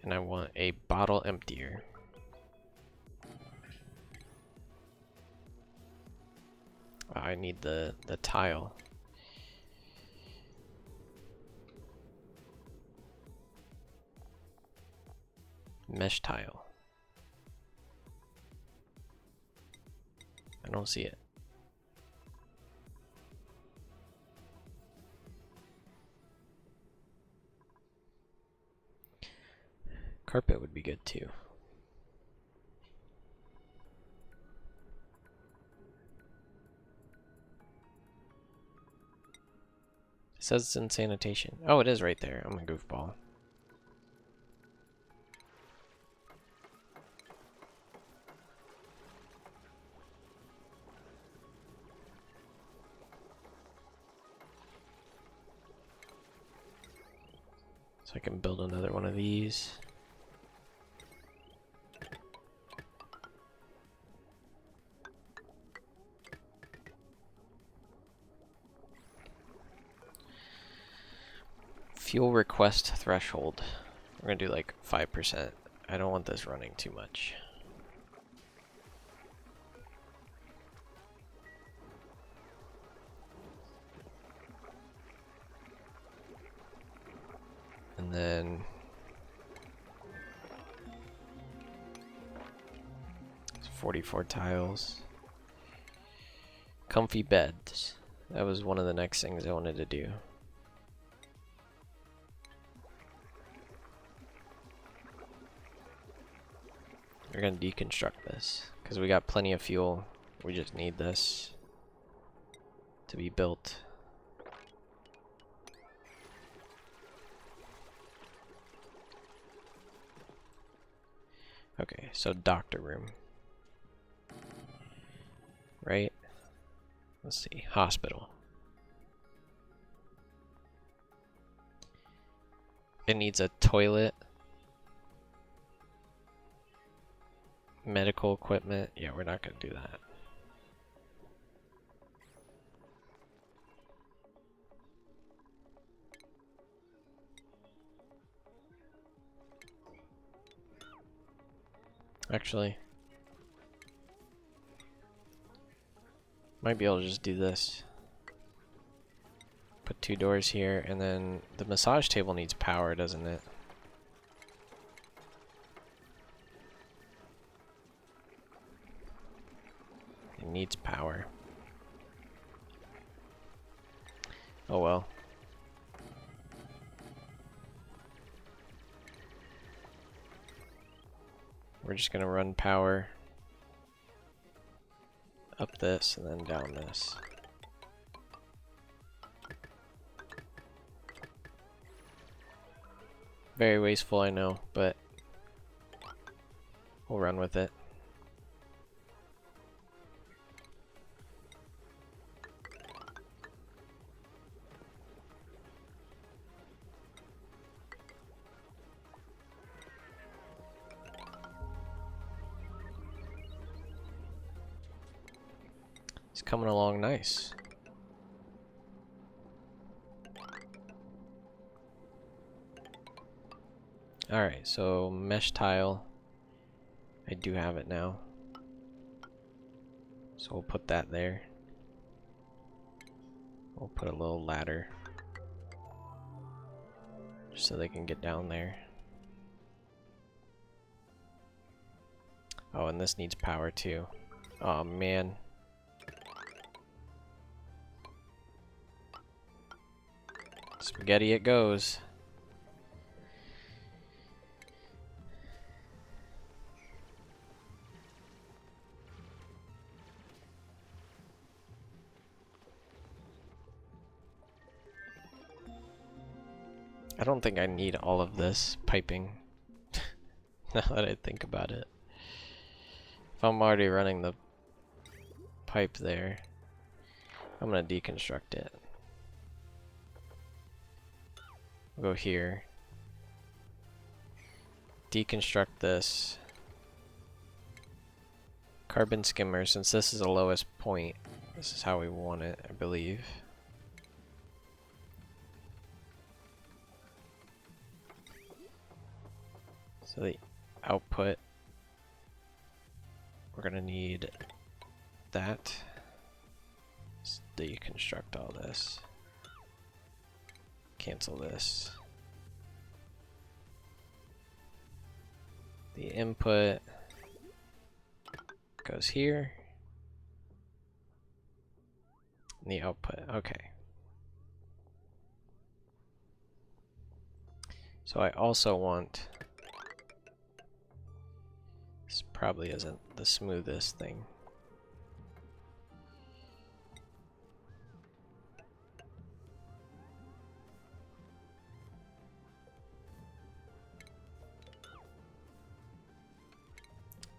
And I want a bottle emptier. I need the tile. Mesh tile. I don't see it. Carpet would be good too. It says it's in sanitation. Oh, it is right there. I'm a goofball. So I can build another one of these. Fuel request threshold. We're gonna do like 5%. I don't want this running too much. And then 44 tiles. Comfy beds. That was one of the next things I wanted to do. We're gonna deconstruct this because we got plenty of fuel. We just need this to be built. Okay, so doctor room. Right? Let's see. Hospital. It needs a toilet. Medical equipment. Yeah, we're not going to do that. Actually, might be able to just do this. Put 2 doors here, and then the massage table needs power, doesn't it? It needs power. Oh well. We're just gonna run power up this and then down this. Very wasteful, I know, but we'll run with it. It's coming along nice. Alright, so mesh tile. I do have it now. So we'll put that there. We'll put a little ladder. Just so they can get down there. Oh, and this needs power too. Oh man. Spaghetti it goes. I don't think I need all of this piping. Now that I think about it. If I'm already running the pipe there, I'm gonna deconstruct it. We'll go here. Deconstruct this. Carbon skimmer, since this is the lowest point, this is how we want it, I believe. So the output, we're gonna need that. Let's deconstruct all this. Cancel this. The input goes here. And the output, okay. So I also want, this probably isn't the smoothest thing.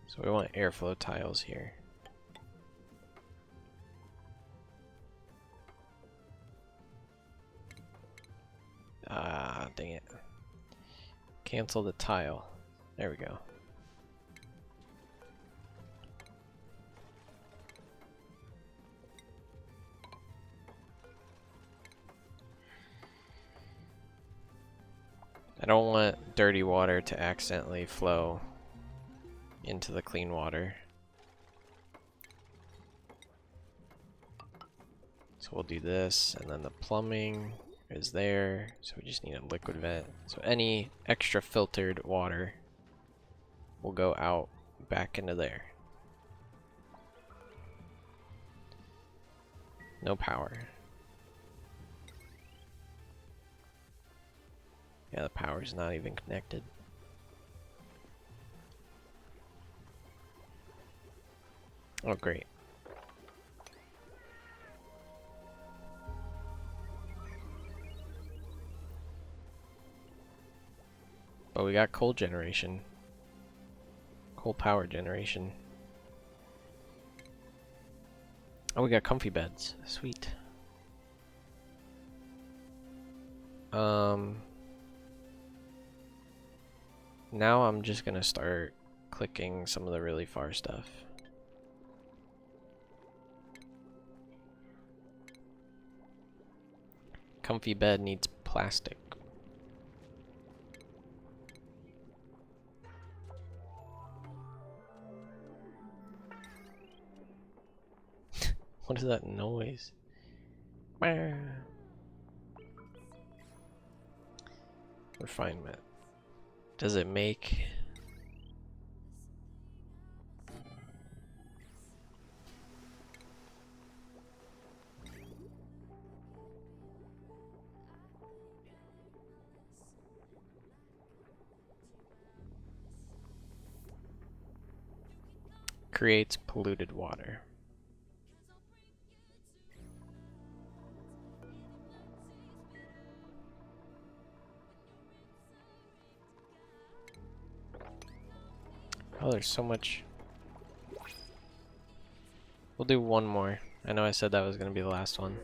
So we want airflow tiles here. Ah, dang it. Cancel the tile. There we go. I don't want dirty water to accidentally flow into the clean water. So we'll do this, and then the plumbing is there, so we just need a liquid vent. So any extra filtered water will go out back into there. No power. Yeah, the power's not even connected. Oh, great. But we got coal generation. Coal power generation. Oh, we got comfy beds. Sweet. Now I'm just gonna start clicking some of the really far stuff. Comfy bed needs plastic. What is that noise? Refinement. Does it make... creates polluted water. Oh, there's so much. We'll do one more. I know I said that was going to be the last one.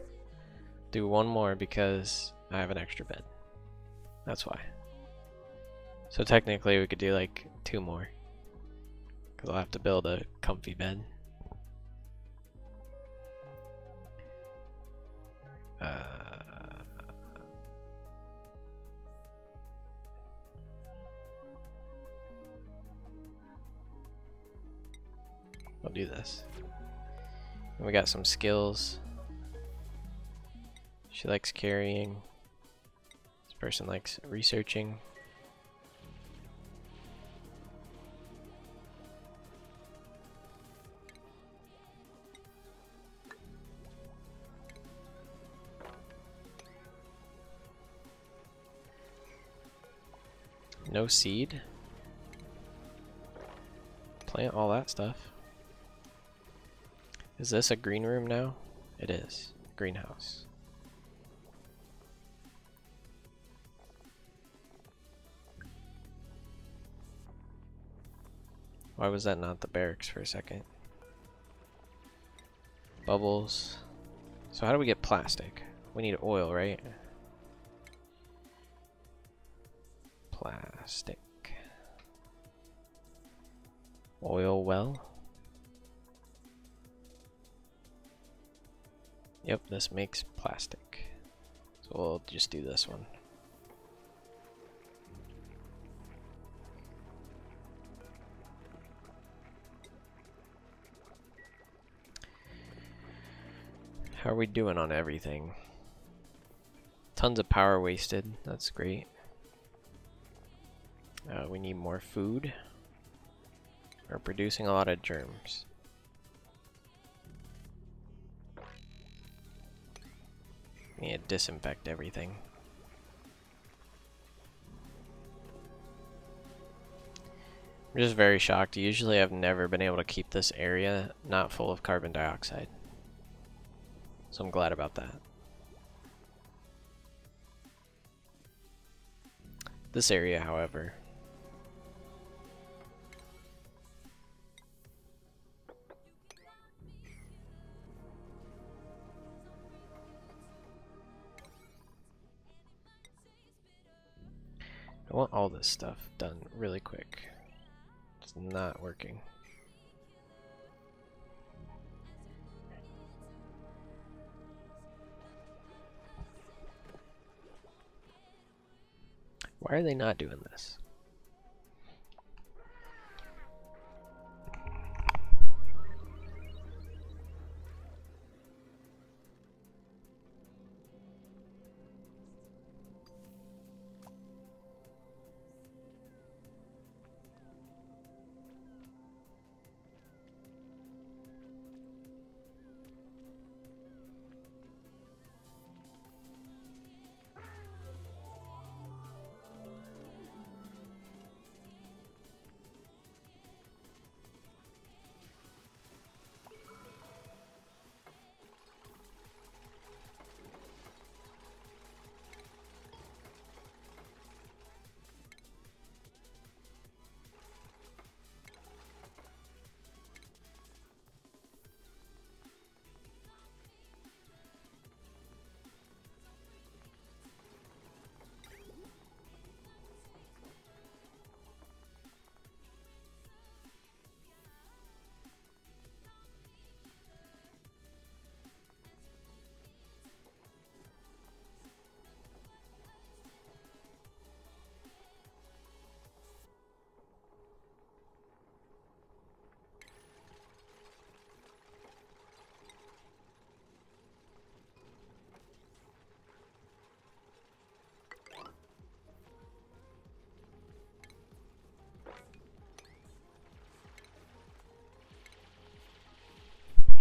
Do one more because I have an extra bed. That's why. So technically we could do like 2 more. Because I'll have to build a comfy bed. I'll do this. And we got some skills. She likes carrying. This person likes researching. No seed. Plant all that stuff. Is this a green room now? It is. Greenhouse. Why was that not the barracks for a second? Bubbles. So how do we get plastic? We need oil, right? Plastic. Oil well. Yep, this makes plastic. So we'll just do this one. How are we doing on everything? Tons of power wasted. That's great. We need more food. We're producing a lot of germs. We need to disinfect everything. I'm just very shocked. Usually I've never been able to keep this area not full of carbon dioxide. So I'm glad about that. This area, however, I want all this stuff done really quick. It's not working. Why are they not doing this?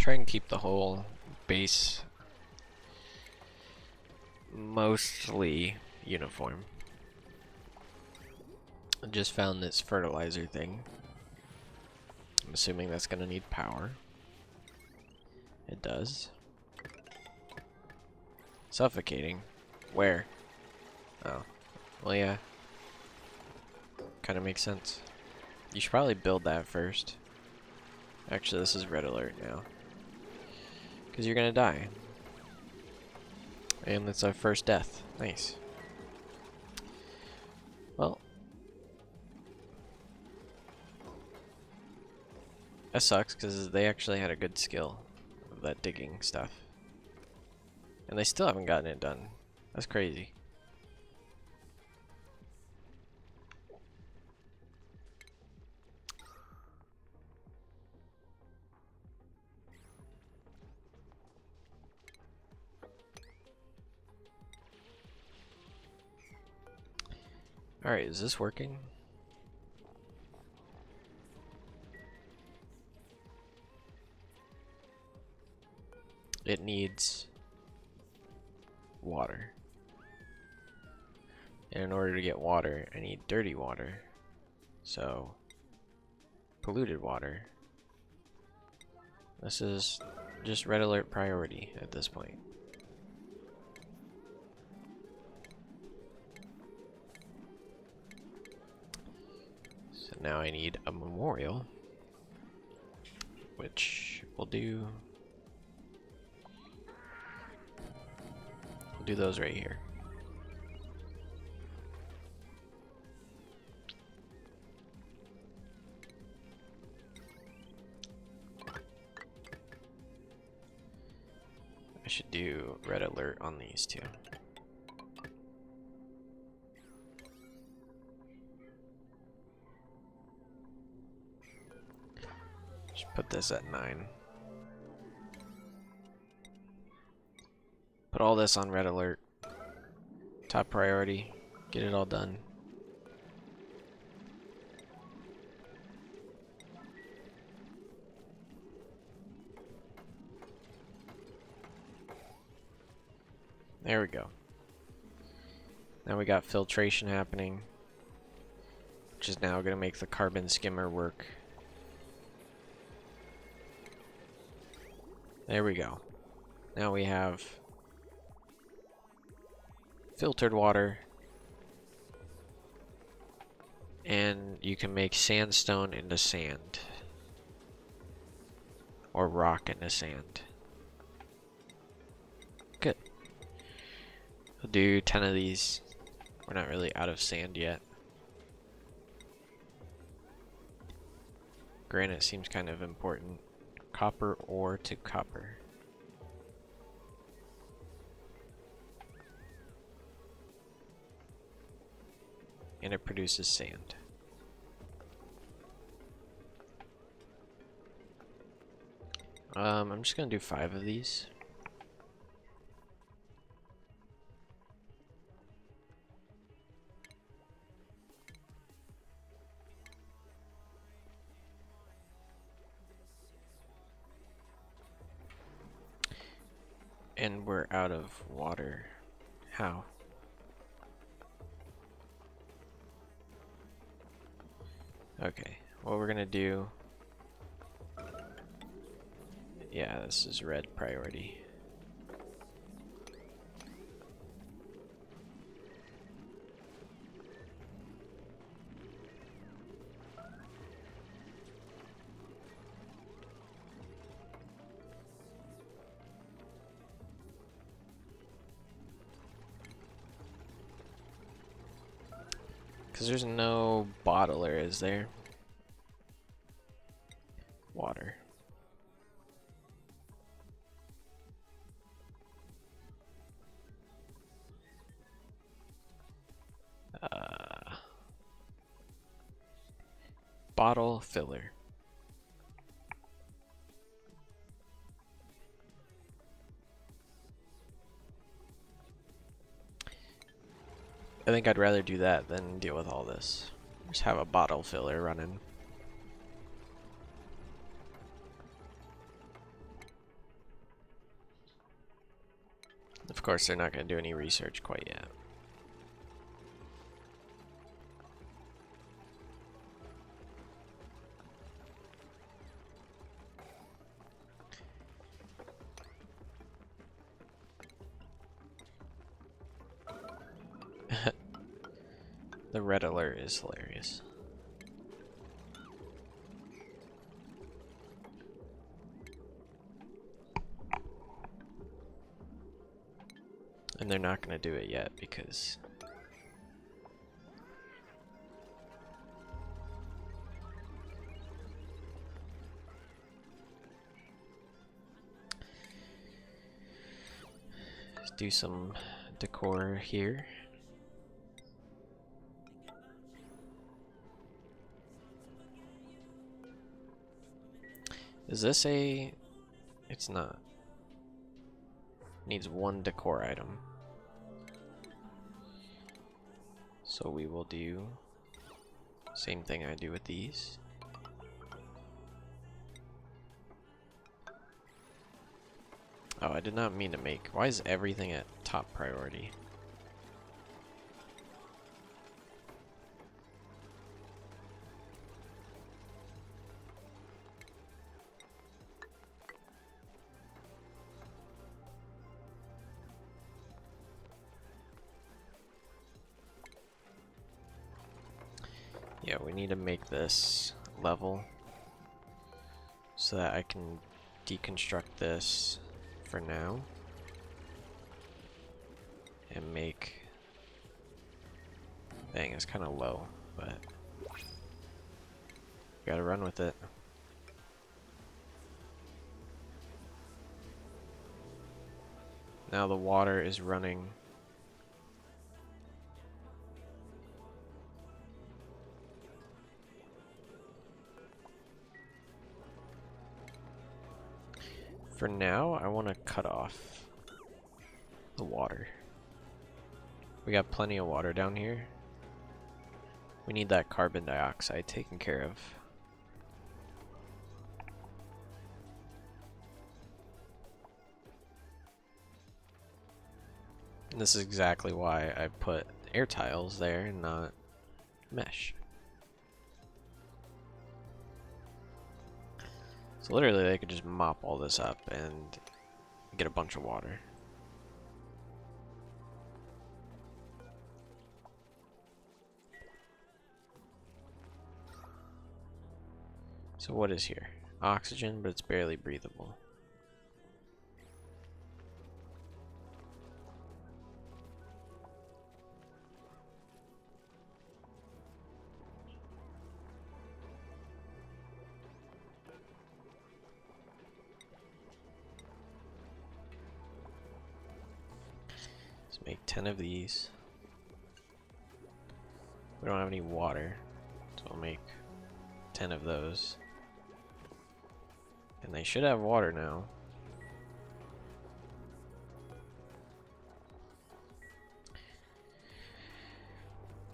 Try and keep the whole base mostly uniform. I just found this fertilizer thing. I'm assuming that's gonna need power. It does. Suffocating. Where? Oh. Well, yeah. Kind of makes sense. You should probably build that first. Actually, this is red alert now. Because you're gonna die. And it's our first death. Nice. Well. That sucks, because they actually had a good skill of that digging stuff. And they still haven't gotten it done. That's crazy. Alright, is this working? It needs water. And in order to get water, I need dirty water. So, polluted water. This is just red alert priority at this point. So now I need a memorial, which we'll do. We'll do those right here. I should do red alert on these two. Just put this at 9. Put all this on red alert. Top priority. Get it all done. There we go. Now we got filtration happening, which is now going to make the carbon skimmer work. There we go. Now we have filtered water, and you can make sandstone into sand, or rock into sand. Good. We'll do 10 of these. We're not really out of sand yet. Granite seems kind of important. Copper ore to copper. And it produces sand. I'm just gonna do 5 of these. And we're out of water. How? Okay, what we're gonna do... Yeah, this is red priority. Because there's no bottler, is there? Water. Bottle filler. I think I'd rather do that than deal with all this. Just have a bottle filler running. Of course, they're not going to do any research quite yet. The red alert is hilarious. And they're not going to do it yet because let's do some decor here. Is this a... It's not. Needs one decor item. So we will do same thing I do with these. Oh, I did not mean to make... Why is everything at top priority? Yeah, we need to make this level so that I can deconstruct this for now and make... Dang, it's kind of low, but gotta run with it. Now the water is running. For now, I want to cut off the water. We got plenty of water down here. We need that carbon dioxide taken care of. And this is exactly why I put air tiles there and not mesh. So literally they could just mop all this up and get a bunch of water. So what is here? Oxygen, but it's barely breathable. Let's make 10 of these. We don't have any water, so I'll make 10 of those. And they should have water now.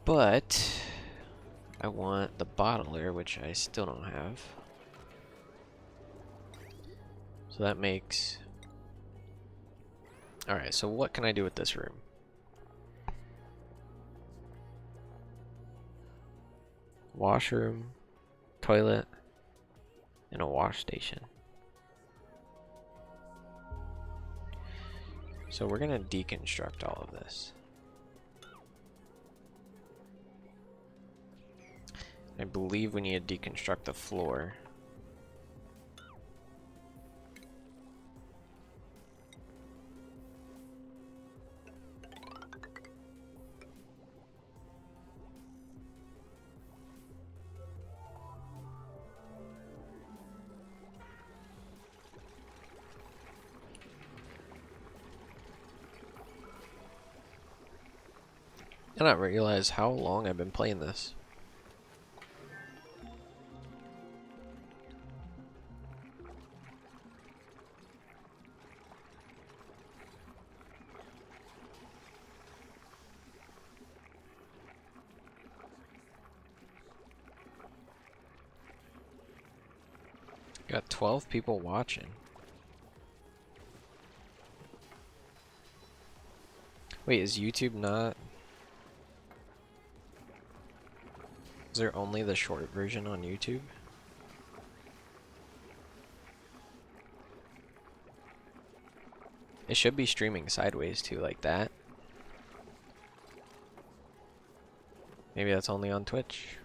But I want the bottler, which I still don't have. So that makes... Alright, so what can I do with this room? Washroom, toilet, and a wash station. So we're gonna deconstruct all of this. I believe we need to deconstruct the floor. I did not realize how long I've been playing this. Got 12 people watching. Wait, is YouTube not? Is there only the short version on YouTube? It should be streaming sideways too, like that. Maybe that's only on Twitch.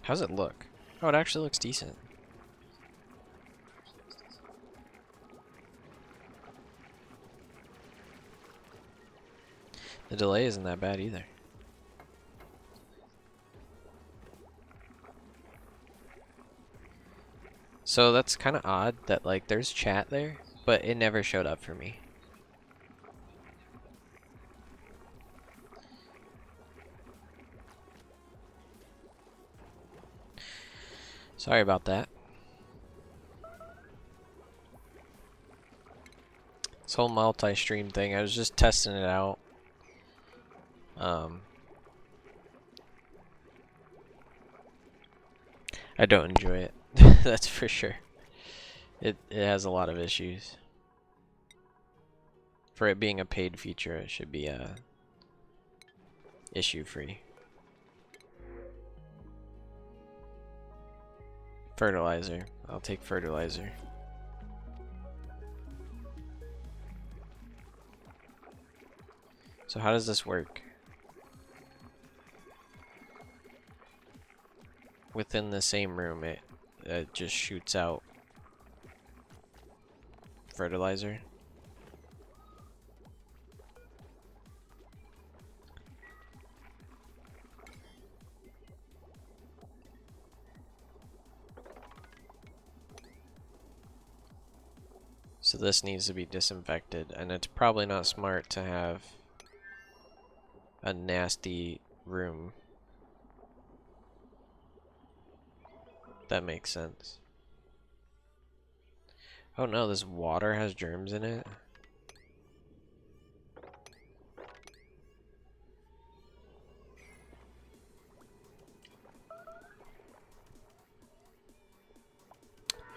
How's it look? Oh, it actually looks decent. The delay isn't that bad either. So that's kind of odd that like there's chat there, but it never showed up for me. Sorry about that. This whole multi-stream thing, I was just testing it out. I don't enjoy it. That's for sure. It has a lot of issues. For it being a paid feature, it should be issue free. Fertilizer. I'll take fertilizer. So how does this work? Within the same room, it just shoots out fertilizer. So this needs to be disinfected, and it's probably not smart to have a nasty room. That makes sense. Oh no, this water has germs in it.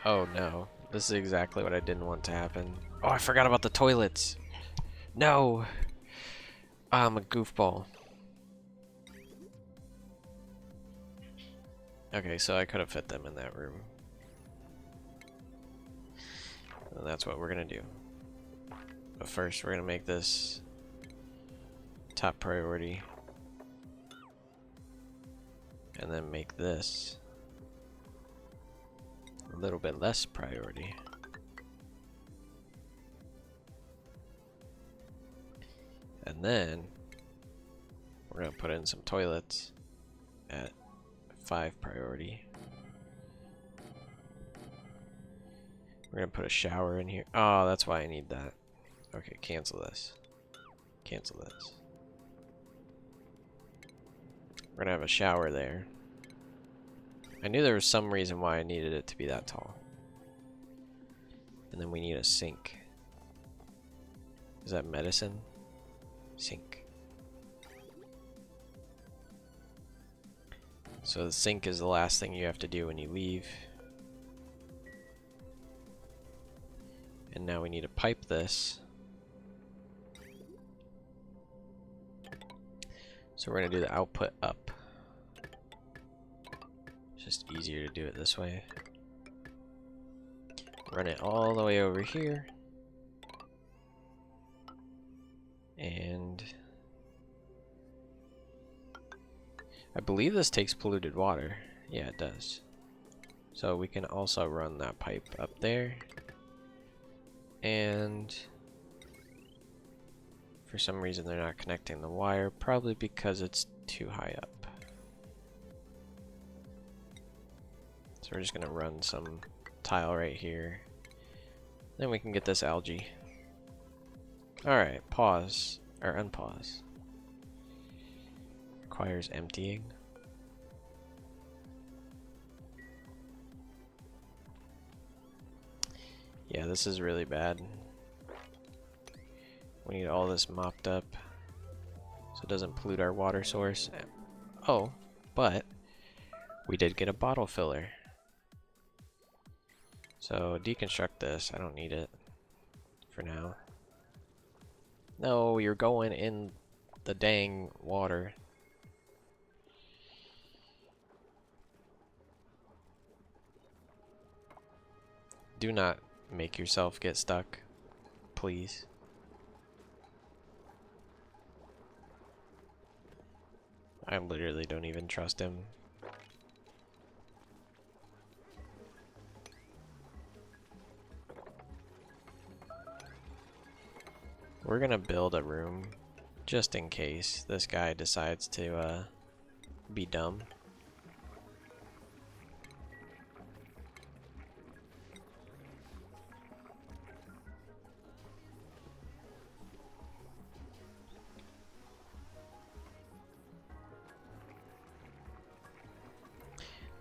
Oh no, this is exactly what I didn't want to happen. Oh, I forgot about the toilets. No! I'm a goofball. Okay, so I could have fit them in that room. And that's what we're gonna do. But first, we're gonna make this top priority. And then make this a little bit less priority. And then we're gonna put in some toilets at 5 priority. We're gonna put a shower in here. Oh, that's why I need that. Okay, cancel this. Cancel this. We're gonna have a shower there. I knew there was some reason why I needed it to be that tall. And then we need a sink. Is that medicine? Sink. So the sink is the last thing you have to do when you leave. And now we need to pipe this. So we're gonna do the output up. It's just easier to do it this way. Run it all the way over here. And I believe this takes polluted water. Yeah, it does. So we can also run that pipe up there. And for some reason they're not connecting the wire, probably because it's too high up. So we're just gonna run some tile right here. Then we can get this algae. Alright, pause, or unpause. Requires emptying. Yeah, this is really bad. We need all this mopped up so it doesn't pollute our water source. Oh, but we did get a bottle filler. So deconstruct this, I don't need it. for now. No, you're going in the dang water. Do not make yourself get stuck, please. I literally don't even trust him. We're gonna build a room just in case this guy decides to be dumb.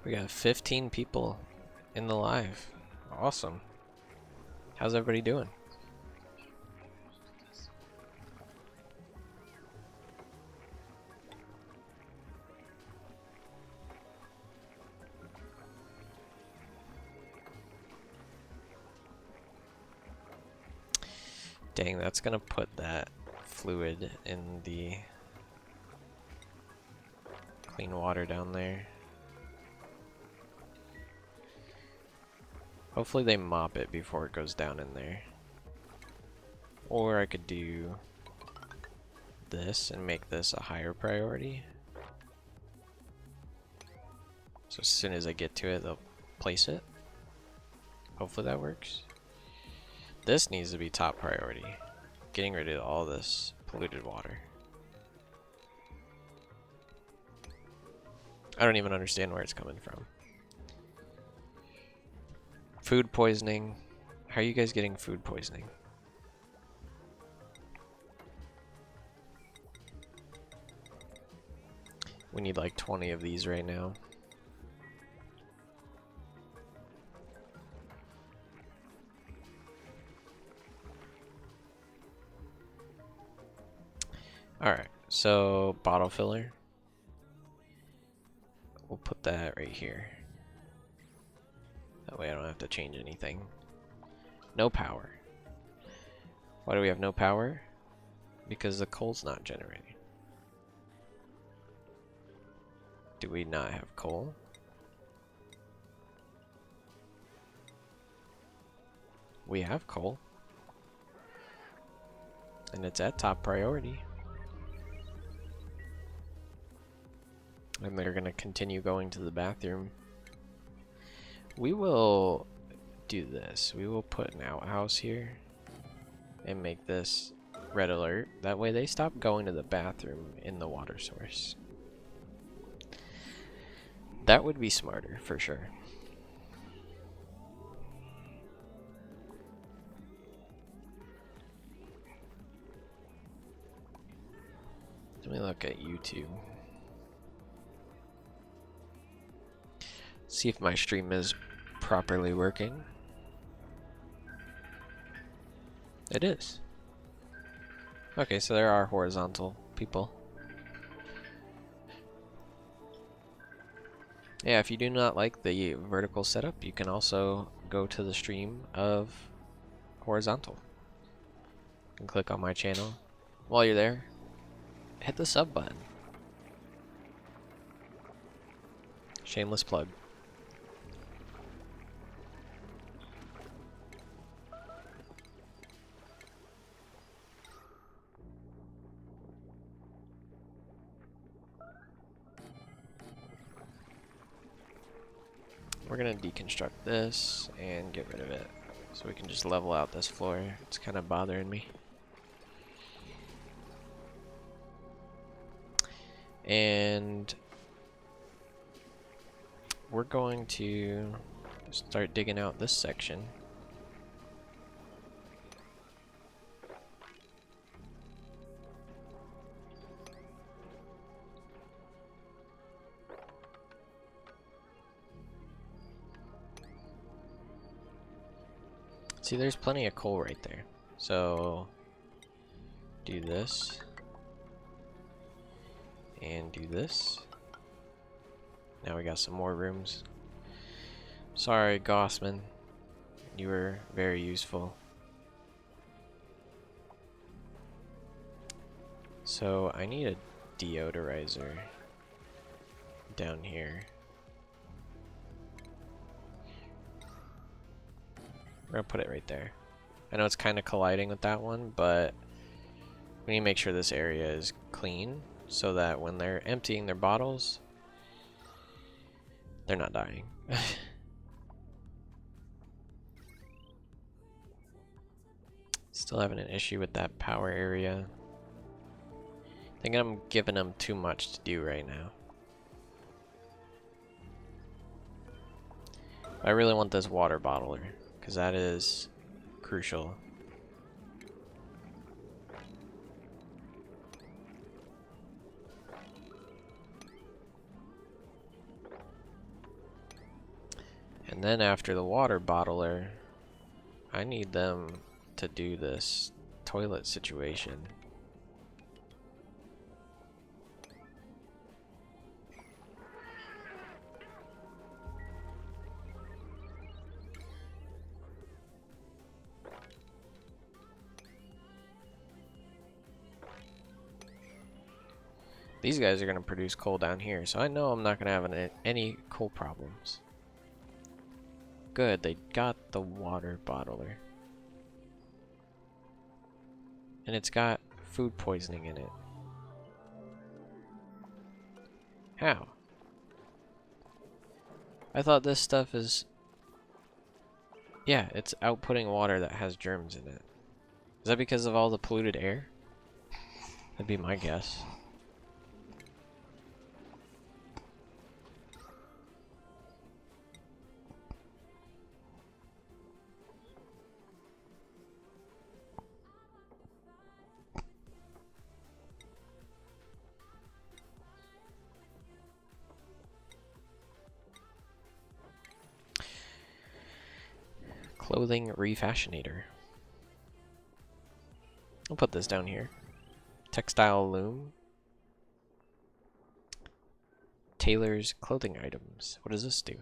We got 15 people in the live. Awesome. How's everybody doing? Dang, that's gonna put that fluid in the clean water down there. Hopefully they mop it before it goes down in there. Or I could do this and make this a higher priority. So as soon as I get to it, they'll place it. Hopefully that works. This needs to be top priority. Getting rid of all this polluted water. I don't even understand where it's coming from. Food poisoning. How are you guys getting food poisoning? We need like 20 of these right now. Alright, so bottle filler. We'll put that right here. That way I don't have to change anything. No power. Why do we have no power? Because the coal's not generating. Do we not have coal? We have coal. And it's at top priority. And they're gonna continue going to the bathroom. We will do this. We will put an outhouse here and make this red alert. That way they stop going to the bathroom in the water source. That would be smarter for sure. Let me look at YouTube. See if my stream is properly working. It is. Okay, so there are horizontal people. Yeah, if you do not like the vertical setup, you can also go to the stream of horizontal. You can click on my channel. While you're there, hit the sub button. Shameless plug. We're gonna deconstruct this and get rid of it so we can just level out this floor. It's kind of bothering me. And we're going to start digging out this section. See, there's plenty of coal right there. So do this and do this. Now we got some more rooms. Sorry, Gossman. You were very useful. So I need a deodorizer down here. We're gonna put it right there. I know it's kind of colliding with that one, but we need to make sure this area is clean so that when they're emptying their bottles, they're not dying. Still having an issue with that power area. I think I'm giving them too much to do right now. I really want this water bottler, because that is crucial. And then after the water bottler, I need them to do this toilet situation. These guys are going to produce coal down here, so I know I'm not going to have any coal problems. Good, they got the water bottler. And it's got food poisoning in it. How? I thought this stuff is... Yeah, it's outputting water that has germs in it. Is that because of all the polluted air? That'd be my guess. Clothing refashionator. I'll put this down here. Textile loom. Tailor's clothing items. What does this do?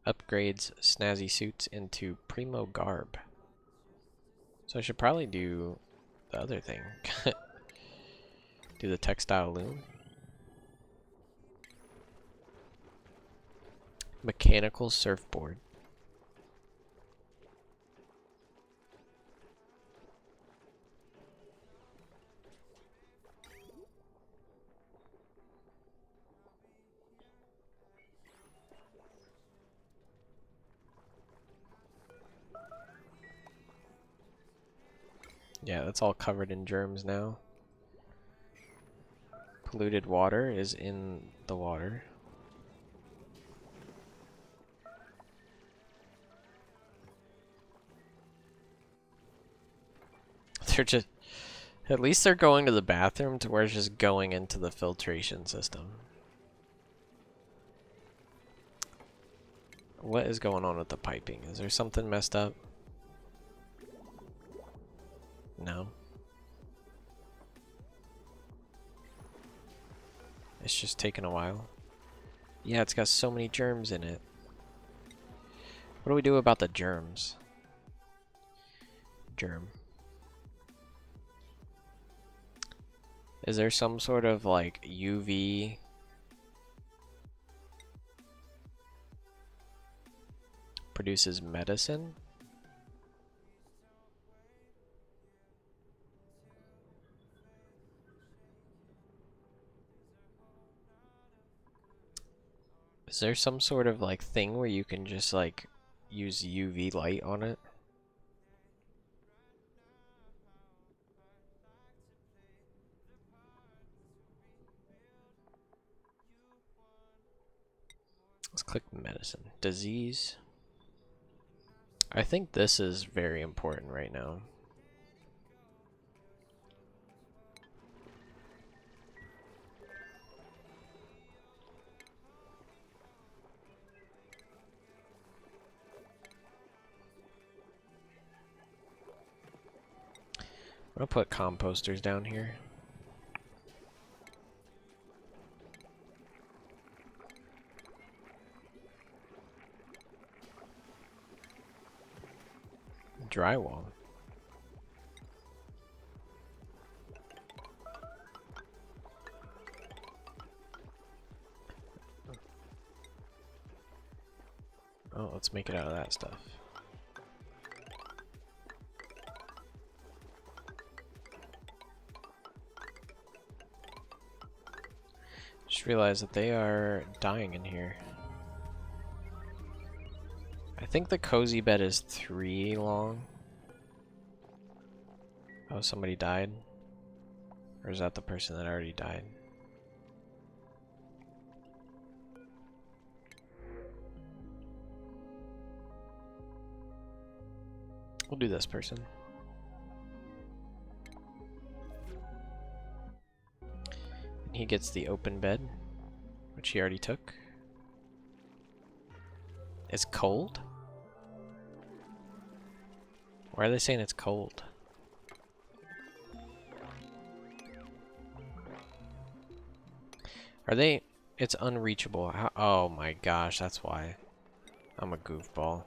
Upgrades snazzy suits into primo garb. So I should probably do the other thing. Do the textile loom. Mechanical surfboard. Yeah, that's all covered in germs now. Polluted water is in the water. They're just... At least they're going to the bathroom to where it's just going into the filtration system. What is going on with the piping? Is there something messed up? No. It's just taking a while. Yeah, it's got so many germs in it. What do we do about the germs? Germ. Is there some sort of like UV produces medicine? Is there some sort of like thing where you can just like use UV light on it? Let's click medicine. Disease. I think this is very important right now. I'm gonna put composters down here. Drywall. let's make it out of that stuff. Just realized that they are dying in here. I think the cozy bed is 3 long. Oh, somebody died? Or is that the person that already died? We'll do this person. And he gets the open bed, which he already took. It's cold? Why are they saying it's cold? Are they... It's unreachable. How, oh my gosh, that's why. I'm a goofball.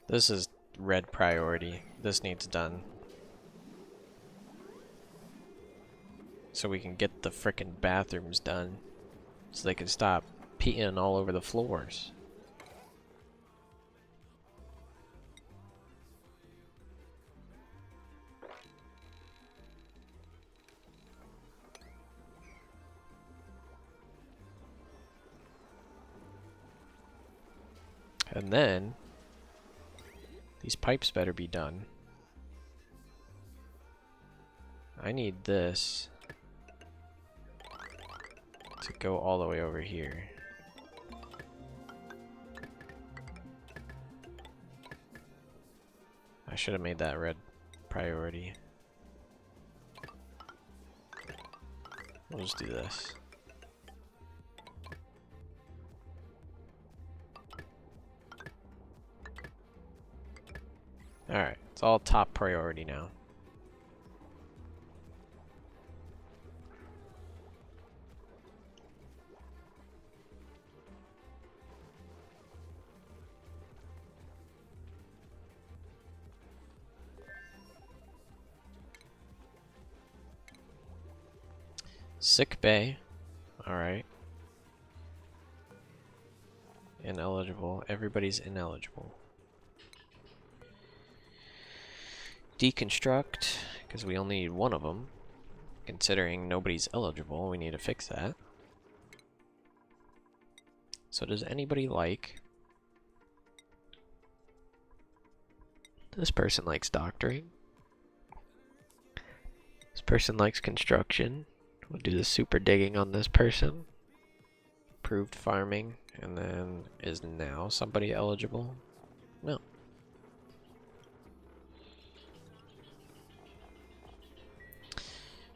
This is red priority. This needs done. So we can get the frickin' bathrooms done. So they can stop peeing all over the floors. And then, these pipes better be done. I need this to go all the way over here. I should have made that red priority. We'll just do this. Alright, it's all top priority now. Sick bay. Alright. Ineligible. Everybody's ineligible. Deconstruct, because we only need one of them. Considering nobody's eligible, we need to fix that. So does anybody like... This person likes doctoring. This person likes construction. We'll do the super digging on this person. Approved farming. And then, is now somebody eligible? No.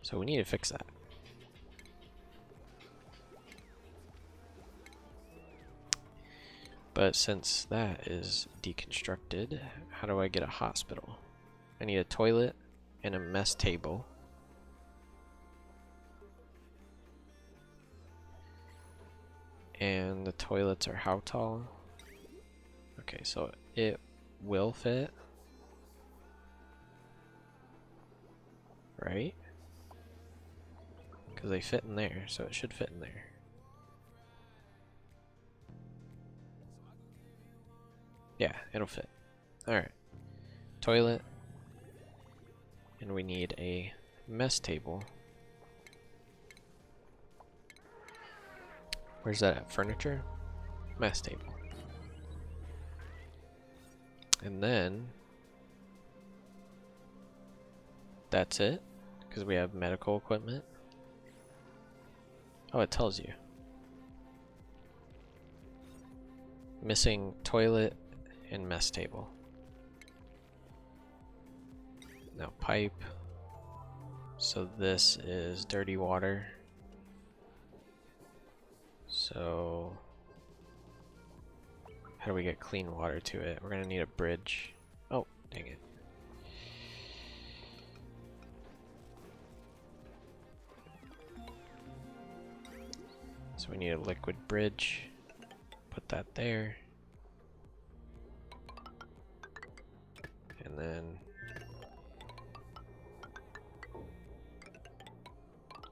So we need to fix that. But since that is deconstructed, how do I get a hospital? I need a toilet and a mess table. And the toilets are how tall? Okay, so it will fit. Right? Because they fit in there, so it should fit in there. Yeah, it'll fit. Alright. Toilet. And we need a mess table. Where's that at? Furniture? Mess table. And then... that's it? Because we have medical equipment. Oh, it tells you. Missing toilet and mess table. Now pipe. So this is dirty water. So how do we get clean water to it? We're gonna need a bridge. Oh, dang it. So we need a liquid bridge. Put that there. And then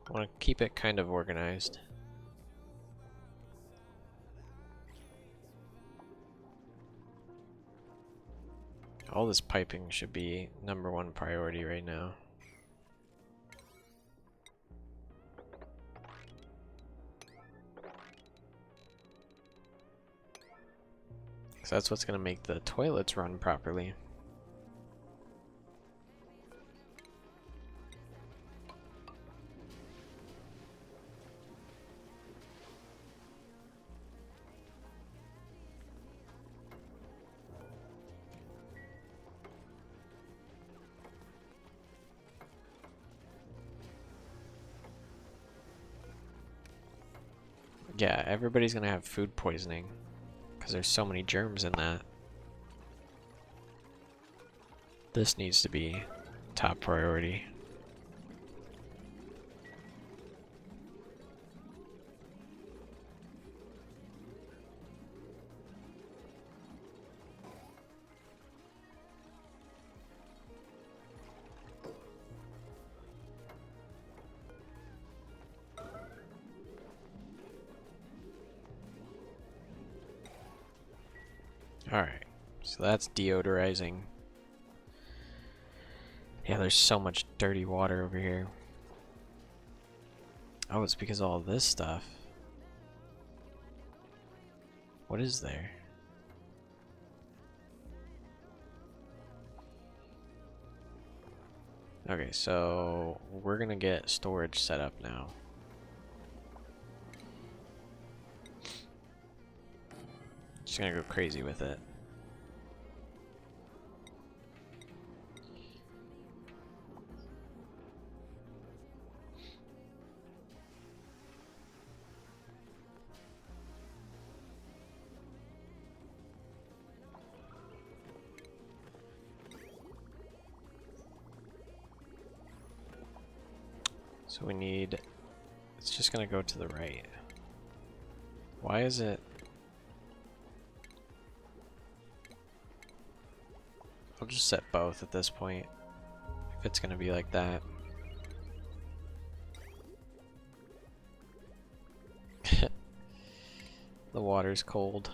I want to keep it kind of organized. All this piping should be #1 priority right now. So that's what's going to make the toilets run properly. Yeah, everybody's going to have food poisoning because there's so many germs in that. This needs to be top priority. Alright, so that's deodorizing. Yeah, there's so much dirty water over here. Oh, it's because of all this stuff. What is there? Okay, so we're gonna get storage set up now. Just gonna go crazy with it. So we need, it's just gonna go to the right. Why is it? I'll just set both at this point, if it's gonna be like that. The water's cold.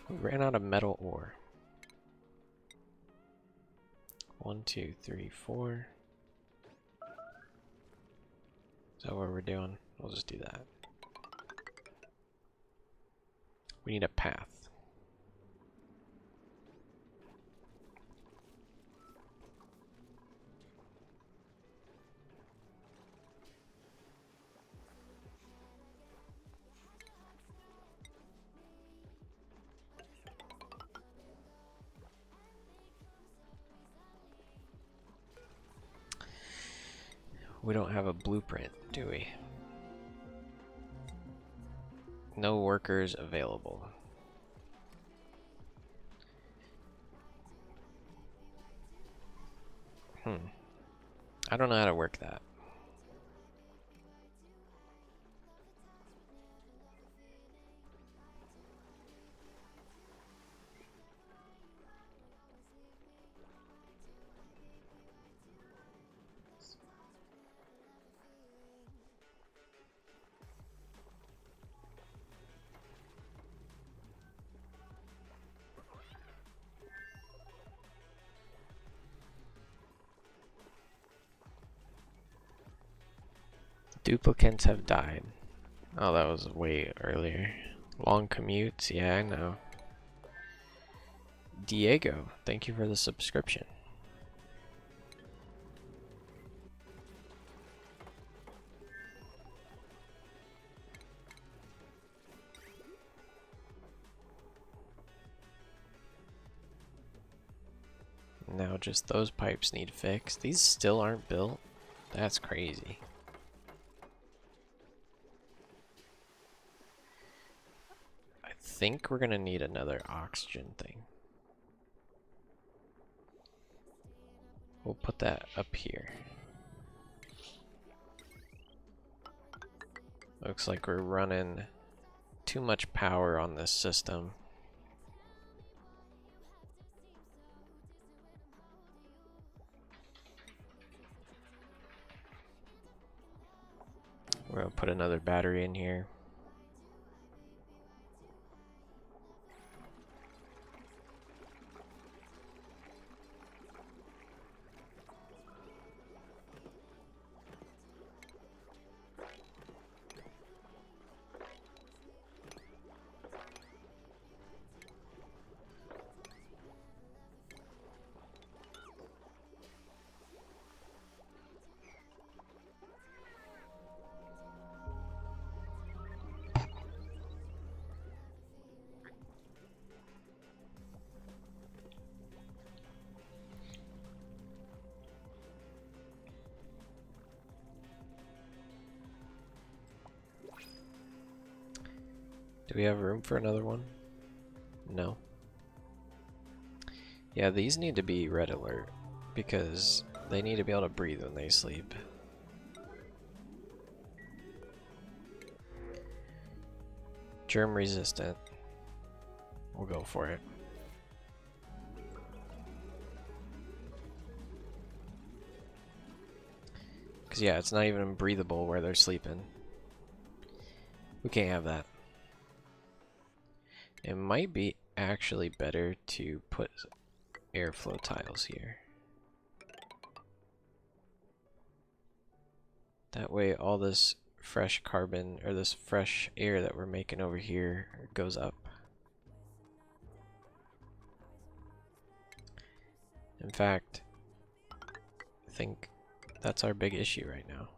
We ran out of metal ore. 1, 2, 3, 4. Is that what we're doing? We'll just do that. We need a path. We don't have a blueprint, do we? No workers available. I don't know how to work that. Duplicates have died. Oh, that was way earlier. Long commutes, yeah, I know. Diego, thank you for the subscription. Now just those pipes need fixed. These still aren't built? That's crazy. I think we're gonna need another oxygen thing. We'll put that up here. Looks like we're running too much power on this system. We're gonna put another battery in here. Do we have room for another one? No. Yeah, these need to be red alert because they need to be able to breathe when they sleep. Germ resistant. We'll go for it. Because yeah, it's not even breathable where they're sleeping. We can't have that. It might be actually better to put airflow tiles here. That way all this fresh carbon, or this fresh air that we're making over here goes up. In fact, I think that's our big issue right now.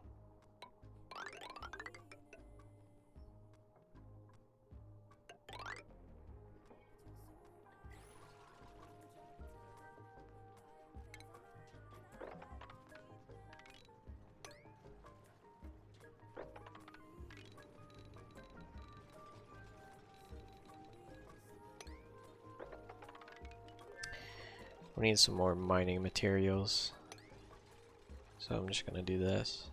We need some more mining materials. So I'm just gonna do this.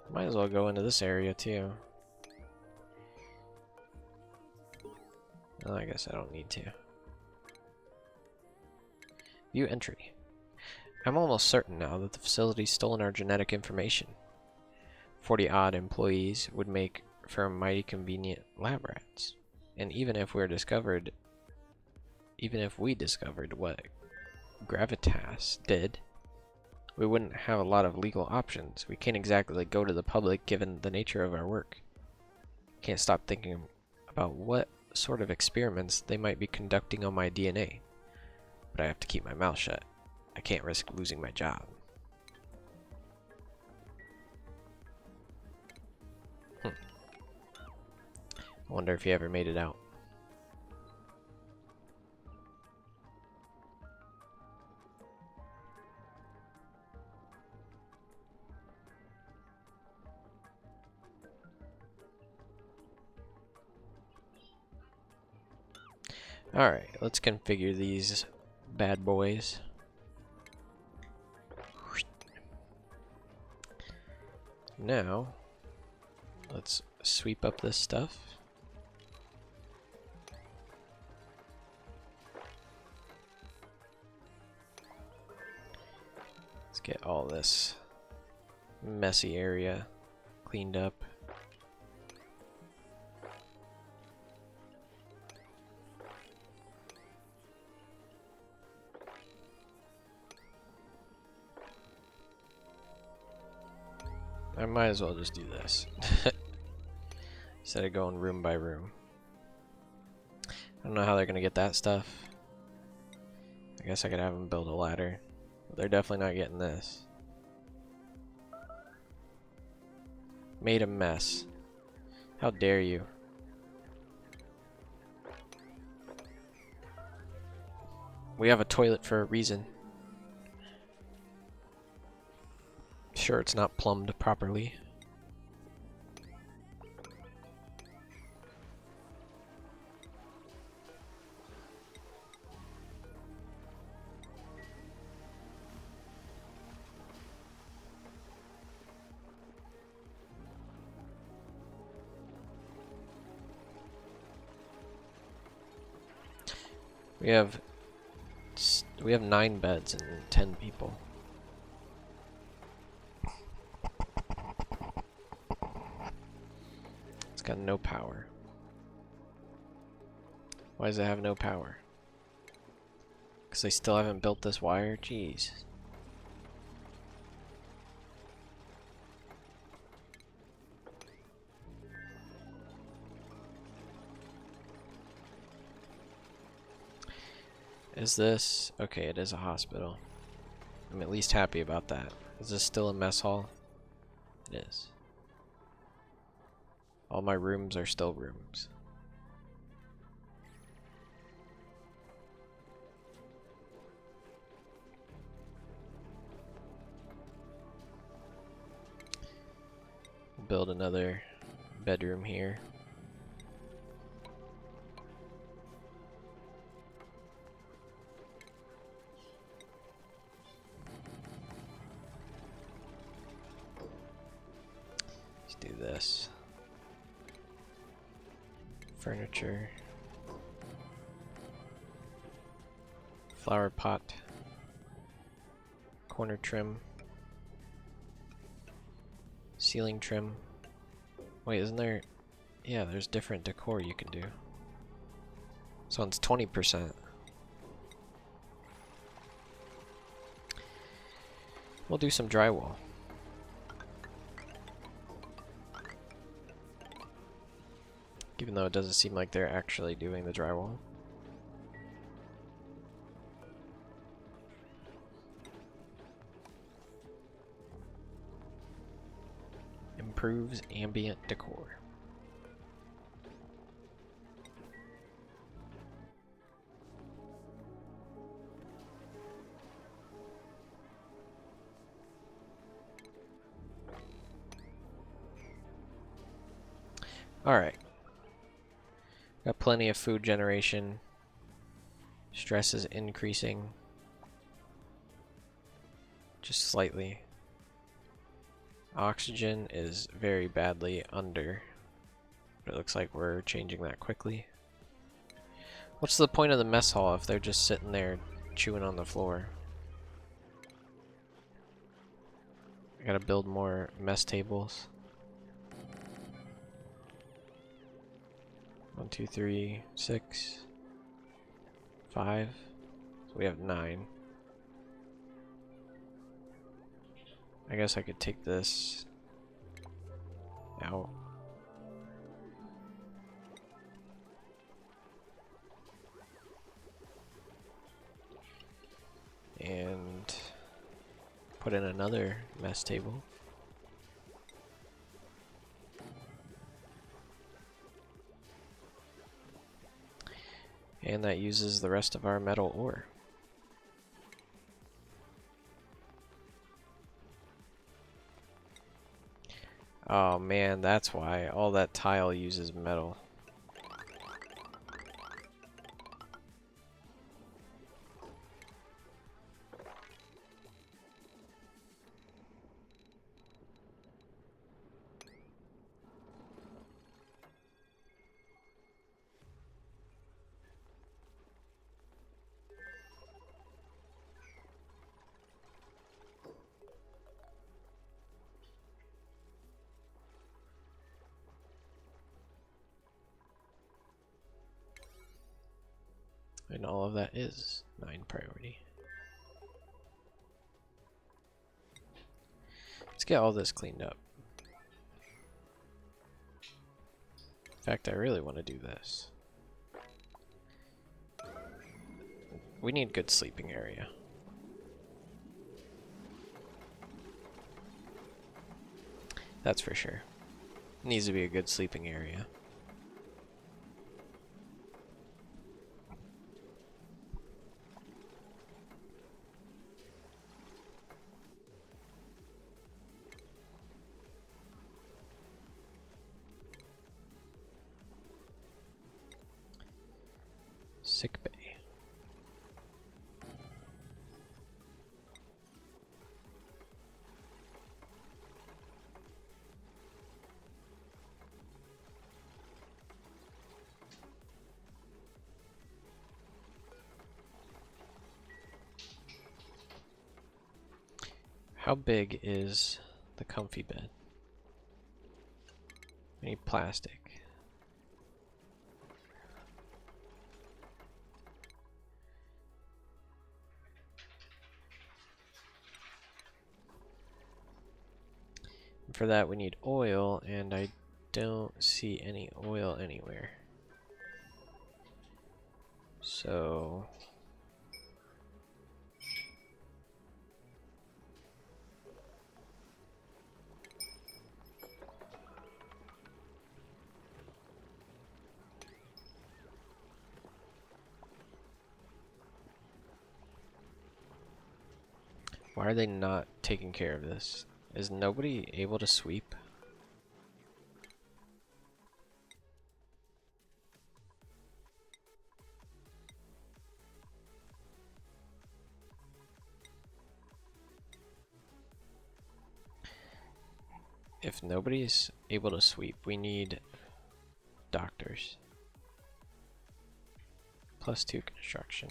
Might as well go into this area too. Well, I guess I don't need to. View entry. I'm almost certain now that the facility's stolen our genetic information. 40-odd employees would make for mighty convenient lab rats. And even if we discovered what Gravitas did, we wouldn't have a lot of legal options. We can't exactly go to the public given the nature of our work. Can't stop thinking about what sort of experiments they might be conducting on my DNA. But I have to keep my mouth shut. I can't risk losing my job. I wonder if he ever made it out. Alright, let's configure these bad boys. Now, let's sweep up this stuff. Let's get all this messy area cleaned up. I might as well just do this instead of going room by room. I don't know how they're gonna get that stuff. I guess I could have them build a ladder, but they're definitely not getting this. Made a mess. How dare you? We have a toilet for a reason. Sure, it's not plumbed properly. We have 9 beds and 10 people. It's got no power. Why does it have no power? Because they still haven't built this wire? Jeez. Is this... Okay, it is a hospital. I'm at least happy about that. Is this still a mess hall? It is. All my rooms are still rooms. Build another bedroom here. Let's do this. Furniture. Flower pot. Corner trim. Ceiling trim. Wait, isn't there... Yeah, there's different decor you can do. This one's 20%. We'll do some drywall. Even though it doesn't seem like they're actually doing the drywall. Improves ambient decor. Alright. Got plenty of food generation. Stress is increasing. Just slightly. Oxygen is very badly under. But it looks like we're changing that quickly. What's the point of the mess hall if they're just sitting there chewing on the floor? I gotta build more mess tables. 1, 2, 3, 6, 5. So we have 9. I guess I could take this out. And put in another mess table. And that uses the rest of our metal ore. Oh man, that's why. All that tile uses metal. And all of that is 9 priority. Let's get all this cleaned up. In fact, I really want to do this. We need good sleeping area. That's for sure. Needs to be a good sleeping area. Sick bay. How big is the comfy bed? I need plastic. For that we need oil, and I don't see any oil anywhere. So why are they not taking care of this? Is nobody able to sweep? If nobody's able to sweep, we need doctors. +2 construction.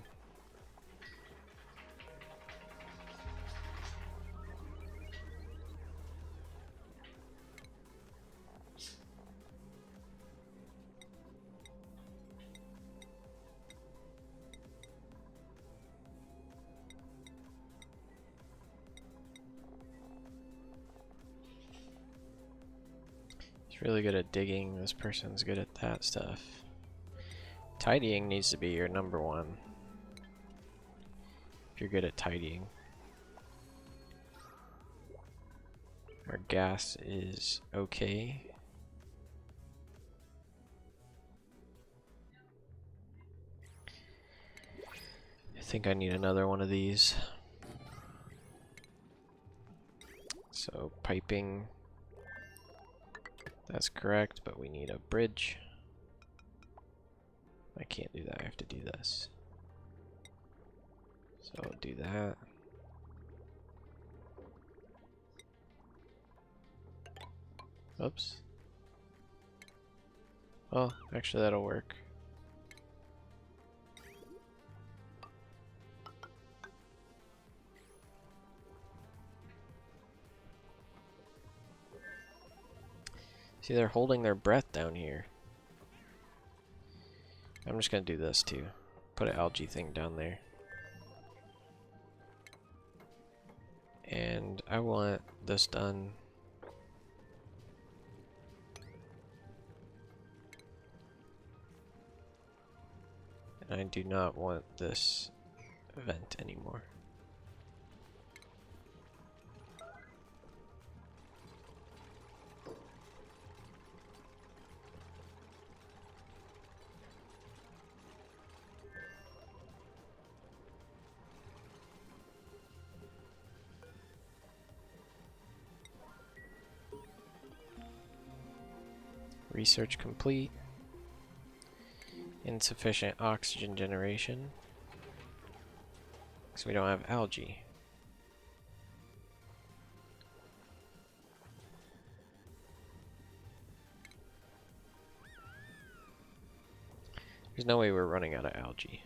Really good at digging. This person's good at that stuff. Tidying needs to be your #1. If you're good at tidying. Our gas is okay. I think I need another one of these. So piping. That's correct, but we need a bridge. I can't do that, I have to do this. So I'll do that. Oops. Oh, actually that'll work. See, they're holding their breath down here. I'm just gonna do this too. Put an algae thing down there. And I want this done. And I do not want this vent anymore. Research complete. Insufficient oxygen generation. Because we don't have algae. There's no way we're running out of algae.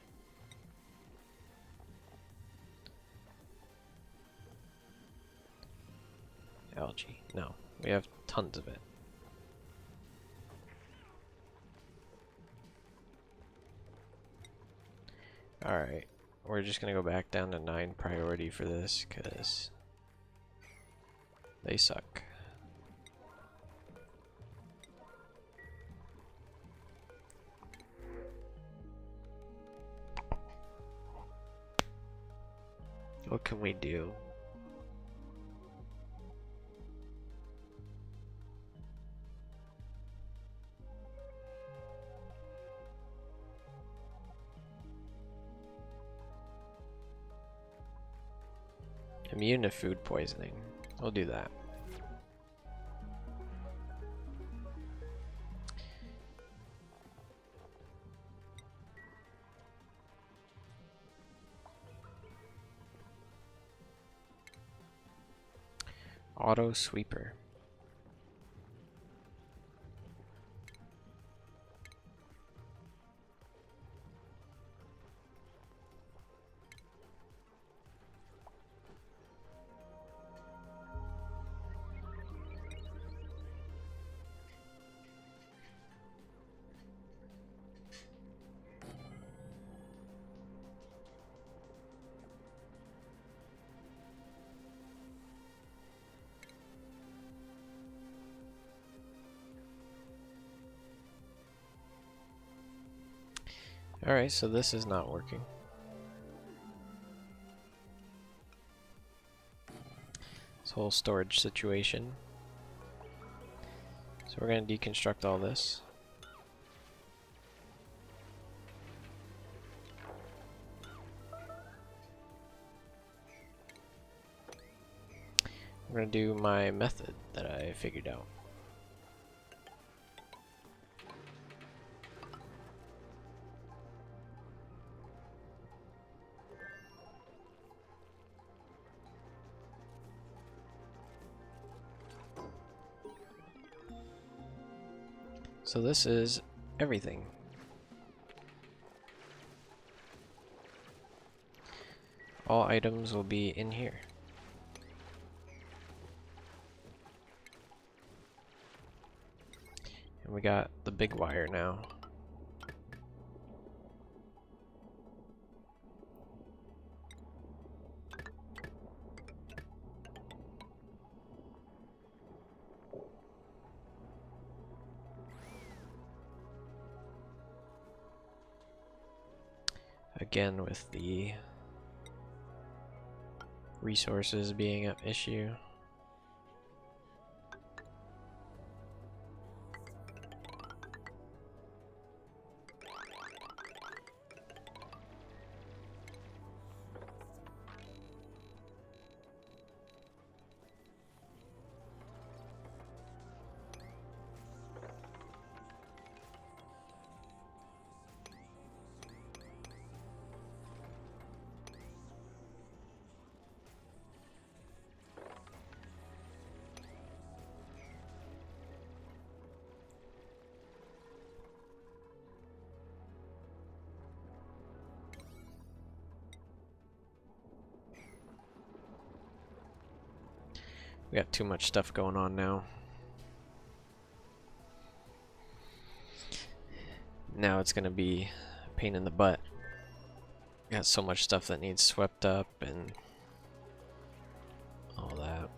Algae. No, we have tons of it. Alright, we're just gonna go back down to 9 priority for this, because they suck. What can we do? Immune to food poisoning. We'll do that. Auto sweeper. Alright, so this is not working. This whole storage situation. So we're going to deconstruct all this. I'm going to do my method that I figured out. So this is everything. All items will be in here. And we got the big wire now. Again with the resources being an issue. We got too much stuff going on now. Now it's gonna be a pain in the butt. Got so much stuff that needs swept up and all that.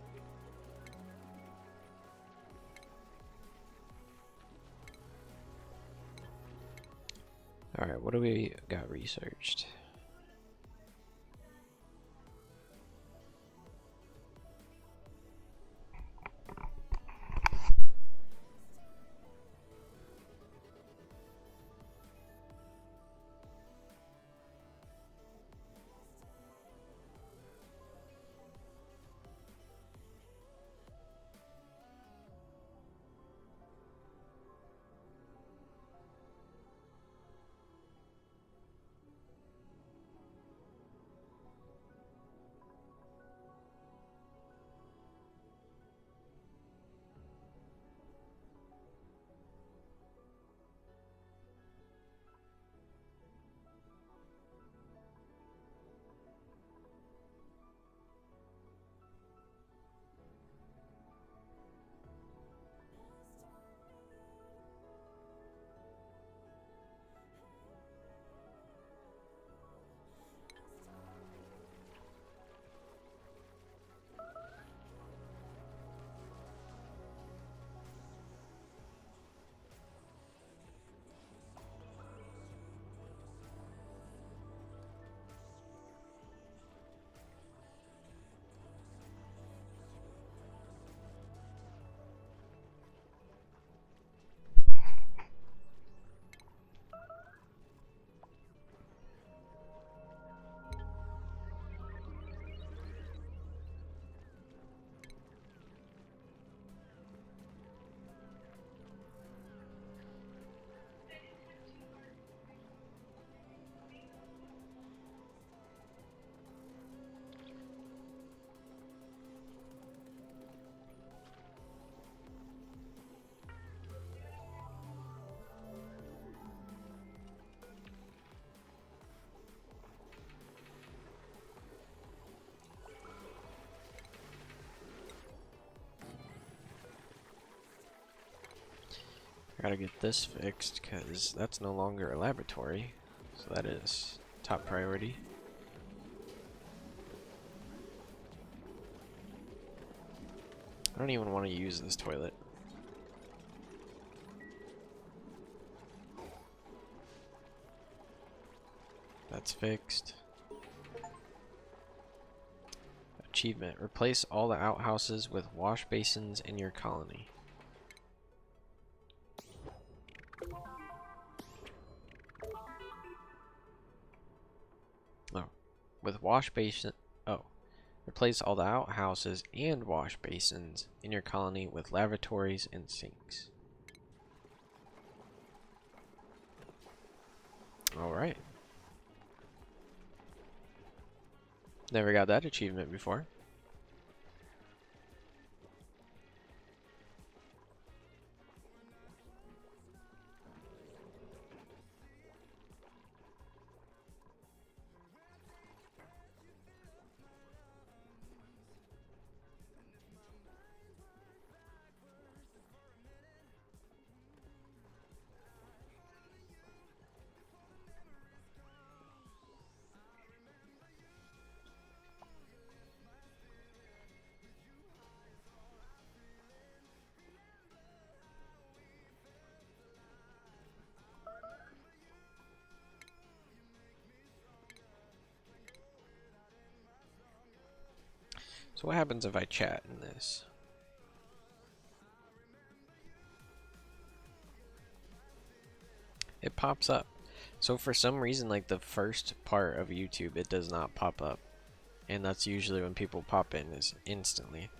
Alright, what do we got researched? I gotta get this fixed because that's no longer a laboratory. So that is top priority. I don't even want to use this toilet. That's fixed. Achievement. Replace all the outhouses with wash basins in your colony. Oh. With wash basin... Oh. Replace all the outhouses and wash basins in your colony with lavatories and sinks. Alright. Never got that achievement before. So what happens if I chat in this? It pops up. So for some reason, like the first part of YouTube, it does not pop up. And that's usually when people pop in, is instantly.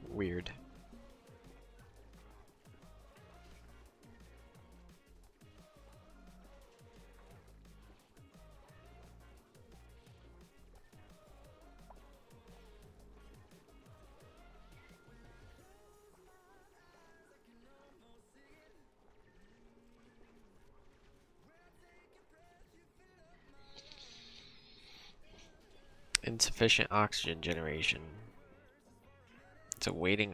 Weird. Insufficient oxygen generation. It's a waiting.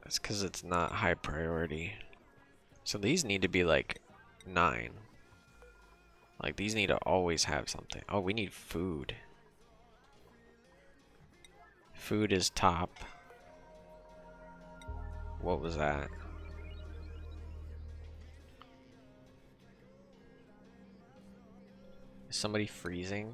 That's because it's not high priority. So these need to be like 9. Like these need to always have something. Oh, we need food. Food is top. What was that? Is somebody freezing?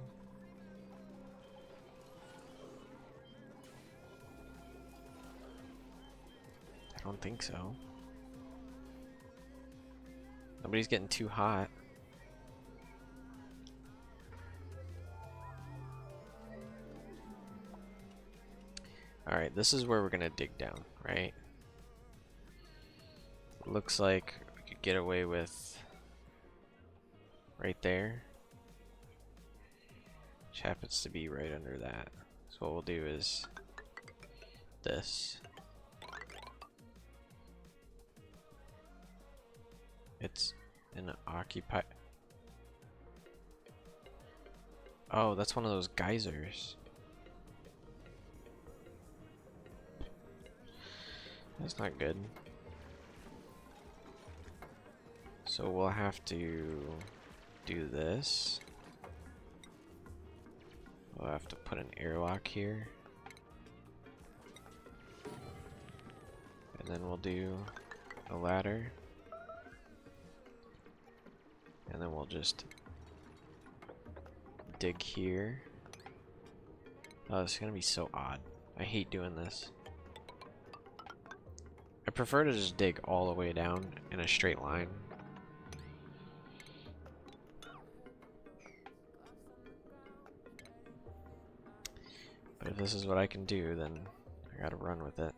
I don't think so. Nobody's getting too hot. Alright, this is where we're gonna dig down, right? Looks like we could get away with right there. Which happens to be right under that. So what we'll do is this. It's an occupy. Oh, that's one of those geysers. That's not good. So we'll have to do this. We'll have to put an airlock here. And then we'll do a ladder. And then we'll just dig here. Oh, it's gonna be so odd. I hate doing this. I prefer to just dig all the way down in a straight line. But if this is what I can do, then I gotta run with it.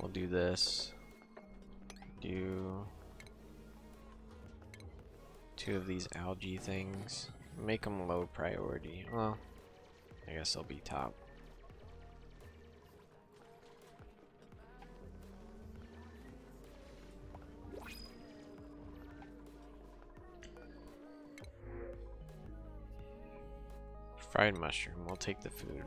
we'll do this. Do 2 of these algae things. Make them low priority. Well, I guess they'll be top. Fried mushroom, we'll take the food.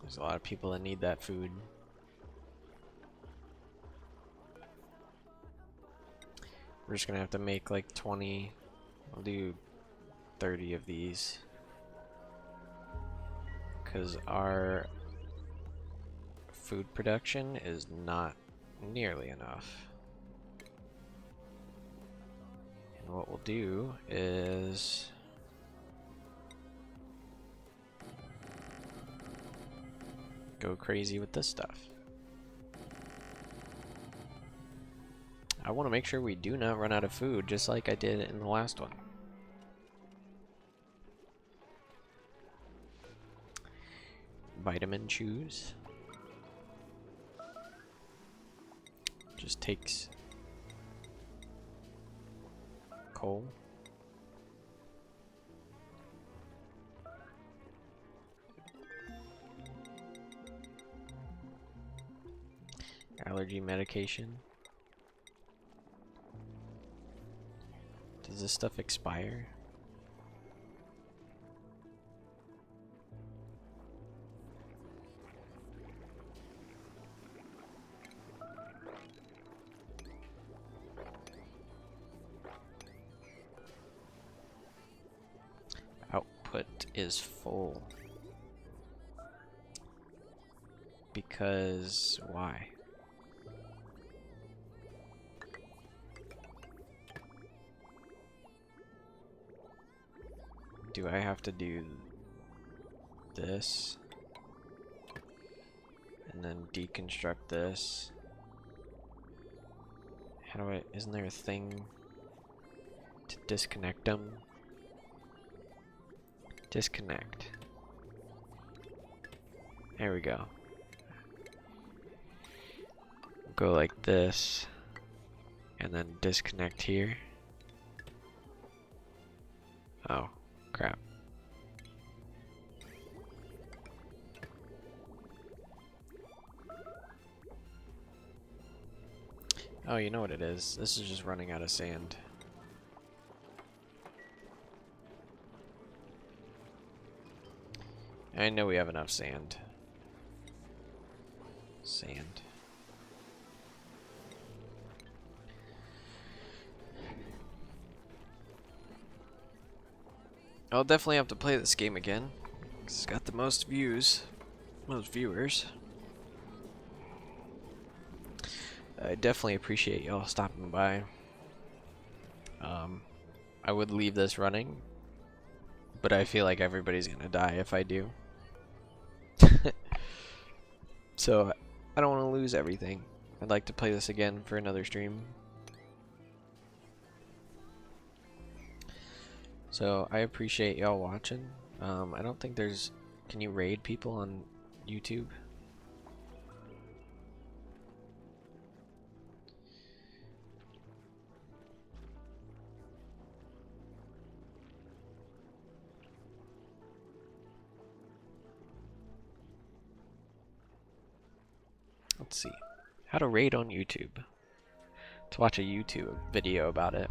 There's a lot of people that need that food. We're just gonna have to make like 20. I'll do 30 of these. Because our food production is not nearly enough. And what we'll do is go crazy with this stuff. I want to make sure we do not run out of food, just like I did in the last one. Vitamin chews. Just takes coal. Allergy medication. Does this stuff expire? Output is full. Because why? Do I have to do this? And then deconstruct this? How do I, isn't there a thing to disconnect them? Disconnect. There we go. Go like this, and then disconnect here. Oh, crap. Oh, you know what it is? This is just running out of sand. I know we have enough sand. Sand. I'll definitely have to play this game again. 'Cause it's got the most views. Most viewers. I definitely appreciate y'all stopping by. I would leave this running, but I feel like everybody's gonna die if I do. So I don't want to lose everything. I'd like to play this again for another stream. So I appreciate y'all watching. I don't think there's... Can you raid people on YouTube? Let's see. How to raid on YouTube. To watch a YouTube video about it.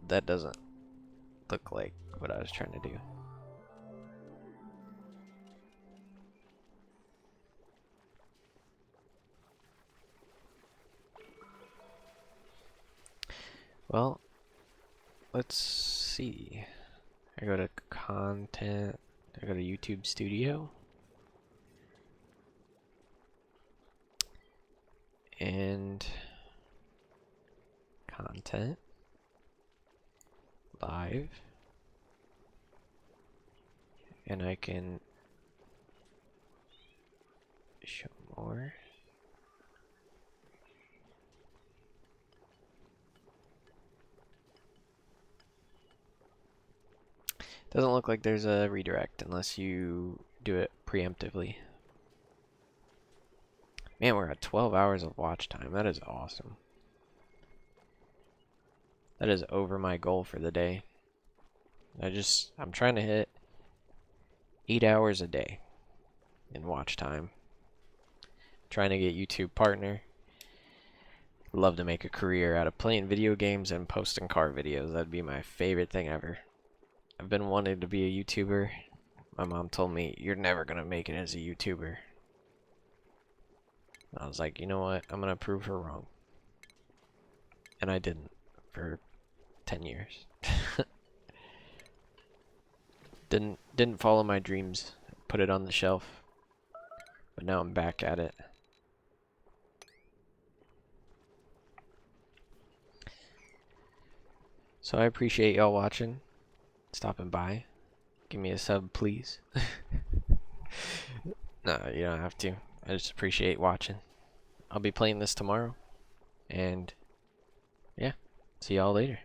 That doesn't look like what I was trying to do. Well, let's see. I go to content, I go to YouTube Studio. and content, live, and I can show more. Doesn't look like there's a redirect unless you do it preemptively. Man, we're at 12 hours of watch time. That is awesome. That is over my goal for the day. I'm trying to hit 8 hours a day in watch time. Trying to get YouTube partner. Love to make a career out of playing video games and posting car videos. That'd be my favorite thing ever. I've been wanting to be a YouTuber. My mom told me, you're never gonna make it as a YouTuber. I was like, you know what? I'm gonna prove her wrong. And I didn't for 10 years. Didn't follow my dreams. Put it on the shelf. But now I'm back at it. So I appreciate y'all watching. Stopping by. Give me a sub, please. No, you don't have to. I just appreciate watching. I'll be playing this tomorrow. And yeah, see y'all later.